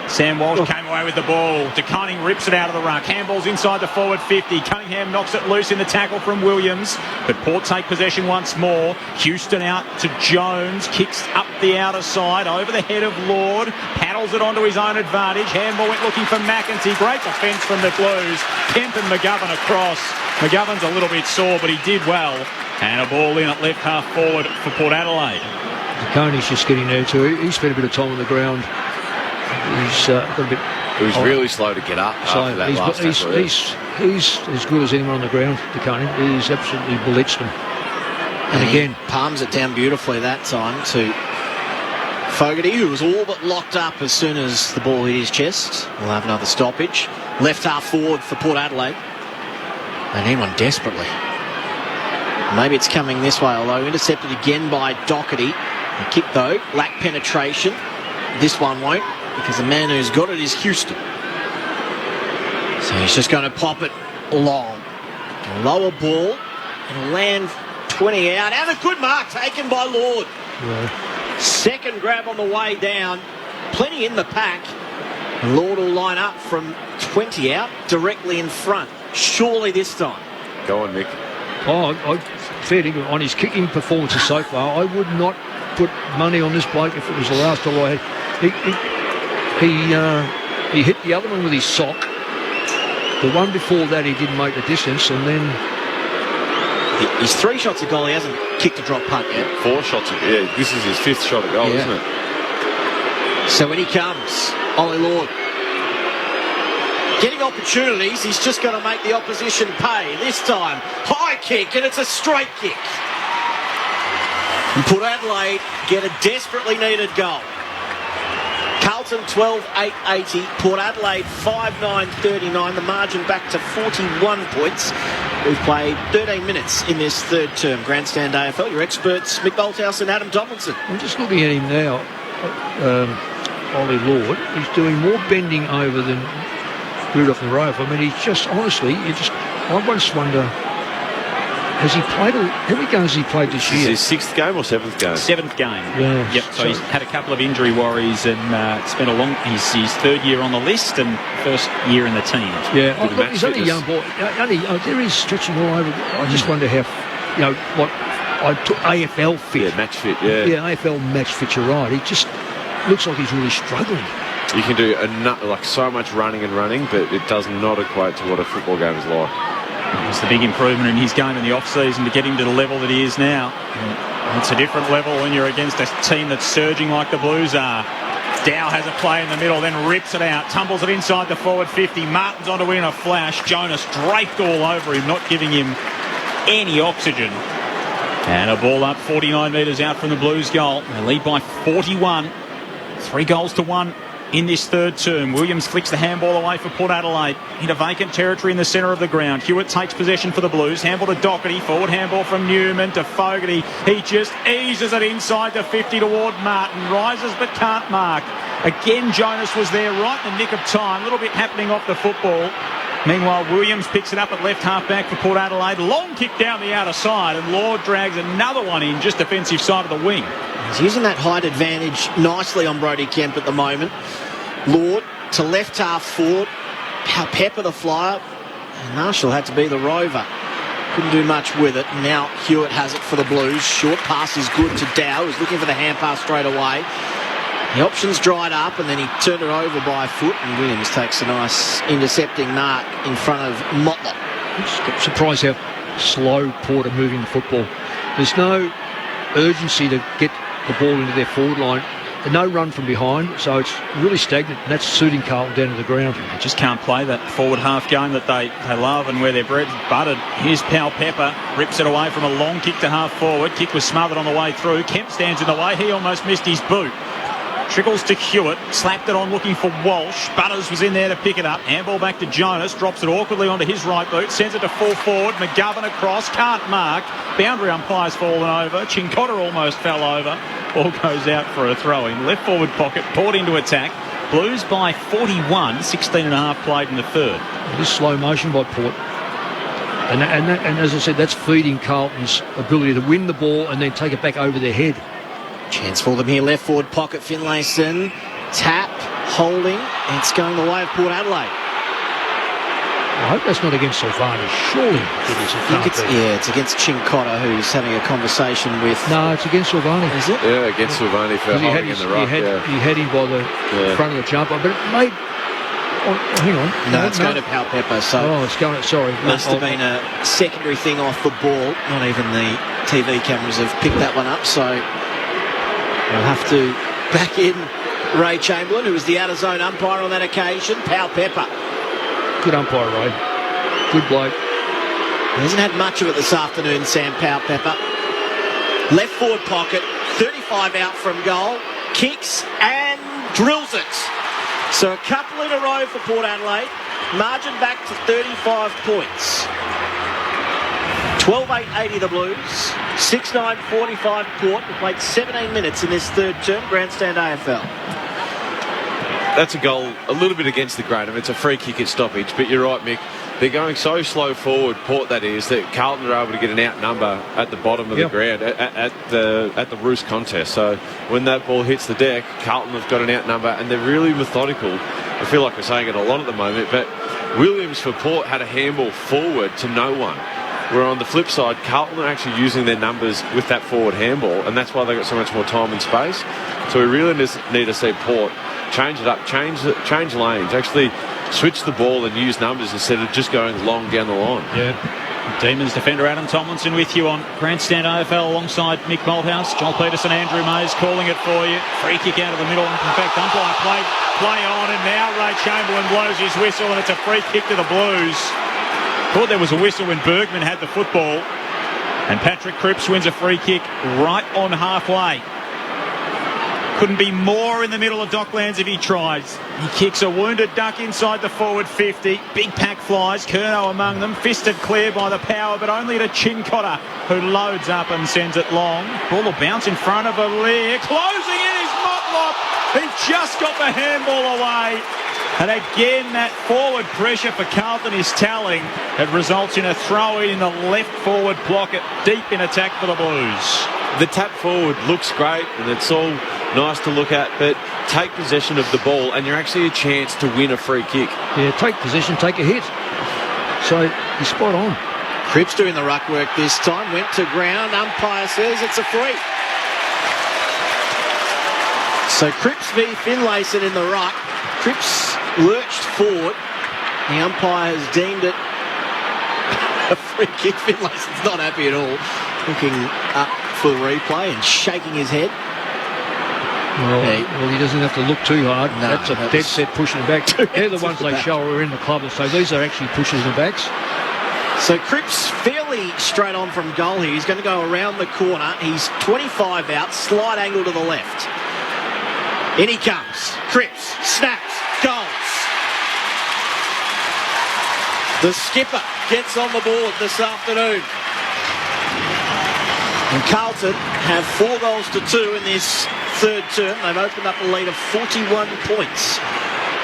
Sam Walsh came away with the ball. DeConing rips it out of the ruck. Handball's inside the forward 50. Cunningham knocks it loose in the tackle from Williams. But Port take possession once more. Houston out to Jones. Kicks up the outer side over the head of Lord. Paddles it onto his own advantage. Handball went looking for McEntee. Great defence from the Blues. Kemp and McGovern across. McGovern's a little bit sore, but he did well. And a ball in at left half forward for Port Adelaide. DeConey's just getting there too. He spent a bit of time on the ground. He's got a bit. He was really slow to get up after that last tackle. He's as good as anyone on the ground, DeConey. He's absolutely blitzed him. And again, palms it down beautifully that time to Fogarty, who was all but locked up as soon as the ball hit his chest. We'll have another stoppage. Left half forward for Port Adelaide. They need one desperately. Maybe it's coming this way, although intercepted again by Doherty. The kick, though, lacked penetration. This one won't, because the man who's got it is Houston. So he's just going to pop it long. A lower ball and land 20 out. And a good mark taken by Lord. Yeah. Second grab on the way down. Plenty in the pack. Lord will line up from 20 out, directly in front. Surely this time. Go on, Nick. Fair dinkum on his kicking performances so far. I would not put money on this bloke if it was the last all I had. He hit the other one with his sock. The one before that he didn't make the distance, and then he's 3 shots at goal. He hasn't kicked a drop punt yet. 4 shots. Yeah, this is his 5th shot at goal, isn't it? So when he comes, Ollie Lord getting opportunities. He's just going to make the opposition pay. This time, high kick, and it's a straight kick. And Port Adelaide get a desperately needed goal. Carlton 12-8-80. Port Adelaide 5-9-39. The margin back to 41 points. We've played 13 minutes in this third term. Grandstand AFL. Your experts, Mick Bolthouse and Adam Tomlinson. I'm just looking at him now. Ollie Lord. He's doing more bending over than Rudolph and Rove. I mean, he's just, honestly, I once wonder, has he played, how many games has he played this year? Is his 6th game or 7th game? 7th game. Yeah. Yep. So he's had a couple of injury worries and spent his 3rd year on the list and 1st year in the team. Yeah. Look, he's only a young boy. There he's stretching all over. I just wonder how, what I took AFL fit. Yeah, match fit. Yeah. Yeah, AFL match fit. You're right. He just looks like he's really struggling. You can do so much running, but it does not equate to what a football game is like. It's the big improvement in his game in the off-season to get him to the level that he is now. It's a different level when you're against a team that's surging like the Blues are. Dow has a play in the middle, then rips it out, tumbles it inside the forward 50. Martin's on to win a flash. Jonas draped all over him, not giving him any oxygen. And a ball up 49 metres out from the Blues goal. They lead by 41. 3-1 in this third term. Williams flicks the handball away for Port Adelaide into vacant territory in the centre of the ground. Hewitt takes possession for the Blues. Handball to Doherty. Forward handball from Newman to Fogarty. He just eases it inside the 50 toward Martin. Rises but can't mark. Again, Jonas was there right in the nick of time. A little bit happening off the football. Meanwhile, Williams picks it up at left half-back for Port Adelaide. Long kick down the outer side, and Lord drags another one in, just defensive side of the wing. He's using that height advantage nicely on Brodie Kemp at the moment. Lord to left half forward. Pepper the flyer. And Marshall had to be the rover. Couldn't do much with it. Now Hewitt has it for the Blues. Short pass is good to Dow, who's looking for the hand pass straight away. The options dried up, and then he turned it over by a foot, and Williams takes a nice intercepting mark in front of Motlop. I'm just surprised how slow Port are moving the football. There's no urgency to get the ball into their forward line. No run from behind, so it's really stagnant, and that's suiting Carlton down to the ground. They just can't play that forward half game that they love and where their bread's buttered. Here's Pal Pepper, rips it away from a long kick to half forward. Kick was smothered on the way through. Kemp stands in the way. He almost missed his boot. Trickles to Hewitt, slapped it on looking for Walsh. Butters was in there to pick it up. Handball back to Jonas, drops it awkwardly onto his right boot, sends it to full forward. McGovern across, can't mark. Boundary umpire's fallen over. Chincotta almost fell over. Ball goes out for a throw-in. Left forward pocket, Port into attack. Blues by 41, 16 and a half played in the third. It is slow motion by Port. And as I said, that's feeding Carlton's ability to win the ball and then take it back over their head. Chance for them here, left forward pocket, Finlayson. Tap, holding, and it's going the way of Port Adelaide. I hope that's not against Silvani. Surely it is. It's against Chincotta, who's having a conversation with... No, it's against Silvani. Is it? Yeah, against Silvani for holding in the ruck. He had him by the front of the jumper, but it made... Oh, hang on. No, it's going to Pal Pepper, so... Oh, it's going... Sorry. Must have been a secondary thing off the ball. Not even the TV cameras have picked that one up, so... We'll have to back in Ray Chamberlain, who was the out-of-zone umpire on that occasion. Pal Pepper. Good umpire, Ray. Good bloke. He hasn't had much of it this afternoon, Sam Pal Pepper. Left forward pocket, 35 out from goal. Kicks and drills it. So a couple in a row for Port Adelaide. Margin back to 35 points. 12-8-80 the Blues. 6-9-45 Port. We played 17 minutes in this third term. Grandstand AFL. That's a goal a little bit against the grain. I mean, it's a free kick at stoppage, but you're right, Mick. They're going so slow forward, Port that is, that Carlton are able to get an outnumber at the bottom of the ground at the Roos contest. So when that ball hits the deck, Carlton have got an outnumber, and they're really methodical. I feel like we're saying it a lot at the moment, but Williams for Port had a handball forward to no one. Where on the flip side, Carlton are actually using their numbers with that forward handball, and that's why they've got so much more time and space. So we really need to see Port change it up, change lanes, actually switch the ball and use numbers instead of just going long down the line. Yeah. Demons defender Adam Tomlinson with you on Grandstand AFL alongside Mick Malthouse. Joel Peterson, Andrew Mays calling it for you. Free kick out of the middle. In fact, umpire play on, and now Ray Chamberlain blows his whistle, and it's a free kick to the Blues. Thought there was a whistle when Bergman had the football, and Patrick Cripps wins a free kick right on halfway. Couldn't be more in the middle of Docklands if he tries. He kicks a wounded duck inside the forward 50. Big pack flies, Curnow among them, fisted clear by the power, but only to Chincotta, who loads up and sends it long. Ball will bounce in front of Alair. Closing in is Motlop. He just got the handball away. And again, that forward pressure for Carlton is telling. It results in a throw-in in the left forward pocket, deep in attack for the Blues. The tap forward looks great, and it's all nice to look at, but take possession of the ball, and you're actually a chance to win a free kick. Yeah, take possession, take a hit. So he's spot on. Cripps doing the ruck work this time. Went to ground. Umpire says it's a free. So Cripps v Finlayson in the ruck. Cripps lurched forward. The umpire has deemed it a free kick. Finlayson's not happy at all. Looking up for the replay and shaking his head. Well, he doesn't have to look too hard. No, that's a dead set pushing the back. They're the ones they show are in the club, so these are actually pushes the backs. So Cripps fairly straight on from goal here. He's going to go around the corner. He's 25 out, slight angle to the left. In he comes. Cripps snaps, goals. The skipper gets on the board this afternoon. And Carlton have 4 goals to 2 in this third term. They've opened up a lead of 41 points.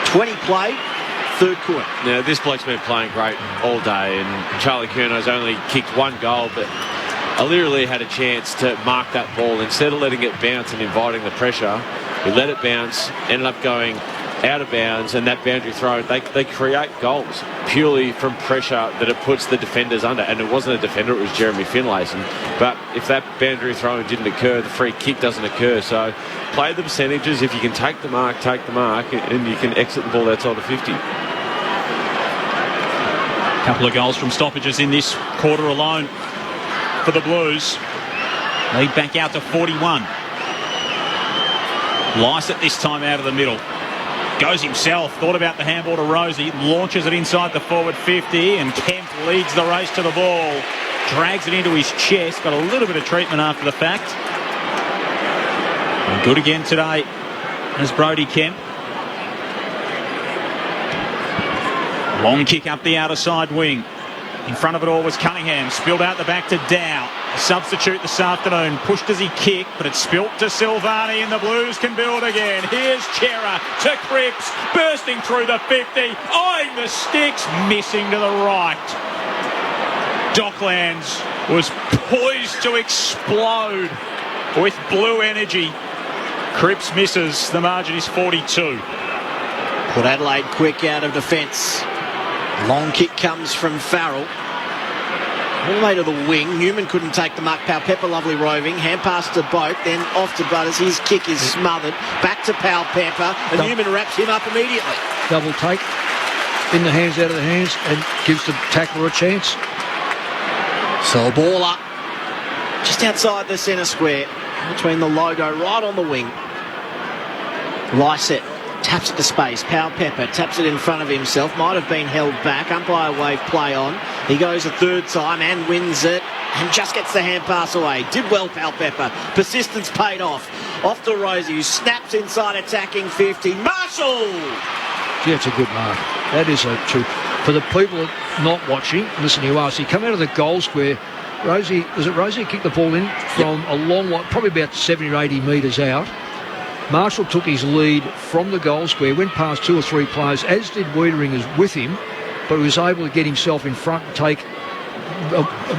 20 played, third quarter. Now, this bloke's been playing great all day, and Charlie Curno's only kicked one goal, but O'Leary had a chance to mark that ball. Instead of letting it bounce and inviting the pressure, he let it bounce, ended up going out of bounds, and that boundary throw, they create goals purely from pressure that it puts the defenders under. And it wasn't a defender, it was Jeremy Finlayson. But if that boundary throw didn't occur, the free kick doesn't occur. So play the percentages. If you can take the mark, and you can exit the ball outside of 50. A couple of goals from stoppages in this quarter alone for the Blues. Lead back out to 41. Lycett this time out of the middle. Goes himself, thought about the handball to Rosie, launches it inside the forward 50, and Kemp leads the race to the ball. Drags it into his chest, got a little bit of treatment after the fact. And good again today as Brodie Kemp. Long kick up the outer side wing. In front of it all was Cunningham, spilled out the back to Dow. A substitute this afternoon, pushed as he kicked, but it's spilt to Silvani, and the Blues can build again. Here's Chera to Cripps, bursting through the 50, eyeing the sticks, missing to the right. Docklands was poised to explode with blue energy. Cripps misses, the margin is 42. Port Adelaide quick out of defence. Long kick comes from Farrell. All the way to the wing. Newman couldn't take the mark. Powell-Pepper, lovely roving. Hand pass to Boat, then off to Butters. His kick is smothered. Back to Powell-Pepper, and Newman wraps him up immediately. Double take. In the hands, out of the hands, and gives the tackler a chance. So a ball up. Just outside the centre square. Between the logo, right on the wing. Lycett taps it to space. Powell-Pepper taps it in front of himself. Might have been held back. Umpire wave play on. He goes a third time and wins it. And just gets the hand pass away. Did well, Powell-Pepper. Persistence paid off. Off to Rosie, who snaps inside attacking 50. Marshall! Yeah, it's a good mark. That is a true. For the people not watching, listen to us. He come out of the goal square. Rosie kicked the ball in from a long way, probably about 70 or 80 metres out. Marshall took his lead from the goal square, went past two or three players, as did Wiedering with him, but he was able to get himself in front and take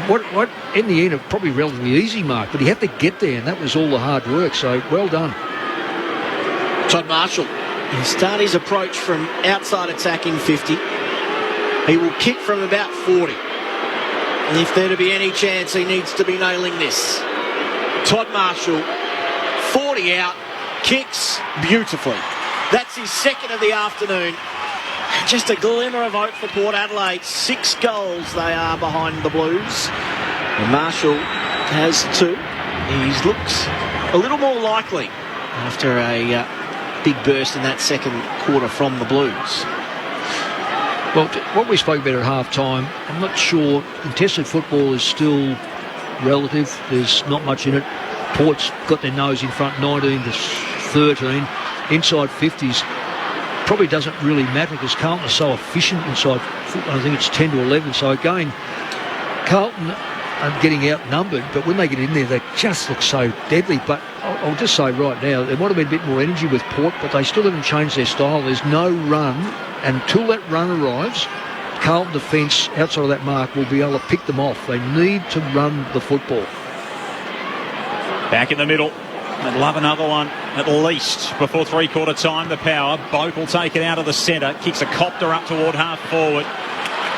what in the end, a probably relatively easy mark, but he had to get there, and that was all the hard work, so well done. Todd Marshall, he'll start his approach from outside attacking 50. He will kick from about 40. And if there to be any chance, he needs to be nailing this. Todd Marshall, 40 out, kicks beautifully. That's his second of the afternoon. Just a glimmer of hope for Port Adelaide. 6 goals they are behind the Blues. And Marshall has 2. He looks a little more likely after a big burst in that second quarter from the Blues. Well, what we spoke about at half-time, I'm not sure. Contested football is still relative. There's not much in it. Port's got their nose in front, 19 to 13. Inside 50s probably doesn't really matter because Carlton are so efficient inside football. I think it's 10 to 11. So again, Carlton are getting outnumbered, but when they get in there, they just look so deadly. But I'll just say right now, there might have been a bit more energy with Port, but they still haven't changed their style. There's no run. And until that run arrives, Carlton defence outside of that mark will be able to pick them off. They need to run the football. Back in the middle. They'd love another one at least before three-quarter time. The power. Boak will take it out of the centre. Kicks a copter up toward half forward.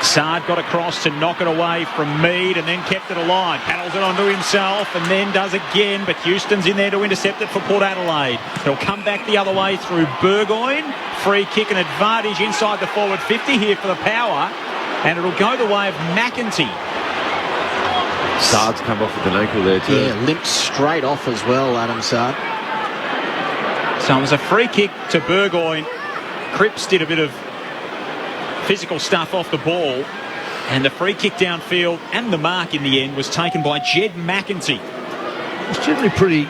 Saad got across to knock it away from Mead and then kept it alive. Paddles it onto himself and then does again, but Houston's in there to intercept it for Port Adelaide. He'll come back the other way through Burgoyne. Free kick and advantage inside the forward 50 here for the power, and it'll go the way of McEntee. Saad's come off with an ankle there too. Yeah, limped straight off as well, Adam Saad. So it was a free kick to Burgoyne. Cripps did a bit of physical stuff off the ball, and the free kick downfield and the mark in the end was taken by Jed McEntee. It's generally pretty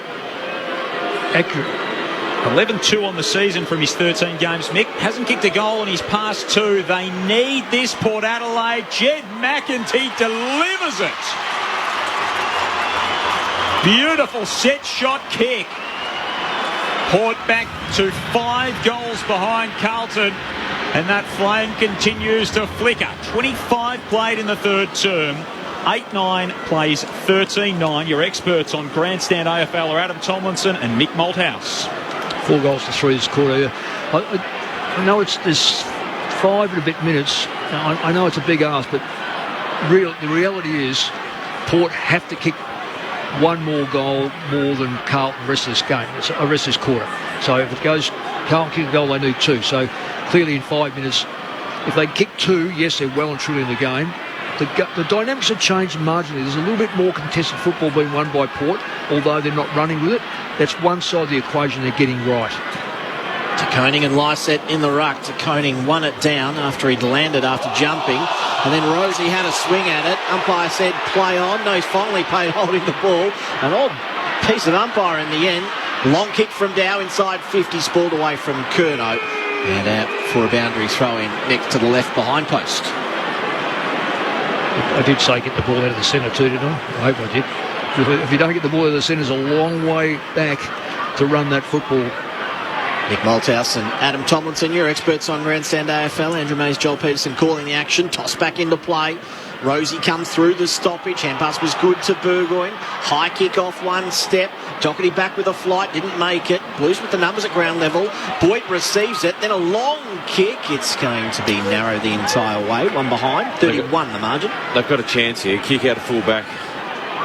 accurate. 11-2 on the season from his 13 games. Mick hasn't kicked a goal and he's passed 2. They need this, Port Adelaide. Jed McEntee delivers it. Beautiful set shot kick. Port back to 5 goals behind Carlton. And that flame continues to flicker. 25 played in the third term. 8-9 plays 13-9. Your experts on Grandstand AFL are Adam Tomlinson and Mick Malthouse. 4 goals to 3 this quarter. I know there's 5 and a bit minutes. I know it's a big ask, but the reality is Port have to kick one more goal more than Carlton the rest of this game, the rest of this quarter. So if it goes, Carlton kick a goal, they need 2. So clearly in 5 minutes, if they kick 2, yes, they're well and truly in the game. The dynamics have changed marginally. There's a little bit more contested football being won by Port, although they're not running with it. That's one side of the equation they're getting right. To Koning and Lysett in the ruck. To Koning won it down after he'd landed after jumping. And then Rosie had a swing at it. Umpire said play on. No, he's finally paid holding the ball. An odd piece of umpire in the end. Long kick from Dow inside 50, spoiled away from Curnow. And out for a boundary throw in next to the left behind post. I did say get the ball out of the centre too, didn't I? I hope I did. If you don't get the ball out of the centre, it's a long way back to run that football. Mick Malthouse and Adam Tomlinson, your experts on Grandstand AFL. Andrew Mays, Joel Peterson calling the action. Toss back into play. Rosie comes through the stoppage. Hand pass was good to Burgoyne. High kick off one step. Doherty back with a flight. Didn't make it. Blues with the numbers at ground level. Boyd receives it. Then a long kick. It's going to be narrow the entire way. One behind. 31 the margin. They've got a chance here. Kick out of full back.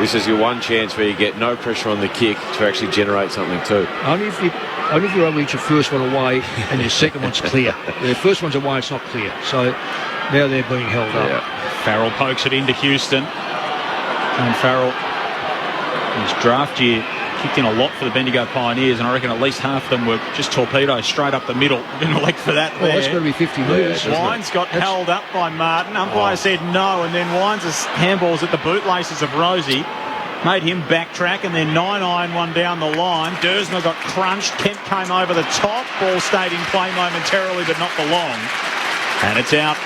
This is your one chance where you get no pressure on the kick to actually generate something too. Only if you're able to get your first one away and your second one's clear. The first one's away, it's not clear. So now they're being held up. Farrell pokes it into Houston. And Farrell, in his draft year, kicked in a lot for the Bendigo Pioneers, and I reckon at least half of them were just torpedoes straight up the middle. Didn't elect for that. Well, that's got to be 50 metres. Wines got held up by Martin. Umpire said no, and then Wines' handballs at the bootlaces of Rosie made him backtrack, and then 9-9 one down the line. Dersma got crunched. Kemp came over the top. Ball stayed in play momentarily, but not for long. And it's out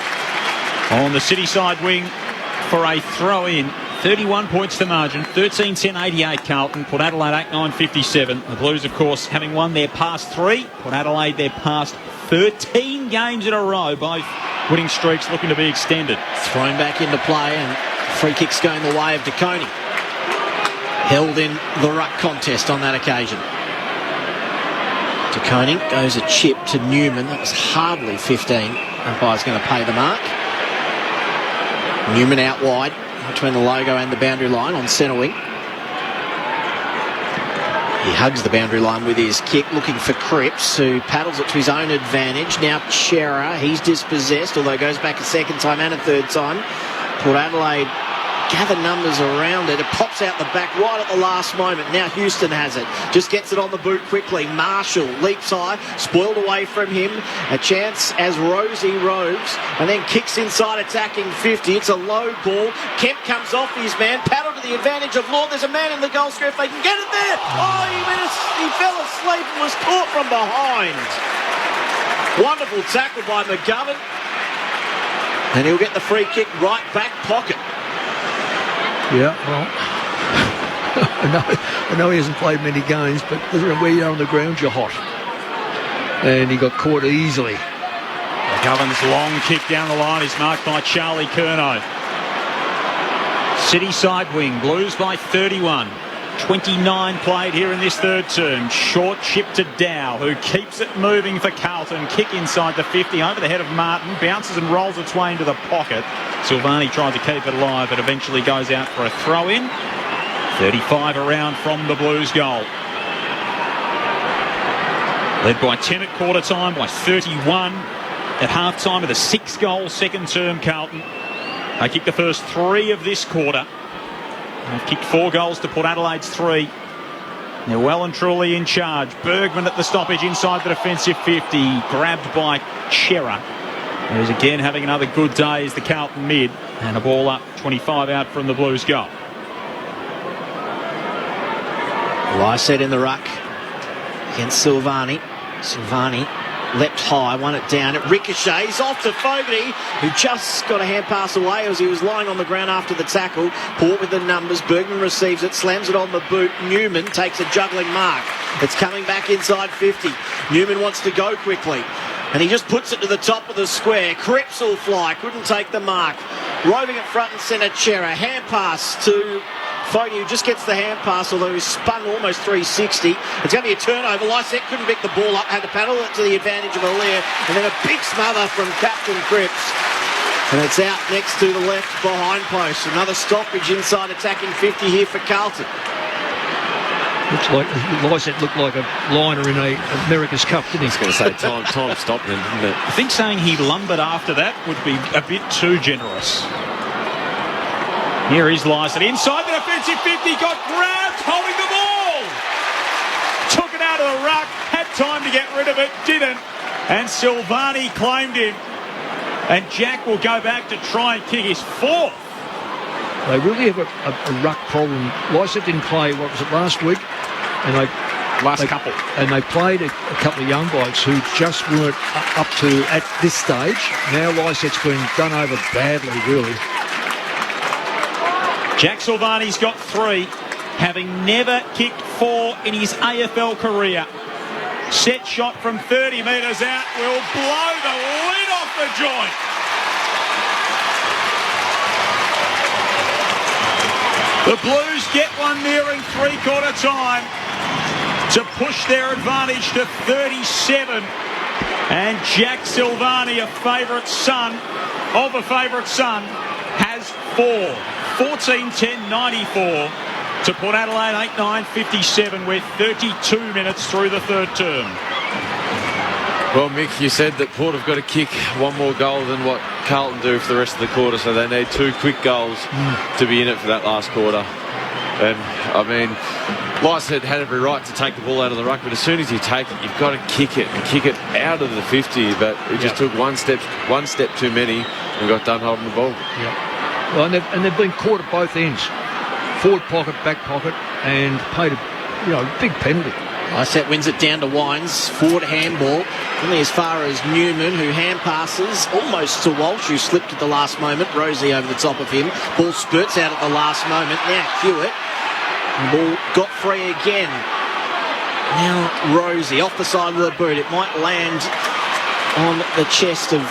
on the City side wing for a throw-in. 31 points to margin, 13-10-88 Carlton, Port Adelaide 8-9-57. The Blues, of course, having won their past 3. Port Adelaide their past 13 games in a row, both winning streaks looking to be extended. Thrown back into play, and free kicks going the way of De Koning. Held in the ruck contest on that occasion. De Koning goes a chip to Newman. That was hardly 15. Umpire's going to pay the mark. Newman out wide between the logo and the boundary line on centre wing. He hugs the boundary line with his kick, looking for Cripps, who paddles it to his own advantage. Now Chera, he's dispossessed, although goes back a second time and a third time. Port Adelaide gather numbers around it. It pops out the back right at the last moment. Now Houston has it. Just gets it on the boot quickly. Marshall leaps high, spoiled away from him. A chance as Rosie roves and then kicks inside, attacking 50. It's a low ball. Kemp comes off his man. Paddle to the advantage of Lord. There's a man in the goal square if they can get it there. Oh, he fell asleep and was caught from behind. Wonderful tackle by McGovern. And he'll get the free kick right back pocket. Yeah, well, I know he hasn't played many games, but where you are on the ground, you're hot. And he got caught easily. McGovern's long kick down the line is marked by Charlie Curnow. City side wing, Blues by 31. 29 played here in this third term. Short chip to Dow, who keeps it moving for Carlton. Kick inside the 50 over the head of Martin. Bounces and rolls its way into the pocket. Silvani tried to keep it alive, but eventually goes out for a throw-in. 35 around from the Blues goal. Led by 10 at quarter time, by 31 at half time with a 6-goal second term Carlton. They kicked the first 3 of this quarter. They've kicked 4 goals to Port Adelaide's 3. They're well and truly in charge. Bergman at the stoppage inside the defensive 50. Grabbed by Chera, who's again having another good day as the Carlton mid. And a ball up, 25 out from the Blues goal. Lysett in the ruck against Silvani. Silvani leapt high, won it down. It ricochets off to Fogarty, who just got a hand pass away as he was lying on the ground after the tackle. Port with the numbers. Bergman receives it, slams it on the boot. Newman takes a juggling mark. It's coming back inside 50. Newman wants to go quickly. And he just puts it to the top of the square. Cripps will fly, couldn't take the mark. Roving at front and centre, Chera. Hand pass to Fogarty, who just gets the hand pass, although he's spun almost 360. It's going to be a turnover. Lysette couldn't pick the ball up, had to paddle it to the advantage of Allaire. And then a big smother from Captain Cripps. And it's out next to the left behind post. Another stoppage inside attacking 50 here for Carlton. Looks like Lysette looked like a liner in a America's Cup, didn't he? I was going to say time stopped him, didn't it? I think saying he lumbered after that would be a bit too generous. Here is Lysette inside the defensive 50, got grabbed, holding the ball. Took it out of the ruck, had time to get rid of it, didn't. And Silvani claimed him. And Jack will go back to try and kick his fourth. They really have a ruck problem. Lysette didn't play, what was it, last week? And they played a couple of young blokes who just weren't up to at this stage. Now Lysette's been done over badly, really. Jack Silvani's got 3, having never kicked 4 in his AFL career. Set shot from 30 metres out will blow the lid off the joint. The Blues get one nearing three-quarter time to push their advantage to 37. And Jack Silvani, a favourite son, has 4. 14-10-94 to put Adelaide 8-9-57 with 32 minutes through the third term. Well, Mick, you said that Port have got to kick one more goal than what Carlton do for the rest of the quarter, so they need 2 quick goals to be in it for that last quarter. And, I mean, Lysette had every right to take the ball out of the ruck, but as soon as you take it, you've got to kick it and kick it out of the 50, but it just took one step too many and got done holding the ball. Yeah. Well, and they've been caught at both ends. Forward pocket, back pocket, and paid a big penalty. Lysette wins it down to Wines. Forward handball. Only as far as Newman, who hand passes almost to Walsh, who slipped at the last moment. Rosie over the top of him. Ball spurts out at the last moment. Now Hewitt. Ball got free again. Now Rosie off the side of the boot. It might land on the chest of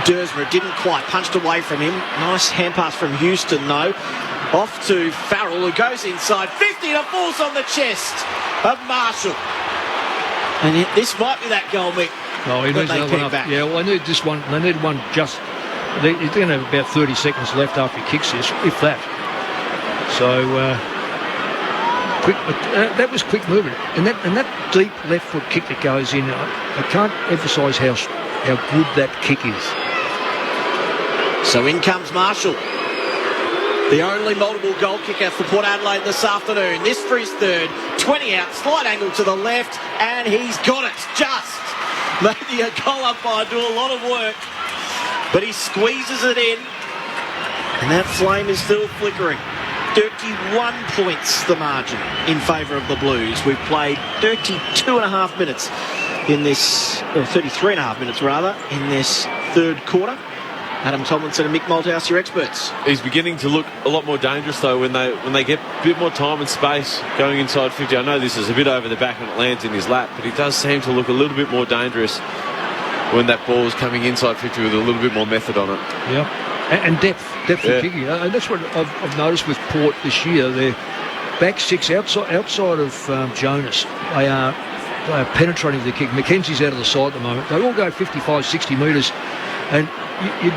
Dersmer. It didn't quite. Punched away from him. Nice hand pass from Houston, though. Off to Farrell, who goes inside 50 and falls on the chest of Marshall. And this might be that goal, Mick. Oh, he needs another one up. Yeah, well, they need this one. They need one just... They're going to have about 30 seconds left after he kicks this, if that. So, that was quick movement. And that deep left foot kick that goes in, I can't emphasise how good that kick is. So in comes Marshall. The only multiple goal kicker for Port Adelaide this afternoon. This for his third. 20 out, slight angle to the left, and he's got it. Just. Maybe a goal umpire do a lot of work, but he squeezes it in, and that flame is still flickering. 31 points the margin in favour of the Blues. We've played 32.5 minutes in this, or 33.5 minutes rather, in this third quarter. Adam Tomlinson and Mick Malthouse, your experts. He's beginning to look a lot more dangerous, though, when they get a bit more time and space going inside 50. I know this is a bit over the back when it lands in his lap, but he does seem to look a little bit more dangerous when that ball is coming inside 50 with a little bit more method on it. Yeah, and depth of kicking. And that's what I've noticed with Port this year. Their back six outside of Jonas, they are penetrating the kick. McKenzie's out of the side at the moment. They all go 55, 60 metres, and you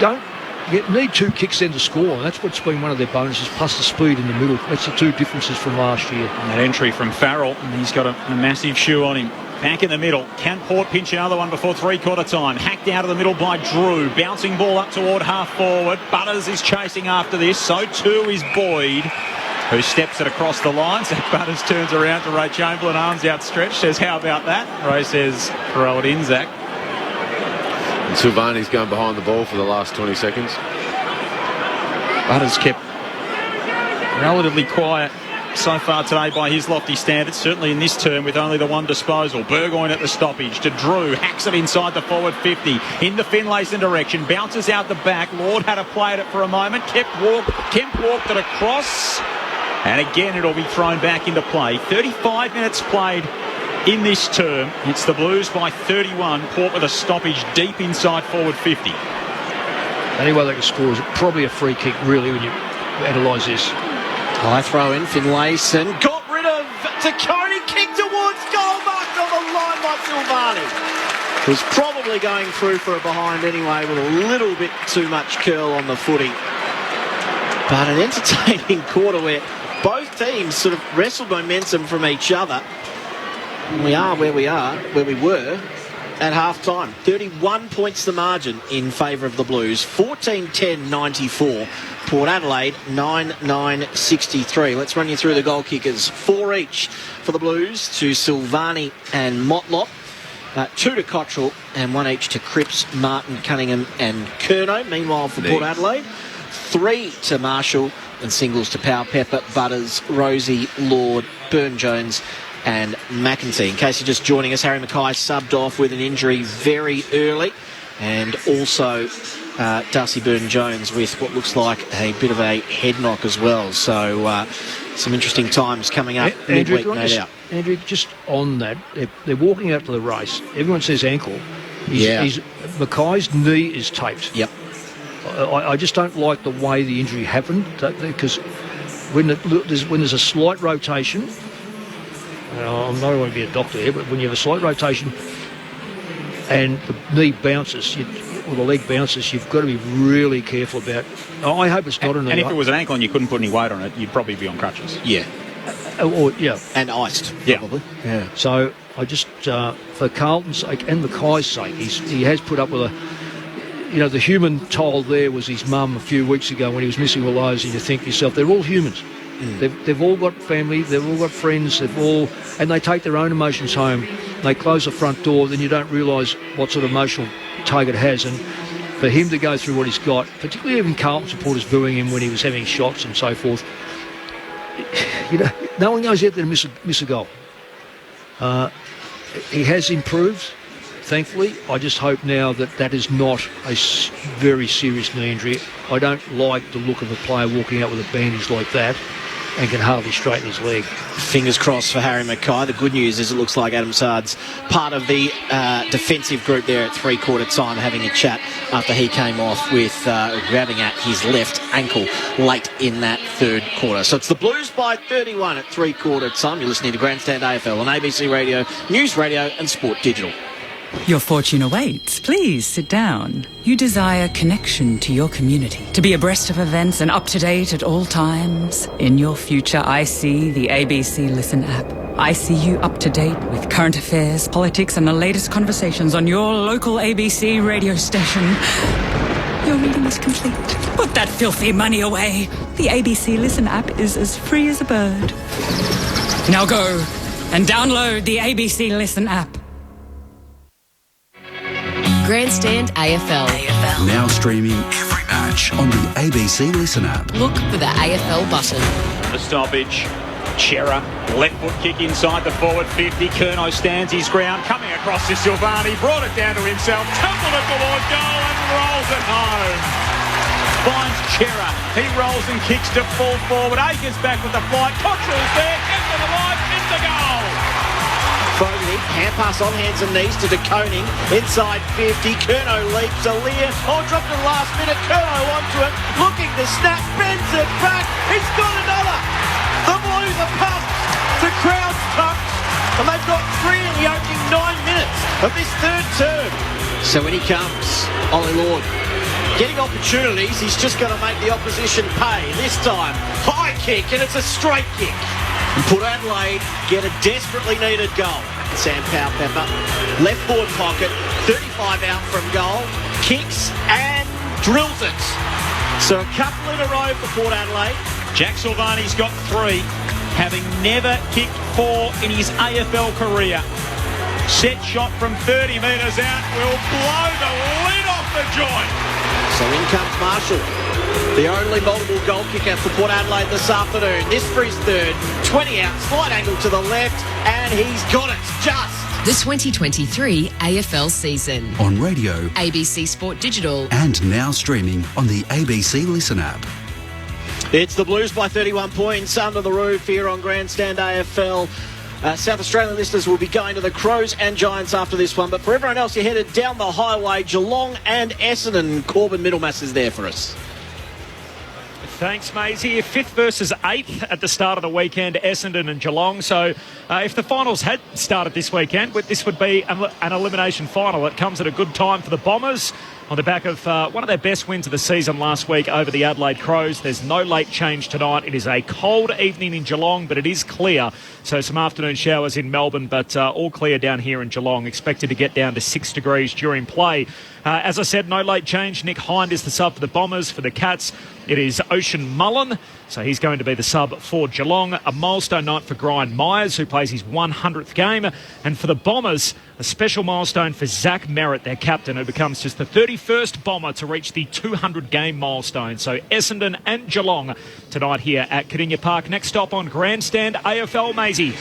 need 2 kicks then to score. And that's what's been one of their bonuses, plus the speed in the middle. That's the 2 differences from last year. And that entry from Farrell, and he's got a massive shoe on him. Back in the middle. Can Port pinch another one before three-quarter time? Hacked out of the middle by Drew. Bouncing ball up toward half-forward. Butters is chasing after this. So too is Boyd, who steps it across the line. Zach Butters turns around to Ray Chamberlain, arms outstretched, says, how about that? Ray says, throw it in, Zach. And Silvani's going behind the ball for the last 20 seconds. Butters kept relatively quiet so far today by his lofty standards, certainly in this term with only the one disposal. Burgoyne at the stoppage to Drew, hacks it inside the forward 50 in the Finlayson direction, bounces out the back. Lord had a play at it for a moment. Kemp walked it across, and again it'll be thrown back into play. 35 minutes played in this term. It's the Blues by 31. Port with a stoppage deep inside forward 50. The only way they can score is probably a free kick, really, when you analyse this. High throw in, Finlayson got rid of Taccone, kick towards goal, marked on the line by Silvani. Was probably going through for a behind anyway with a little bit too much curl on the footy. But an entertaining quarter where both teams sort of wrestled momentum from each other. We are where we were at half-time. 31 points the margin in favour of the Blues. 14-10-94. Port Adelaide 9-9-63. Let's run you through the goal kickers. 4 each for the Blues to Silvani and Motlop. 2 to Cottrell and 1 each to Cripps, Martin, Cunningham and Curnow. Meanwhile for Port Adelaide, 3 to Marshall and singles to Powell, Pepper, Butters, Rosie, Lord, Burne-Jones and McEntee. In case you're just joining us, Harry Mackay subbed off with an injury very early, and also Darcy Burne-Jones with what looks like a bit of a head knock as well. So some interesting times coming up midweek, no doubt. Andrew, just on that, they're walking out to the race. Everyone says ankle. Mackay's knee is taped. Yep. I just don't like the way the injury happened, because when there's a slight rotation, I'm not going to be a doctor here, but when you have a slight rotation and the knee bounces, or the leg bounces, you've got to be really careful about. I hope it's not an. And if it was an ankle and you couldn't put any weight on it, you'd probably be on crutches. Yeah. And iced, probably. Yeah. So I just, for Carlton's sake and Mackay's sake, he has put up with a. The human toll there was his mum a few weeks ago when he was missing all those, and you think to yourself, they're all humans. They've all got family, they've all got friends, and they take their own emotions home. They close the front door, then you don't realise what sort of emotional tug it has. And for him to go through what he's got, particularly even Carlton supporters booing him when he was having shots and so forth, no one goes out there to miss a goal. He has improved, thankfully. I just hope now that is not a very serious knee injury. I don't like the look of a player walking out with a bandage like that and can hardly straighten his leg. Fingers crossed for Harry Mackay. The good news is it looks like Adam Sard's part of the defensive group there at three-quarter time, having a chat after he came off with grabbing at his left ankle late in that third quarter. So it's the Blues by 31 at three-quarter time. You're listening to Grandstand AFL on ABC Radio, News Radio and Sport Digital. Your fortune awaits. Please sit down. You desire connection to your community, to be abreast of events and up to date at all times. In your future, I see the ABC Listen app. I see you up to date with current affairs, politics, and the latest conversations on your local ABC radio station. Your reading is complete. Put that filthy money away. The ABC Listen app is as free as a bird. Now go and download the ABC Listen app. Grandstand AFL. Now streaming every match on the ABC Listen app. Look for the AFL button. The stoppage. Chera, left foot kick inside the forward 50. Curnow stands his ground, coming across to Silvani, brought it down to himself, tumbled it toward goal and rolls it home. Finds Chera. He rolls and kicks to full forward. Akers back with the flight. Cottrell's there, kept to the line, into goal. Fogarty, hand pass on hands and knees to DeConing, inside 50, Curnow leaps, Aaliyah, dropped at the last minute, Curnow onto it, looking to snap, bends it back, he's got another! The Blues are pumped, the crowd's pumped, and they've got 3 in the opening 9 minutes of this third term. So when he comes, Ollie Lord, getting opportunities, he's just got to make the opposition pay. This time, high kick, and it's a straight kick. And Port Adelaide get a desperately needed goal. Sam Powell-Pepper, left forward pocket, 35 out from goal, kicks and drills it. So a couple in a row for Port Adelaide. Jack Silvani's got 3, having never kicked 4 in his AFL career. Set shot from 30 metres out will blow the lid off the joint. So in comes Marshall, the only multiple goal kicker for Port Adelaide this afternoon. This for his third, 20 out, slight angle to the left, and he's got it just. The 2023 AFL season. On radio, ABC Sport Digital, and now streaming on the ABC Listen app. It's the Blues by 31 points under the roof here on Grandstand AFL. South Australian listeners will be going to the Crows and Giants after this one. But for everyone else, you're headed down the highway, Geelong and Essendon. Corbin Middlemass is there for us. Thanks, Maisie. 5th versus 8th at the start of the weekend, Essendon and Geelong. So if the finals had started this weekend, this would be an elimination final. It comes at a good time for the Bombers on the back of one of their best wins of the season last week over the Adelaide Crows. There's no late change tonight. It is a cold evening in Geelong, but it is clear. So some afternoon showers in Melbourne, but all clear down here in Geelong. Expected to get down to 6 degrees during play. As I said, no late change. Nick Hind is the sub for the Bombers. For the Cats, it is Ocean Mullen. So he's going to be the sub for Geelong. A milestone night for Brian Myers, who plays his 100th game. And for the Bombers, a special milestone for Zach Merritt, their captain, who becomes just the 31st Bomber to reach the 200-game milestone. So Essendon and Geelong tonight here at Cardinia Park. Next stop on Grandstand AFL, Maisie.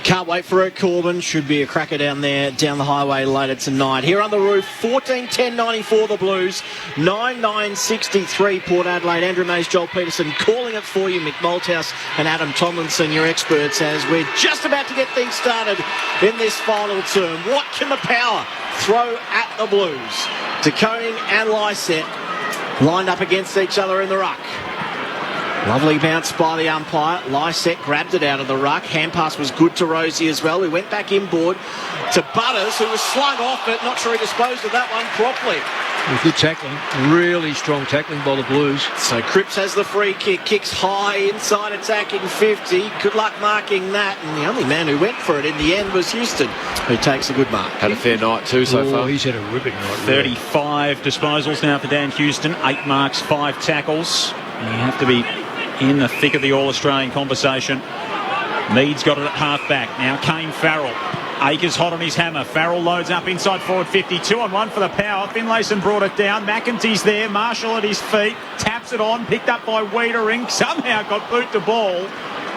Can't wait for it, Corbin. Should be a cracker down there, down the highway later tonight. Here on the roof, 14-10-94 the Blues, 9-9-63 Port Adelaide. Andrew Mays, Joel Peterson calling it for you. Mick Malthouse and Adam Tomlinson, your experts, as we're just about to get things started in this final term. What can the Power throw at the Blues? De Koning and Lysette lined up against each other in the ruck. Lovely bounce by the umpire. Lysette grabbed it out of the ruck. Hand pass was good to Rosie as well. He went back inboard to Butters, who was slung off it. Not sure he disposed of that one properly. Good tackling. Really strong tackling by the Blues. So Cripps has the free kick. Kicks high inside attacking 50. Good luck marking that. And the only man who went for it in the end was Houston, who takes a good mark. Had a fair night too so far. He's had a ripping night. 35 disposals now for Dan Houston. 8 marks, 5 tackles. And you have to be in the thick of the All-Australian conversation. Mead's got it at half-back. Now Kane Farrell. Akers hot on his hammer. Farrell loads up inside forward 50. 2-on-1 for the Power. Finlayson brought it down. McEntee's there. Marshall at his feet. Taps it on. Picked up by Wiedering. Somehow got boot to ball.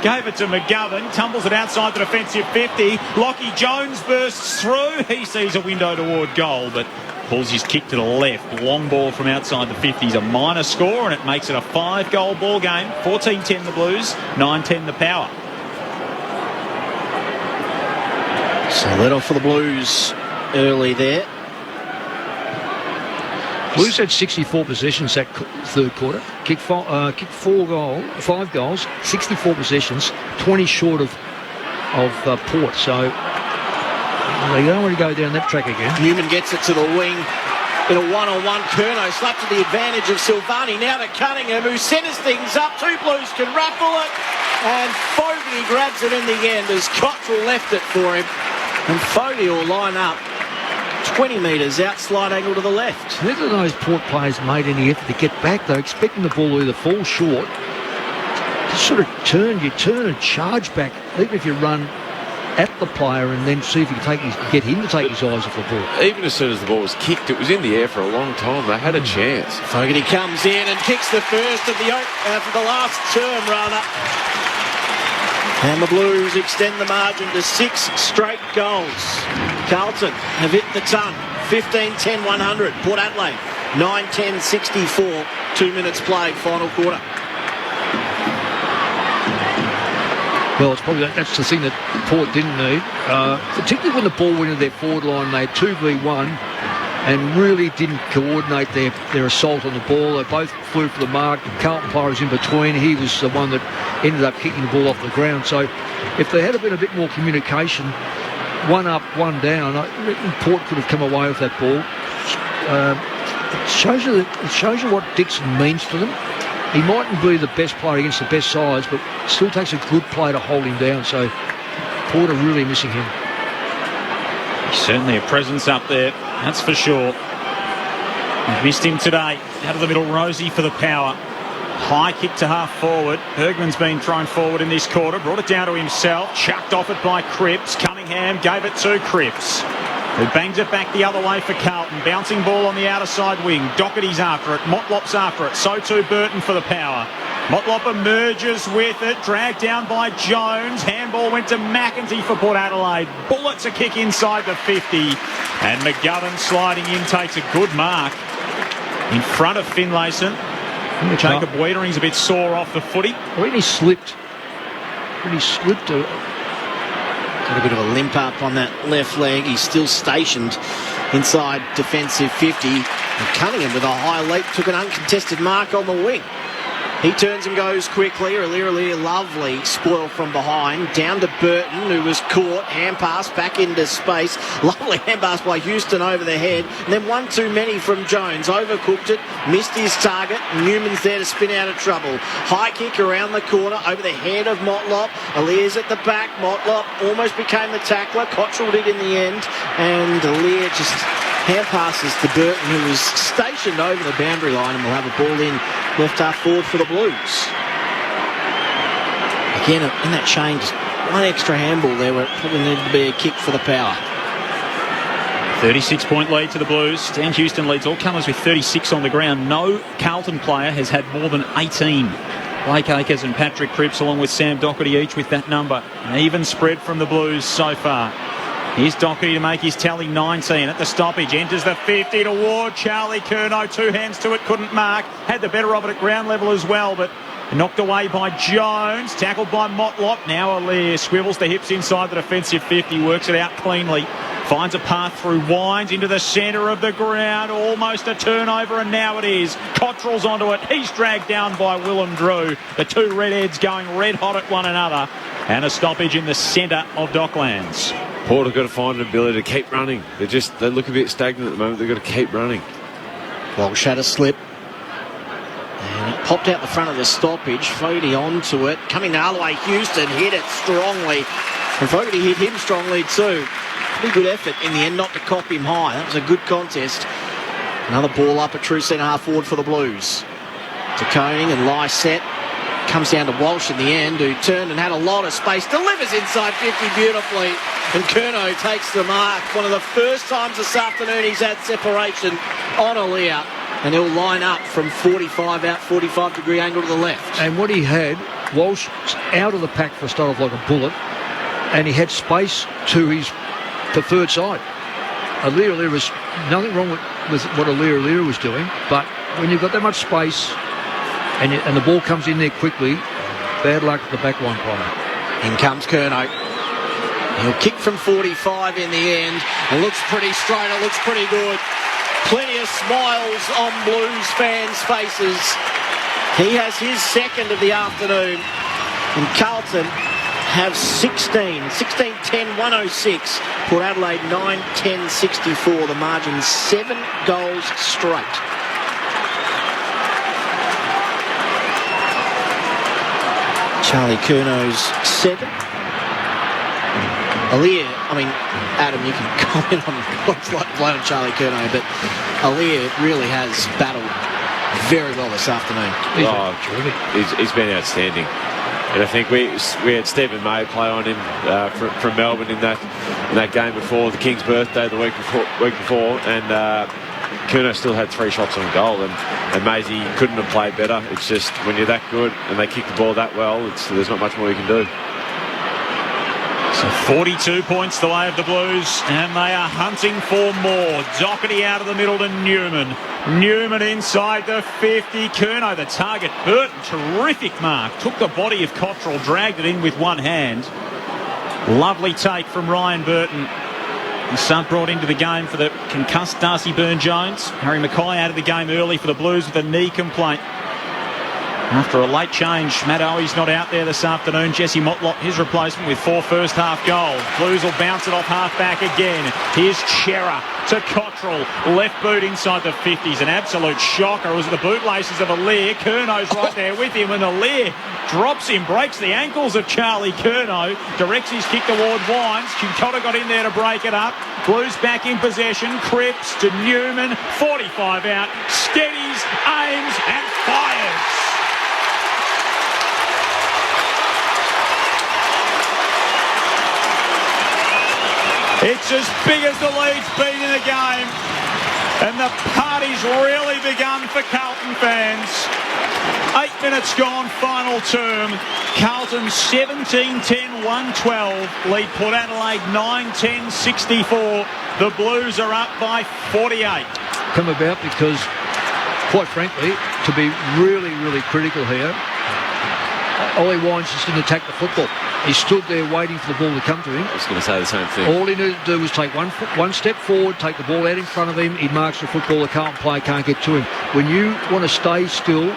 Gave it to McGovern. Tumbles it outside the defensive 50. Lockie Jones bursts through. He sees a window toward goal, but pulls his kick to the left. Long ball from outside the 50s. A minor score, and it makes it a 5-goal ball game. 14-10 the Blues, 9-10 the Power. So let off for the Blues early there. Blues had 64 possessions that third quarter. Kicked 5 goals, 64 possessions, 20 short of Port. So they don't want to go down that track again. Newman gets it to the wing in a one-on-one. Curnow slapped to the advantage of Silvani. Now to Cunningham, who centres things up. 2 Blues can raffle it. And Fogarty grabs it in the end as Cottrell left it for him. And Fogarty will line up 20 metres out, slide angle to the left. Neither of those Port players made any effort to get back. They're expecting the ball to either fall short. Just sort of you turn and charge back, even if you run at the player and then see if you can get him to take his eyes off the ball. Even as soon as the ball was kicked, it was in the air for a long time. They had a chance. Fogarty comes in and kicks the first of the last term, rather. And the Blues extend the margin to 6 straight goals. Carlton have hit the ton. 15-10-100. Port Adelaide 9-10-64. 2 minutes played, final quarter. Well, it's probably that's the thing that Port didn't need, particularly when the ball went into their forward line. They had 2v1 and really didn't coordinate their assault on the ball. They both flew for the mark. The Carlton player was in between. He was the one that ended up kicking the ball off the ground. So if there had been a bit more communication, 1 up, 1 down, I reckon Port could have come away with that ball. It shows you what Dixon means to them. He mightn't be the best player against the best sides, but it still takes a good player to hold him down. So Port are really missing him. Certainly a presence up there, that's for sure. We've missed him today. Out of the middle, Rosie for the Power. High kick to half forward. Bergman's been thrown forward in this quarter. Brought it down to himself. Chucked off it by Cripps. Cunningham gave it to Cripps, who bangs it back the other way for Carlton. Bouncing ball on the outer side wing. Doherty's after it. Motlop's after it. So too Burton for the Power. Motlop emerges with it. Dragged down by Jones. Handball went to McEntee for Port Adelaide. Bullets a kick inside the 50. And McGovern sliding in takes a good mark in front of Finlayson. Jacob Wiedering's a bit sore off the footy. When he slipped. Got a bit of a limp up on that left leg. He's still stationed inside defensive 50. And Cunningham with a high leap took an uncontested mark on the wing. He turns and goes quickly. Aliir, lovely spoil from behind. Down to Burton, who was caught. Hand pass back into space. Lovely hand pass by Houston over the head. And then one too many from Jones. Overcooked it. Missed his target. Newman's there to spin out of trouble. High kick around the corner over the head of Motlop. Aliir's at the back. Motlop almost became the tackler. Cottrell did in the end. And Aliir just hand passes to Burton, who was stationed over the boundary line, and will have a ball in left half forward for the Blues. Again, in that change, one extra handball there where it probably needed to be a kick for the power. 36-point lead to the Blues. Dan Houston leads all comers with 36 on the ground. No Carlton player has had more than 18. Blake Akers and Patrick Cripps, along with Sam Doherty, each with that number. An even spread from the Blues so far. Here's Doherty to make his tally 19 at the stoppage. Enters the 50 toward Charlie Curnow. Two hands to it, couldn't mark. Had the better of it at ground level as well, but knocked away by Jones. Tackled by Motlop. Now Aliir swivels the hips inside the defensive 50. Works it out cleanly. Finds a path through Wines into the centre of the ground. Almost a turnover, and now it is. Cottrell's onto it. He's dragged down by Willem Drew. The two redheads going red hot at one another. And a stoppage in the centre of Docklands. Port have got to find an ability to keep running. They look a bit stagnant at the moment. They've got to keep running. Walsh had a slip. And it popped out the front of the stoppage. Fogarty onto it. Coming the other way, Houston hit it strongly. And Fogarty hit him strongly too. Pretty good effort in the end not to cop him high. That was a good contest. Another ball up, a true centre-half forward for the Blues. To Koning and Lysette. Comes down to Walsh in the end, who turned and had a lot of space. Delivers inside 50 beautifully. And Curnow takes the mark. One of the first times this afternoon he's had separation on Aliir. And he'll line up from 45 out, 45-degree angle to the left. And what he had, Walsh out of the pack for a start off like a bullet. And he had space to his preferred side. Aliir was nothing wrong with what Aliir was doing. But when you've got that much space and the ball comes in there quickly, bad luck for the backline player. In comes Curnow. He'll kick from 45 in the end. It looks pretty straight. It looks pretty good. Plenty of smiles on Blues fans' faces. He has his second of the afternoon. And Carlton have 16-10, 106. Port Adelaide 9-10, 64. The margin 7 goals straight. Charlie Curnow's 7. Aliir, Adam, you can comment on what's like to play on Charlie Curnow, but Aliir really has battled very well this afternoon. He's been outstanding. And I think we had Stephen May play on him from Melbourne in that game before the King's birthday the week before, and Curnow still had 3 shots on goal, and Maisie couldn't have played better. It's just when you're that good and they kick the ball that well, there's not much more you can do. So 42 points the way of the Blues, and they are hunting for more. Doherty out of the middle to Newman. Newman inside the 50. Curnow the target. Burton, terrific mark. Took the body of Cottrell, dragged it in with one hand. Lovely take from Ryan Burton. The sub brought into the game for the concussed Darcy Byrne-Jones. Harry Mackay out of the game early for the Blues with a knee complaint. After a late change, Matt Owi's not out there this afternoon. Jesse Motlop, his replacement, with 4 first-half goals. Blues will bounce it off half-back again. Here's Chera to Cottrell. Left boot inside the 50s. An absolute shocker. It was the bootlaces of Aliir. Curnow's right there with him, and Aliir drops him, breaks the ankles of Charlie Curnow, directs his kick toward Wines. Chincotta got in there to break it up. Blues back in possession. Cripps to Newman. 45 out. Steadies, aims, and fires. It's as big as the lead's been in the game, and the party's really begun for Carlton fans. 8 minutes gone, final term. Carlton 17-10, 112. Lead Port Adelaide 9-10, 64. The Blues are up by 48. Come about because, quite frankly, to be really, really critical here, Ollie Wines just didn't attack the football. He stood there waiting for the ball to come to him. I was going to say the same thing. All he needed to do was take one step forward, take the ball out in front of him. He marks the football. The Carlton player can't get to him. When you want to stay still,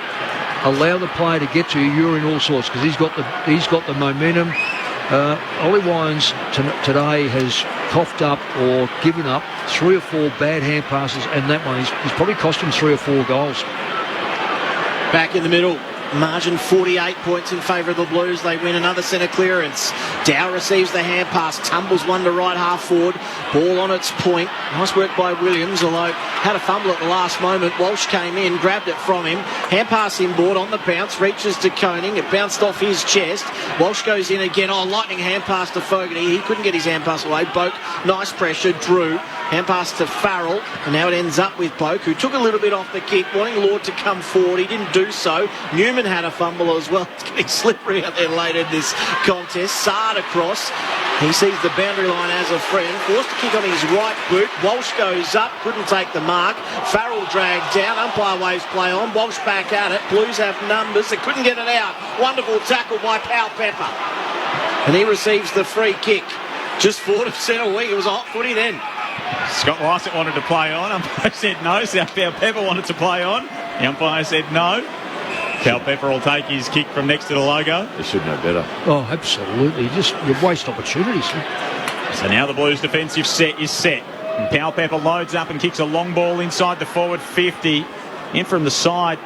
allow the player to get to you, you're in all sorts, because he's got the momentum. Ollie Wines today has coughed up or given up 3 or 4 bad hand passes, and that one he's probably cost him 3 or 4 goals. Back in the middle. Margin 48 points in favour of the Blues. They win another centre clearance. Dow receives the hand pass, tumbles one to right half forward. Ball on its point. Nice work by Williams, although had a fumble at the last moment. Walsh came in, grabbed it from him. Hand pass inboard on the bounce, reaches to Koning. It bounced off his chest. Walsh goes in again. Oh, lightning hand pass to Fogarty. He couldn't get his hand pass away. Boak, nice pressure. Drew. Hand pass to Farrell, and now it ends up with Boak, who took a little bit off the kick, wanting Lord to come forward. He didn't do so. Newman had a fumble as well. It's getting slippery out there late in this contest. Sard across. He sees the boundary line as a friend. Forced to kick on his right boot. Walsh goes up, couldn't take the mark. Farrell dragged down. Umpire waves play on. Walsh back at it. Blues have numbers. They couldn't get it out. Wonderful tackle by Powell Pepper. And he receives the free kick. Just forward of centre wing. It was a hot footy then. Scott Lycett wanted to play on. Umpire said no. South Powell Pepper wanted to play on. The umpire said no. Powell Pepper will take his kick from next to the logo. They should know better. Oh, absolutely. You waste opportunities. So now the Blues' defensive set is set. And Powell Pepper loads up and kicks a long ball inside the forward 50. In from the side,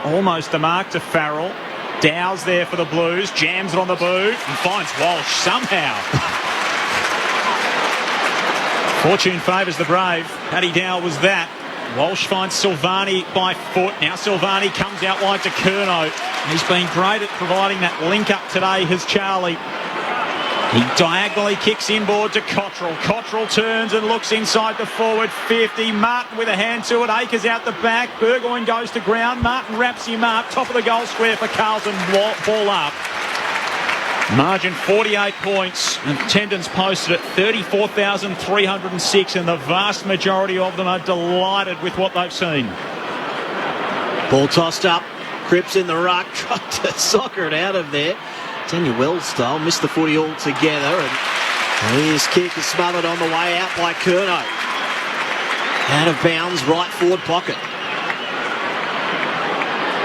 almost the mark to Farrell. Dow's there for the Blues. Jams it on the boot and finds Walsh somehow. Fortune favours the brave. Paddy Dow was that. Walsh finds Silvani by foot. Now Silvani comes out wide to Curnow. He's been great at providing that link up today, has Charlie. He diagonally kicks inboard to Cottrell. Cottrell turns and looks inside the forward 50. Martin with a hand to it. Akers out the back. Burgoyne goes to ground. Martin wraps him up. Top of the goal square for Carlton. Ball up. Margin 48 points. Attendance posted at 34,306, and the vast majority of them are delighted with what they've seen. Ball tossed up. Cripps in the ruck. Tried to soccer it out of there. Daniel Wells style. Missed the footy altogether. And his kick is smothered on the way out by Curnow. Out of bounds, right forward pocket.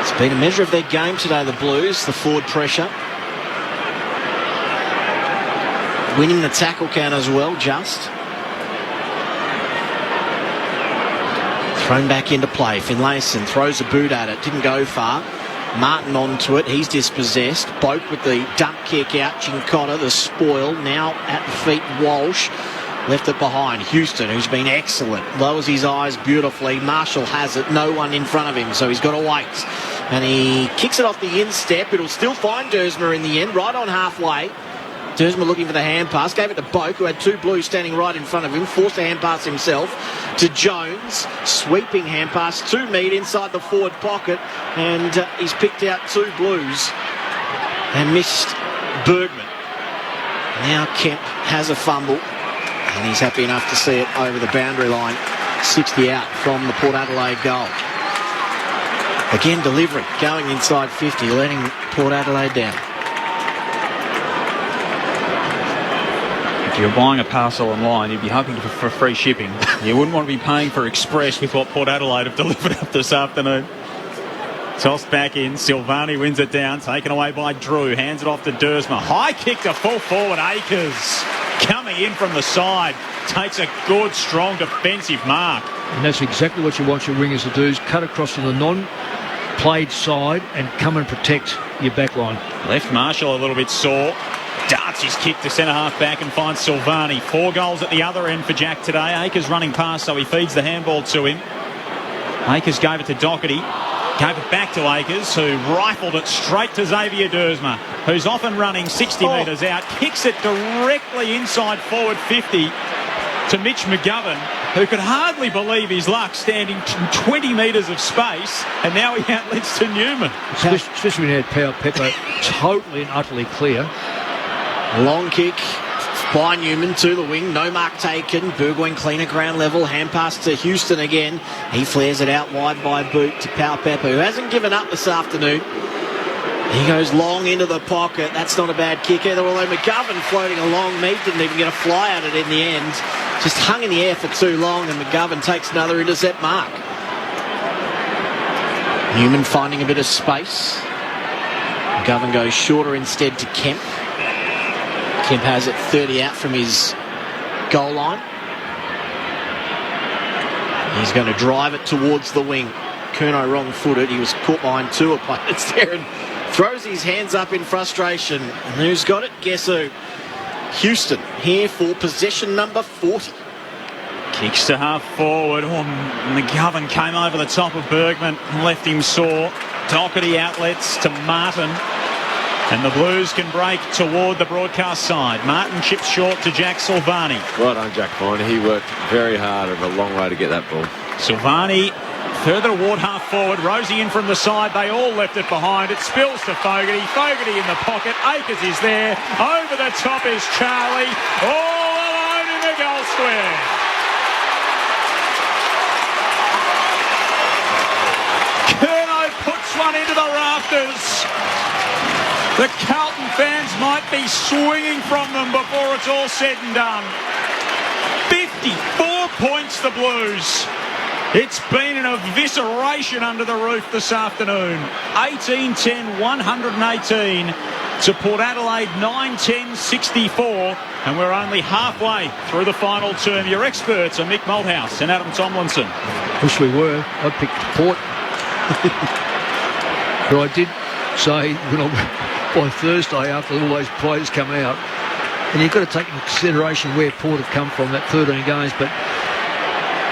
It's been a measure of their game today, the Blues. The forward pressure. Winning the tackle count as well, just. Thrown back into play. Finlayson throws a boot at it. Didn't go far. Martin onto it. He's dispossessed. Boak with the dump kick out. Cincotta, the spoil. Now at the feet, Walsh. Left it behind. Houston, who's been excellent. Lowers his eyes beautifully. Marshall has it. No one in front of him, so he's got to wait. And he kicks it off the instep. It'll still find Dersma in the end, right on halfway. Dersma looking for the hand pass, gave it to Boak, who had 2 Blues standing right in front of him, forced a hand pass himself to Jones, sweeping hand pass to Mead inside the forward pocket, and he's picked out 2 Blues and missed Bergman. Now Kemp has a fumble, and he's happy enough to see it over the boundary line, 60 out from the Port Adelaide goal. Again, delivery, going inside 50, letting Port Adelaide down. If you're buying a parcel online, you'd be hoping for free shipping. You wouldn't want to be paying for express with what Port Adelaide have delivered up this afternoon. Tossed back in. Silvani wins it down. Taken away by Drew. Hands it off to Dersma. High kick to full forward. Akers coming in from the side. Takes a good, strong defensive mark. And that's exactly what you want your wingers to do, is cut across to the non-played side and come and protect your back line. Left Marshall a little bit sore. Darts his kick to centre-half back and finds Silvani. 4 goals at the other end for Jack today. Akers running past, so he feeds the handball to him. Akers gave it to Doherty. Gave it back to Akers, who rifled it straight to Xavier Dersma, who's often running 60 metres out. Kicks it directly inside forward 50 to Mitch McGovern, who could hardly believe his luck, standing 20 metres of space, and now he outlets to Newman. Especially when he had Powell Pepper totally and utterly clear. Long kick by Newman to the wing. No mark taken. Burgoyne clean at ground level. Hand pass to Houston again. He flares it out wide by boot to Powell Pepper, who hasn't given up this afternoon. He goes long into the pocket. That's not a bad kick either, although McGovern floating along. Mead didn't even get a fly at it in the end. Just hung in the air for too long, and McGovern takes another intercept mark. Newman finding a bit of space. McGovern goes shorter instead to Kemp. Kemp has it 30 out from his goal line. He's going to drive it towards the wing. Curnow wrong-footed. He was caught behind two opponents there and throws his hands up in frustration. And who's got it? Guess who? Houston here for possession number 40. Kicks to half forward. Oh, McGovern came over the top of Bergman and left him sore. Doherty outlets to Martin. And the Blues can break toward the broadcast side. Martin chips short to Jack Silvani. Well done, Jack Vine. He worked very hard and a long way to get that ball. Silvani further toward half forward. Rosie in from the side. They all left it behind. It spills to Fogarty. Fogarty in the pocket. Akers is there. Over the top is Charlie. All alone in the goal square. Curnow puts one into the rafters. The Carlton fans might be swinging from them before it's all said and done. 54 points, the Blues. It's been an evisceration under the roof this afternoon. 18-10, 118 to Port Adelaide, 9-10, 64. And we're only halfway through the final term. Your experts are Mick Malthouse and Adam Tomlinson. Wish we were. I picked Port. But I did say by Thursday, after all those players come out, and you've got to take into consideration where Port have come from, that 13 games,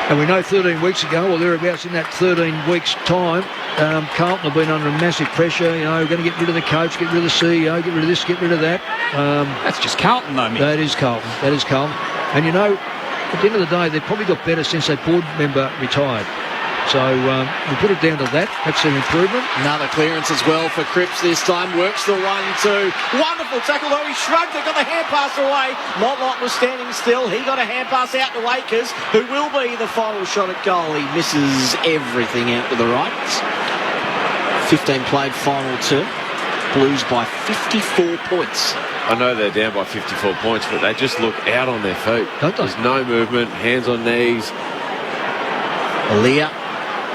and we know 13 weeks ago, or thereabouts in that 13 weeks' time, Carlton have been under massive pressure. We're going to get rid of the coach, get rid of the CEO, get rid of this, get rid of that. That's just Carlton, though, Mick. That is Carlton. And at the end of the day, they've probably got better since their board member retired. So we put it down to that. That's an improvement. Another clearance as well for Cripps this time. Works the 1-2. Wonderful tackle, though. He shrugged it, got the hand pass away. Motlop was standing still. He got a hand pass out to Akers, who will be the final shot at goal. He misses everything out to the right. 15 played final term. Blues by 54 points. I know they're down by 54 points, but they just look out on their feet. There's no movement, hands on knees. Aaliyah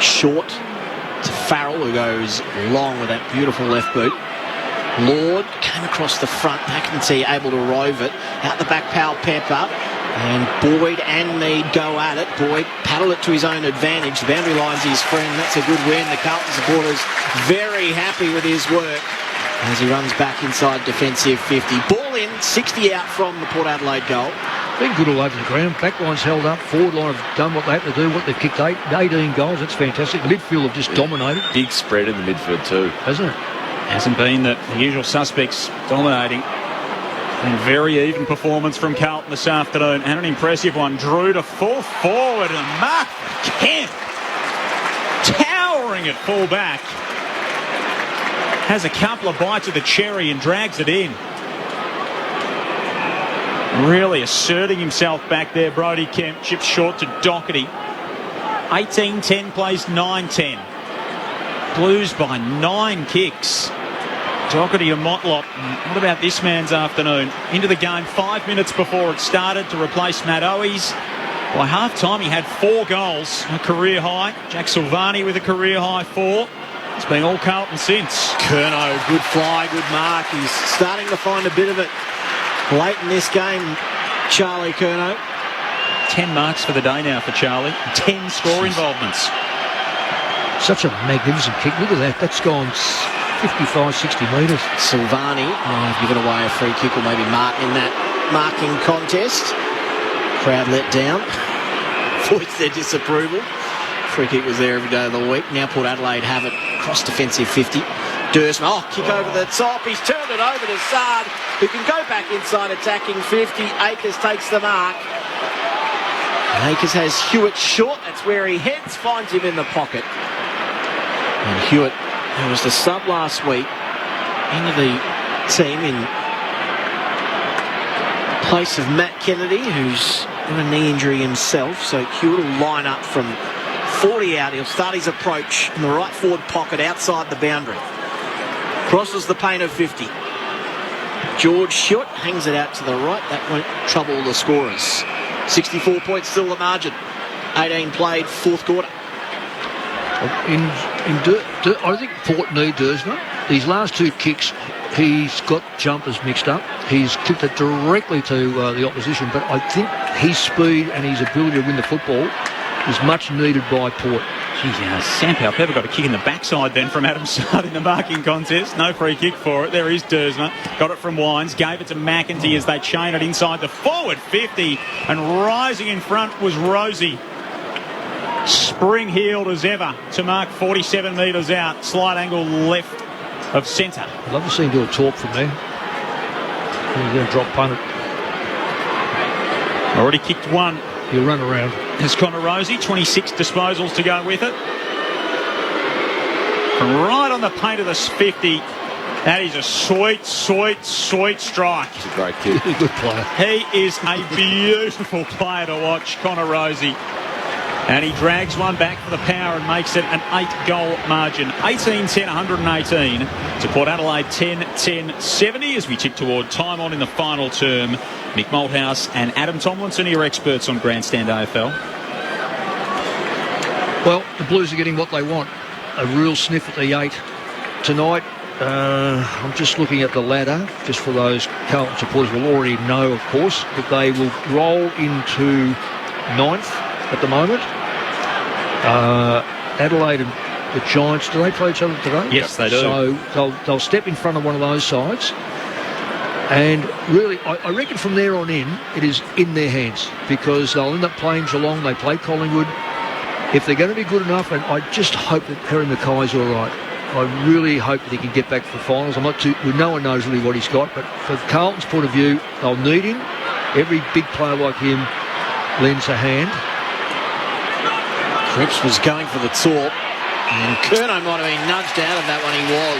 short to Farrell, who goes long with that beautiful left boot. Lord came across the front. McEntee able to rove it. Out the back, Powell Pepper. And Boyd and Mead go at it. Boyd paddle it to his own advantage. The boundary line's his friend. That's a good win. The Carlton supporters very happy with his work as he runs back inside defensive 50. Ball in, 60 out from the Port Adelaide goal. Been good all over the ground. Back line's held up. Forward line have done what they have to do. What they've kicked 18 goals. That's fantastic. The midfield have just dominated. Big spread in the midfield too, hasn't it? Hasn't been that the usual suspects dominating. And very even performance from Carlton this afternoon, and an impressive one. Drew to full forward, and Mark Kemp towering at full back. Has a couple of bites of the cherry and drags it in. Really asserting himself back there, Brodie Kemp. Chips short to Doherty. 18-10 plays 9-10. Blues by 9 kicks. Doherty and Motlop. What about this man's afternoon? Into the game 5 minutes before it started to replace Matt Owies. By half-time, he had 4 goals, a career high. Jack Silvani with a career high 4. It's been all Carlton since. Curnow, good fly, good mark. He's starting to find a bit of it late in this game, Charlie Curnow. 10 marks for the day now for Charlie. 10 score involvements. Such a magnificent kick. Look at that. That's gone 55, 60 metres. Silvani given away a free kick, or maybe Martin in that marking contest. Crowd let down. Voiced their disapproval. Free kick was there every day of the week. Now Port Adelaide have it. Cross defensive 50. Dursman, kick over the top. He's turned it over to Sard, who can go back inside attacking 50. Akers takes the mark. Akers has Hewitt short. That's where he heads. Finds him in the pocket. And Hewitt, who was the sub last week, into the team in place of Matt Kennedy, who's got a knee injury himself. So Hewitt will line up from 40 out. He'll start his approach in the right forward pocket outside the boundary. Crosses the paint of 50. George Stewart hangs it out to the right. That won't trouble the scorers. 64 points still the margin. 18 played, fourth quarter. I think Port need Dersma. These last two kicks, he's got jumpers mixed up. He's kicked it directly to the opposition, but I think his speed and his ability to win the football is much needed by Port. Geez, Sam Powell-Pepper got a kick in the backside then from Adam Sard in the marking contest. No free kick for it. There is Dersma. Got it from Wines. Gave it to McEntee as they chain it inside the forward 50. And rising in front was Rosie. Spring-heeled as ever to mark 47 metres out. Slight angle left of centre. I'd love to see him do a talk from there. He's going to drop punt it. Already kicked one. He'll run around. Has Connor Rosie, 26 disposals to go with it. From right on the paint of the 50. That is a sweet strike. He's a great kid. He's a good player. He is a beautiful player to watch, Connor Rosie. And he drags one back for the Power and makes it an 8-goal margin. 18-10, 118 to Port Adelaide 10-10-70 as we tick toward time on in the final term. Nick Malthouse and Adam Tomlinson are your experts on Grandstand AFL. Well, the Blues are getting what they want. A real sniff at the 8 tonight. I'm just looking at the ladder, just for those Carlton supporters will already know, of course, that they will roll into 9th at the moment. Adelaide and the Giants, do they play each other today? Yes, they do. So they'll step in front of one of those sides. And really, I reckon from there on in, it is in their hands because they'll end up playing Geelong. They play Collingwood. If they're going to be good enough, and I just hope that Harry Mackay's all right. I really hope that he can get back to the finals. No one knows really what he's got, but from Carlton's point of view, they'll need him. Every big player like him lends a hand. Cripps was going for the talk, and Curnow might have been nudged out of that one. He was.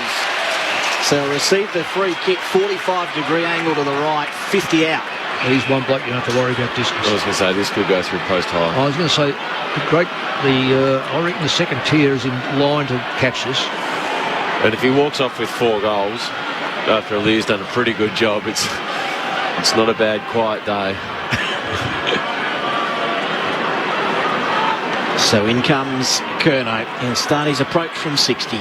So received the free kick, 45-degree angle to the right, 50 out. He's one bloke you don't have to worry about distance. I was going to say, this could go through post high. I was going to say, I reckon the second tier is in line to catch this. And if he walks off with 4 goals, after Lear's done a pretty good job, it's not a bad, quiet day. So in comes Curnow. He'll start his approach from 60.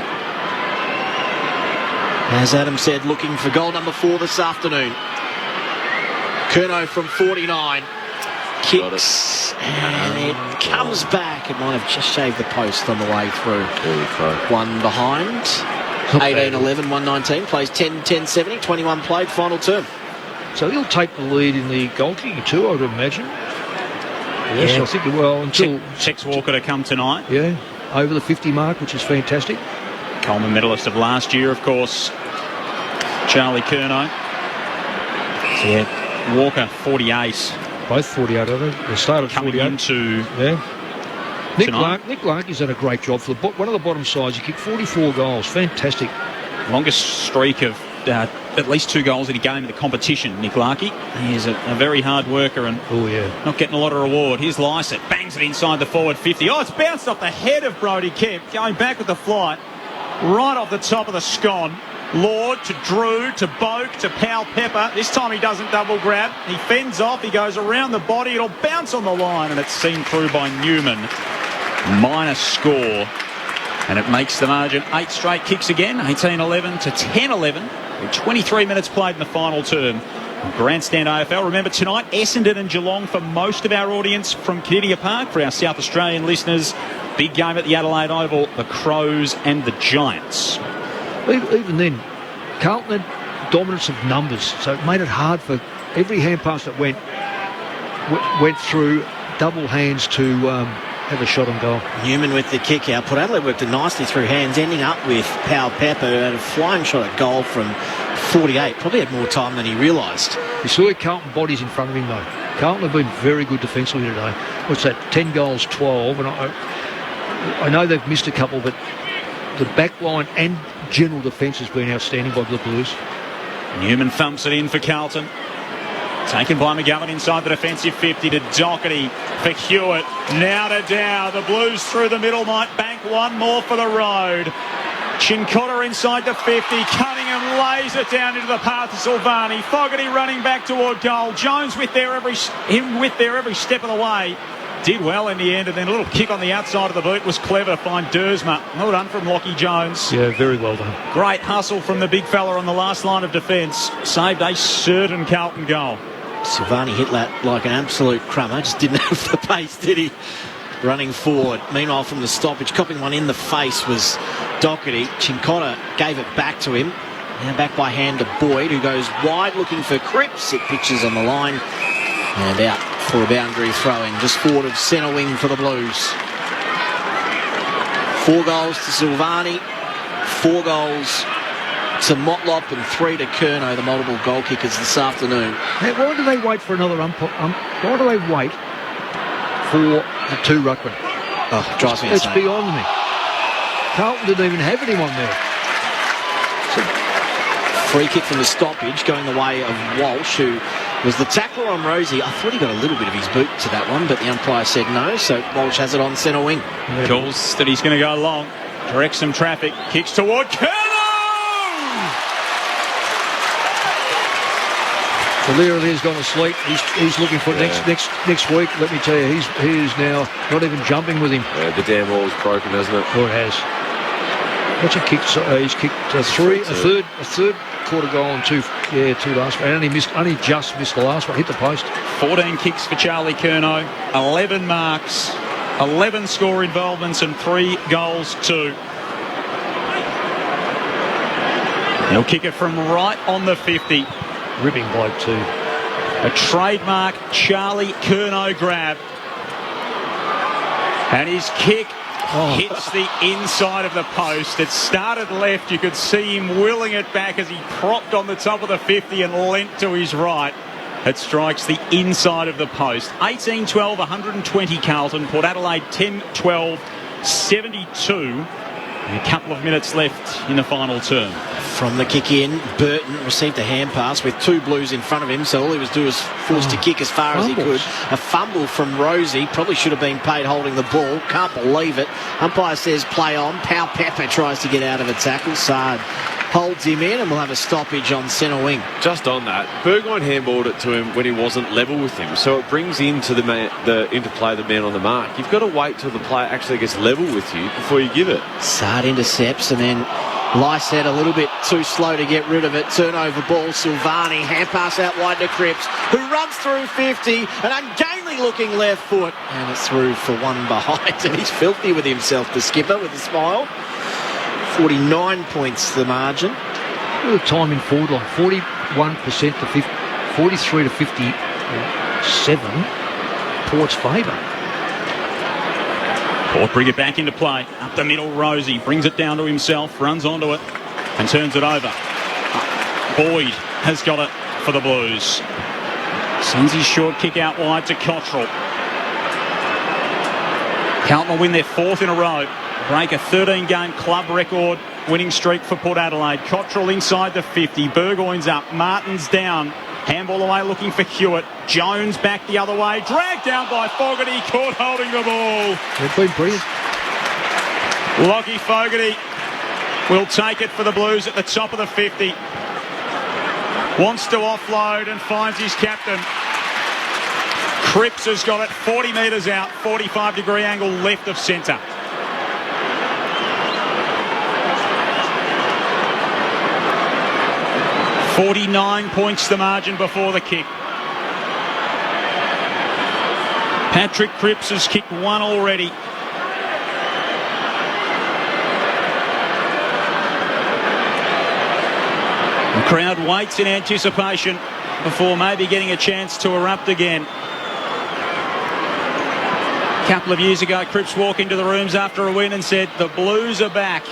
As Adam said, looking for goal number 4 this afternoon. Curnow from 49. Kicks. And it comes back. It might have just shaved the post on the way through. One behind. 18-11, 119. Plays 10-10-70. 21 played. Final term. So he'll take the lead in the goal kicking too, I would imagine. Yes, Yeah. I think until Tex Walker to come tonight. Yeah, over the 50 mark, which is fantastic. Coleman medalist of last year, of course. Charlie Curnow. Yeah, Walker 48. Both 48, are they? They started coming 48. Into Nick Larkey's done a great job for one of the bottom sides. He kicked 44 goals. Fantastic. Longest streak of at least 2 goals in a game in the competition, Nick Larkey. He is a very hard worker and not getting a lot of reward. Here's Lysett, bangs it inside the forward 50. Oh, it's bounced off the head of Brodie Kemp, going back with the flight, right off the top of the scone. Lord to Drew, to Boak, to Powell-Pepper. This time he doesn't double grab. He fends off, he goes around the body, it'll bounce on the line, and it's seen through by Newman. Minus score. And it makes the margin 8 straight kicks again, 18-11 to 10-11. With 23 minutes played in the final term. Grandstand AFL. Remember tonight, Essendon and Geelong for most of our audience from Kardinia Park. For our South Australian listeners, big game at the Adelaide Oval, the Crows and the Giants. Even then, Carlton had dominance of numbers, so it made it hard for every hand pass that went through double hands to have a shot on goal. Newman with the kick out. Port Adelaide worked it nicely through hands, ending up with Powell-Pepper at a flying shot at goal from 48. Probably had more time than he realised. You saw Carlton bodies in front of him though. Carlton have been very good defensively today. What's that? 10 goals, 12. And I know they've missed a couple, but the back line and general defence has been outstanding by the Blues. Newman thumps it in for Carlton. Taken by McGovern inside the defensive 50 to Doherty for Hewitt. Now to Dow. The Blues through the middle might bank one more for the road. Cincotta inside the 50. Cunningham lays it down into the path of Silvani. Fogarty running back toward goal. Jones with there every step of the way. Did well in the end, and then a little kick on the outside of the boot was clever to find Dersma. Well done from Lockie Jones. Yeah, very well done. Great hustle from the big fella on the last line of defence. Saved a certain Carlton goal. Silvani hit that like an absolute crummer. Just didn't have the pace, did he? Running forward. Meanwhile, from the stoppage, copping one in the face was Doherty. Cincotta gave it back to him. Now back by hand to Boyd, who goes wide looking for Cripps. It pitches on the line and out for a boundary throw-in, just forward of centre wing for the Blues. 4 goals to Silvani, 4 goals to Motlop, and 3 to Curnow, the multiple goal kickers this afternoon. Hey, why do they wait for another why do they wait for the 2 ruckman? Oh, drives me insane. It's insane. beyond me. Carlton didn't even have anyone there. Free kick from the stoppage going the way of Walsh, who was the tackler on Rosie. I thought he got a little bit of his boot to that one, but the umpire said no, so Walsh has it on centre wing. Calls that he's going to go long. Directs some traffic. Kicks toward Curnow! Valeria's gone to sleep. He's looking for next week. Let me tell you, he is now not even jumping with him. Yeah, the damn wall's broken, hasn't it? Oh, it has. What's he kicked? He's kicked a third quarter goal and 2 last one. And only just missed the last one. Hit the post. 14 kicks for Charlie Curnow, 11 marks, 11 score involvements and 3 goals too. He'll kick it from right on the 50. Ripping bloke too. A trademark Charlie Curnow grab. And his kick hits the inside of the post. It started left. You could see him willing it back as he propped on the top of the 50 and leant to his right. It strikes the inside of the post. 18-12, 120 Carlton. Port Adelaide 10-12, 72. And a couple of minutes left in the final term. From the kick in, Burton received a hand pass with 2 Blues in front of him, so all he was doing was forced to kick as far as he could. A fumble from Rosie, probably should have been paid holding the ball. Can't believe it. Umpire says play on. Pau Pepper tries to get out of a tackle. Sard holds him in, and we'll have a stoppage on centre wing. Just on that, Burgoyne handballed it to him when he wasn't level with him, so it brings into into play the man on the mark. You've got to wait till the player actually gets level with you before you give it. Sard intercepts, and then Lycett a little bit too slow to get rid of it. Turnover ball, Silvani, hand pass out wide to Cripps, who runs through 50, an ungainly looking left foot, and it's through for one behind, and he's filthy with himself, the skipper, with a smile. 49 points the margin. Look at the time in forward line, 41% to 50, 43 to 57, Port's favour. Port bring it back into play. Up the middle, Rosie brings it down to himself, runs onto it and turns it over. Boyd has got it for the Blues. Sends his short kick out wide to Cottrell. Carlton will win their 4th in a row. Break a 13-game club record winning streak for Port Adelaide. Cottrell inside the 50. Burgoyne's up. Martin's down. Handball away looking for Hewitt. Jones back the other way. Dragged down by Fogarty. Caught holding the ball. They've been brilliant. Lockie Fogarty will take it for the Blues at the top of the 50. Wants to offload and finds his captain. Cripps has got it 40 metres out. 45-degree angle left of centre. $49 points the margin before the kick. Patrick Cripps has kicked 1 already. The crowd waits in anticipation before maybe getting a chance to erupt again. A couple of years ago, Cripps walked into the rooms after a win and said, "The Blues are back."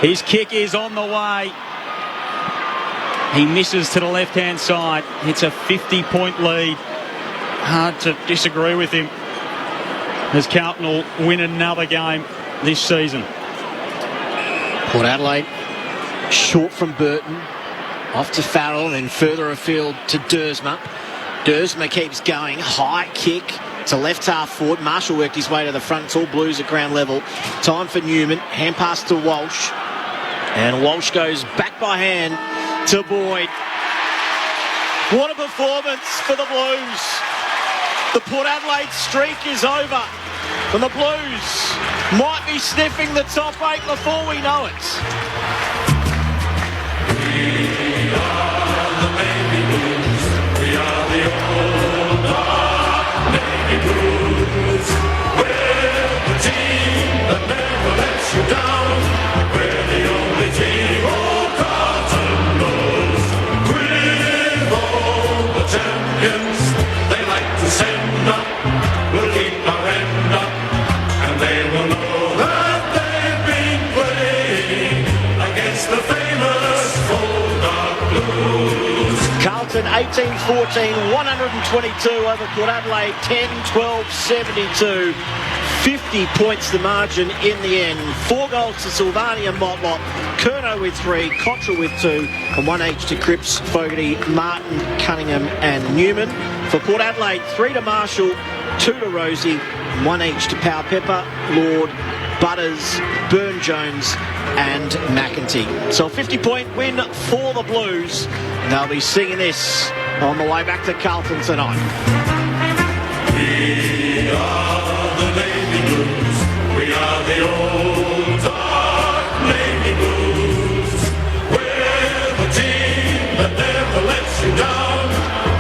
His kick is on the way. He misses to the left-hand side. It's a 50-point lead. Hard to disagree with him, as Carlton will win another game this season. Port Adelaide short from Burton, off to Farrell, and then further afield to Dersma. Dersma keeps going, high kick, to left half forward. Marshall worked his way to the front. It's all Blues at ground level. Time for Newman. Hand pass to Walsh. And Walsh goes back by hand to Boyd. What a performance for the Blues. The Port Adelaide streak is over. And the Blues might be sniffing the top 8 before we know it. We are the Navy Blues. We are the old dark Navy Blues. We're the team that never lets you down. We're the only team old Carlton knows. We're all the champions they like to send up. We'll keep our end up, and they will know that they've been playing against the famous old dark Blues. Carlton 18-14, 122 over Port Adelaide 10-12-72. 50 points the margin in the end. 4 goals to Silvani and Motlop, Curnow with 3, Cottrell with 2, and 1 each to Cripps, Fogarty, Martin, Cunningham and Newman. For Port Adelaide, 3 to Marshall, 2 to Rosie, 1 each to Power Pepper, Lord, Butters, Burne-Jones and McEntee. So a 50-point win for the Blues. And they'll be singing this on the way back to Carlton tonight. We are the Navy Blues. We are the old dark Navy Blues. We're the team that never lets you down.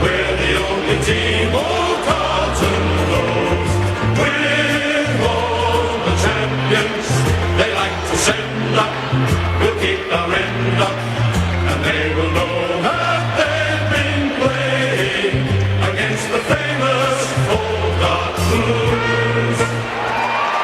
We're the only team old Carlton knows. We're all the champions they like to send up. We'll keep our end up, and they will know that they've been playing against the famous old dark Blues.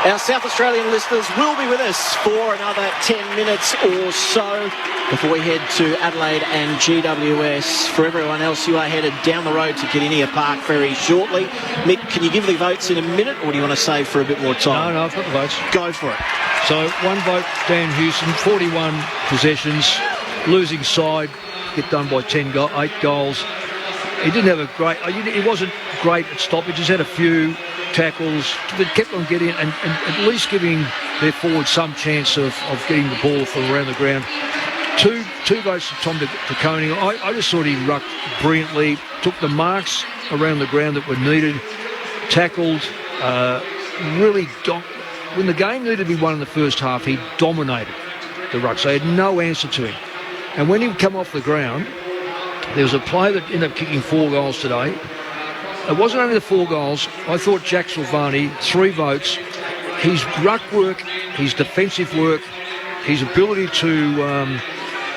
Our South Australian listeners will be with us for another 10 minutes or so before we head to Adelaide and GWS. For everyone else, you are headed down the road to Kardinia Park very shortly. Mick, can you give the votes in a minute, or do you want to save for a bit more time? No, I've got the votes. Go for it. So 1 vote, Dan Houston, 41 possessions, losing side, get done by 8 goals. He didn't have a great, he wasn't great at stoppages, had a few tackles, but kept on getting and at least giving their forward some chance of getting the ball from around the ground. Two votes to Tom DeConing. I just thought he rucked brilliantly, took the marks around the ground that were needed, tackled, really when the game needed to be won in the first half, he dominated the rucks. They had no answer to him. And when he would come off the ground, there was a player that ended up kicking 4 goals today. It wasn't only the 4 goals. I thought Jack Silvani, 3 votes. His ruck work, his defensive work, his ability to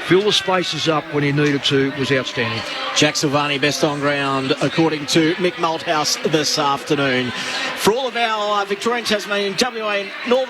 fill the spaces up when he needed to was outstanding. Jack Silvani, best on ground, according to Mick Malthouse this afternoon. For all of our Victorian, Tasmanian, WA and Northern